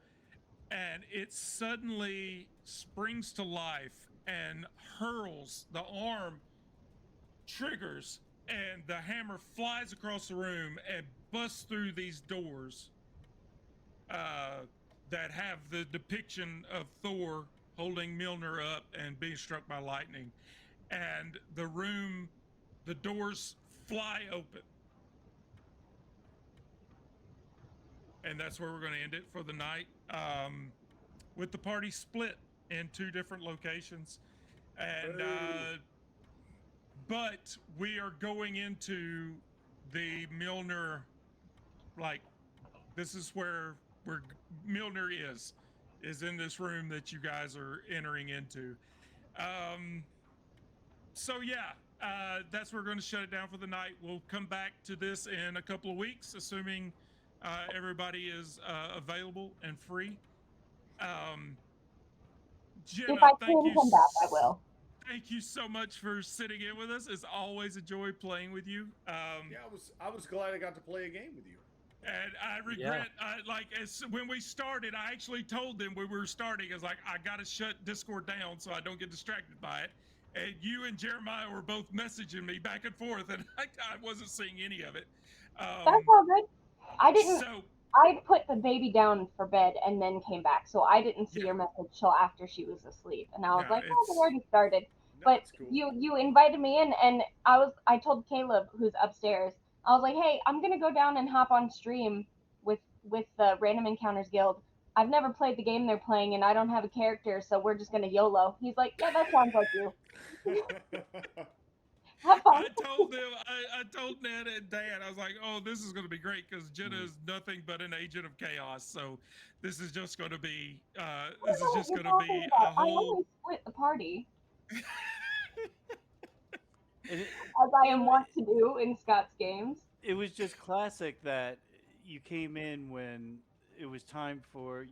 and it suddenly springs to life and hurls. The arm triggers, and the hammer flies across the room and busts through these doors that have the depiction of Thor holding Mjolnir up and being struck by lightning. And the doors fly open. And that's where we're going to end it for the night, with the party split in 2 different locations. And but we are going into the Mjolnir, like, this is where Mjolnir is in this room that you guys are entering into. So yeah, that's where we're going to shut it down for the night. We'll come back to this in a couple of weeks, assuming everybody is available and free. Jenna, If I thank can you. come back, I will. Thank you so much for sitting in with us. It's always a joy playing with you. Yeah, I was glad I got to play a game with you. And I regret, when we started, I actually told them when we were starting, I was like, I got to shut Discord down so I don't get distracted by it. And you and Jeremiah were both messaging me back and forth, and I wasn't seeing any of it. That's all good. I didn't. So, I put the baby down for bed and then came back, so I didn't see Yeah. your message till after she was asleep, and I was No, like, "Oh, it's- they already started." No, But it's cool. you invited me in, and I told Caleb, who's upstairs, I was like, "Hey, I'm gonna go down and hop on stream with the Random Encounters Guild. I've never played the game they're playing, and I don't have a character, so we're just gonna YOLO." He's like, "Yeah, that sounds like you. Have fun." I told Ned and Dan, I was like, oh, this is going to be great because Jenna is nothing but an agent of chaos. So this is just going to be, I don't know what you're a talking about. I whole. always split the party, And as I am wont to do in Scott's games. it was just classic that you came in when it was time for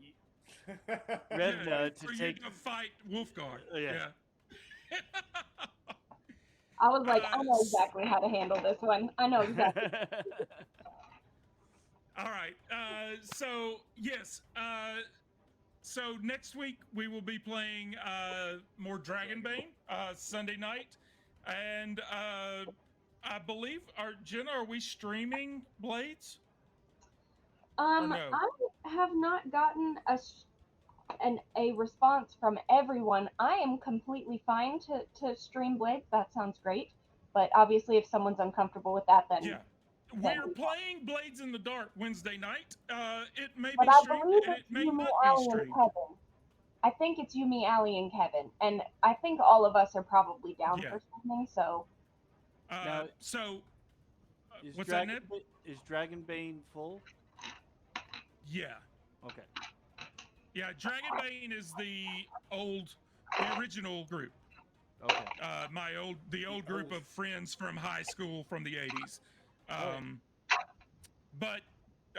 Revna for to you take. to fight Wolfgar. Yeah. I was like, I know exactly how to handle this one. I know exactly. All right. So yes, So next week we will be playing more Dragonbane Sunday night, and I believe, Jenna, are we streaming Blades? Or no? I have not gotten a response from everyone. I am completely fine to stream Blades. That sounds great. But obviously, if someone's uncomfortable with that, then Yeah. then We're we playing Blades in the Dark Wednesday night. It may But be I streamed believe and it it's may Yumi, not be Ali, and streamed. Kevin. I think it's Yumi, Ali, and Kevin, and I think all of us are probably down Yeah. for something. So Now, So, is what's that, Ned? Is Dragonbane full? Yeah. Okay. Yeah, Dragonbane is the original group. Okay. The old group of friends from high school from the 80s. But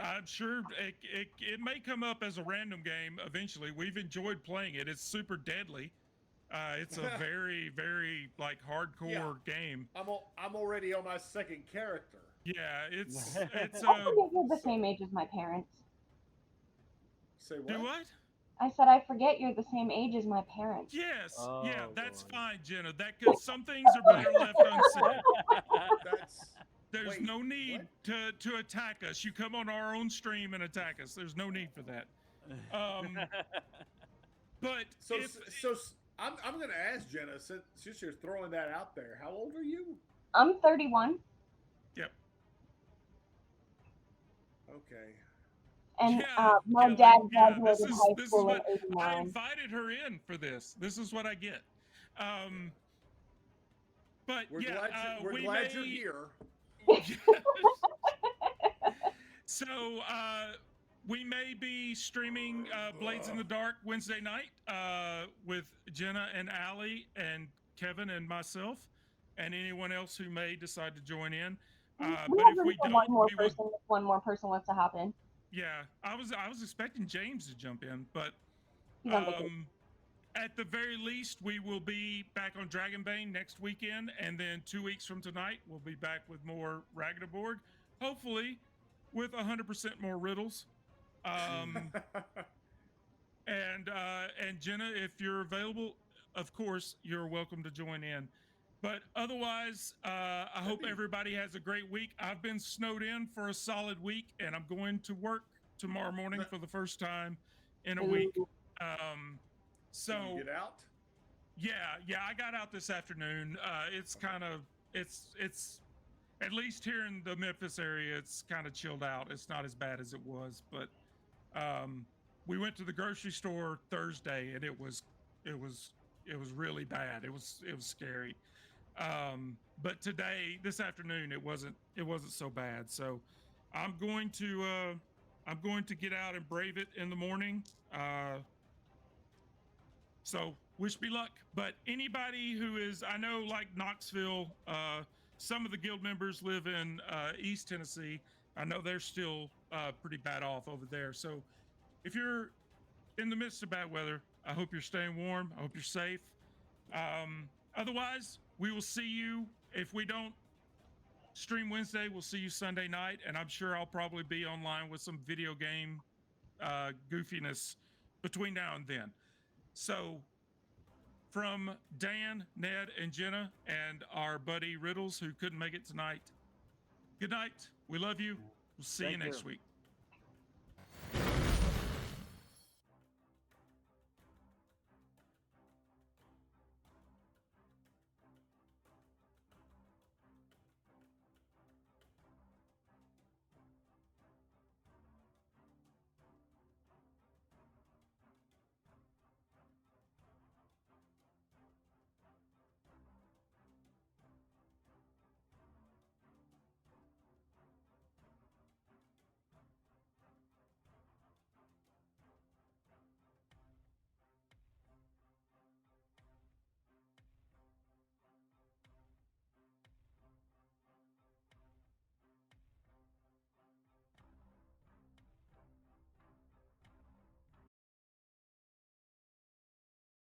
I'm sure it may come up as a random game eventually. We've enjoyed playing it. It's super deadly. It's a very, very like hardcore game. I'm already on my second character. Yeah, it's I think you're the same age as my parents. Say what? Do what? I said I forget you're the same age as my parents. Yes. Oh, yeah, that's Lord. fine, Jenna. Some things are better left unsaid. There's Wait, no need to attack us. You come on our own stream and attack us. There's no need for that. But I'm going to ask Jenna, since you're throwing that out there, how old are you? I'm 31. Yep. Okay. And Yeah, my Kelly, dad yeah, graduated high school in I 89. invited her in for this. This is what I get. But We're yeah, glad you're here. So we may be streaming Blades in the Dark Wednesday night with Jenna and Allie and Kevin and myself and anyone else who may decide to join in. But if we don't, one more person wants to hop in. Yeah, I was expecting James to jump in, but He's on vacation. at the very least, we will be back on Dragonbane next weekend, and then 2 weeks from tonight, we'll be back with more Ragnaborg, hopefully with 100% more riddles. And Jenna, if you're available, of course, you're welcome to join in. But otherwise, I hope everybody has a great week. I've been snowed in for a solid week, and I'm going to work tomorrow morning for the first time in a week. So Did you get out? Yeah, I got out this afternoon. It's at least here in the Memphis area, it's kind of chilled out. It's not as bad as it was, but we went to the grocery store Thursday, and it was really bad. It was scary. But this afternoon, it wasn't so bad. So I'm going to get out and brave it in the morning. So wish me luck. But anybody who is, I know like Knoxville, some of the guild members live in East Tennessee. I know they're still pretty bad off over there. So if you're in the midst of bad weather, I hope you're staying warm. I hope you're safe. Otherwise, we will see you. If we don't stream Wednesday, we'll see you Sunday night. And I'm sure I'll probably be online with some video game goofiness between now and then. So from Dan, Ned, and Jenna, and our buddy Riddles, who couldn't make it tonight, good night. We love you. We'll see you next week.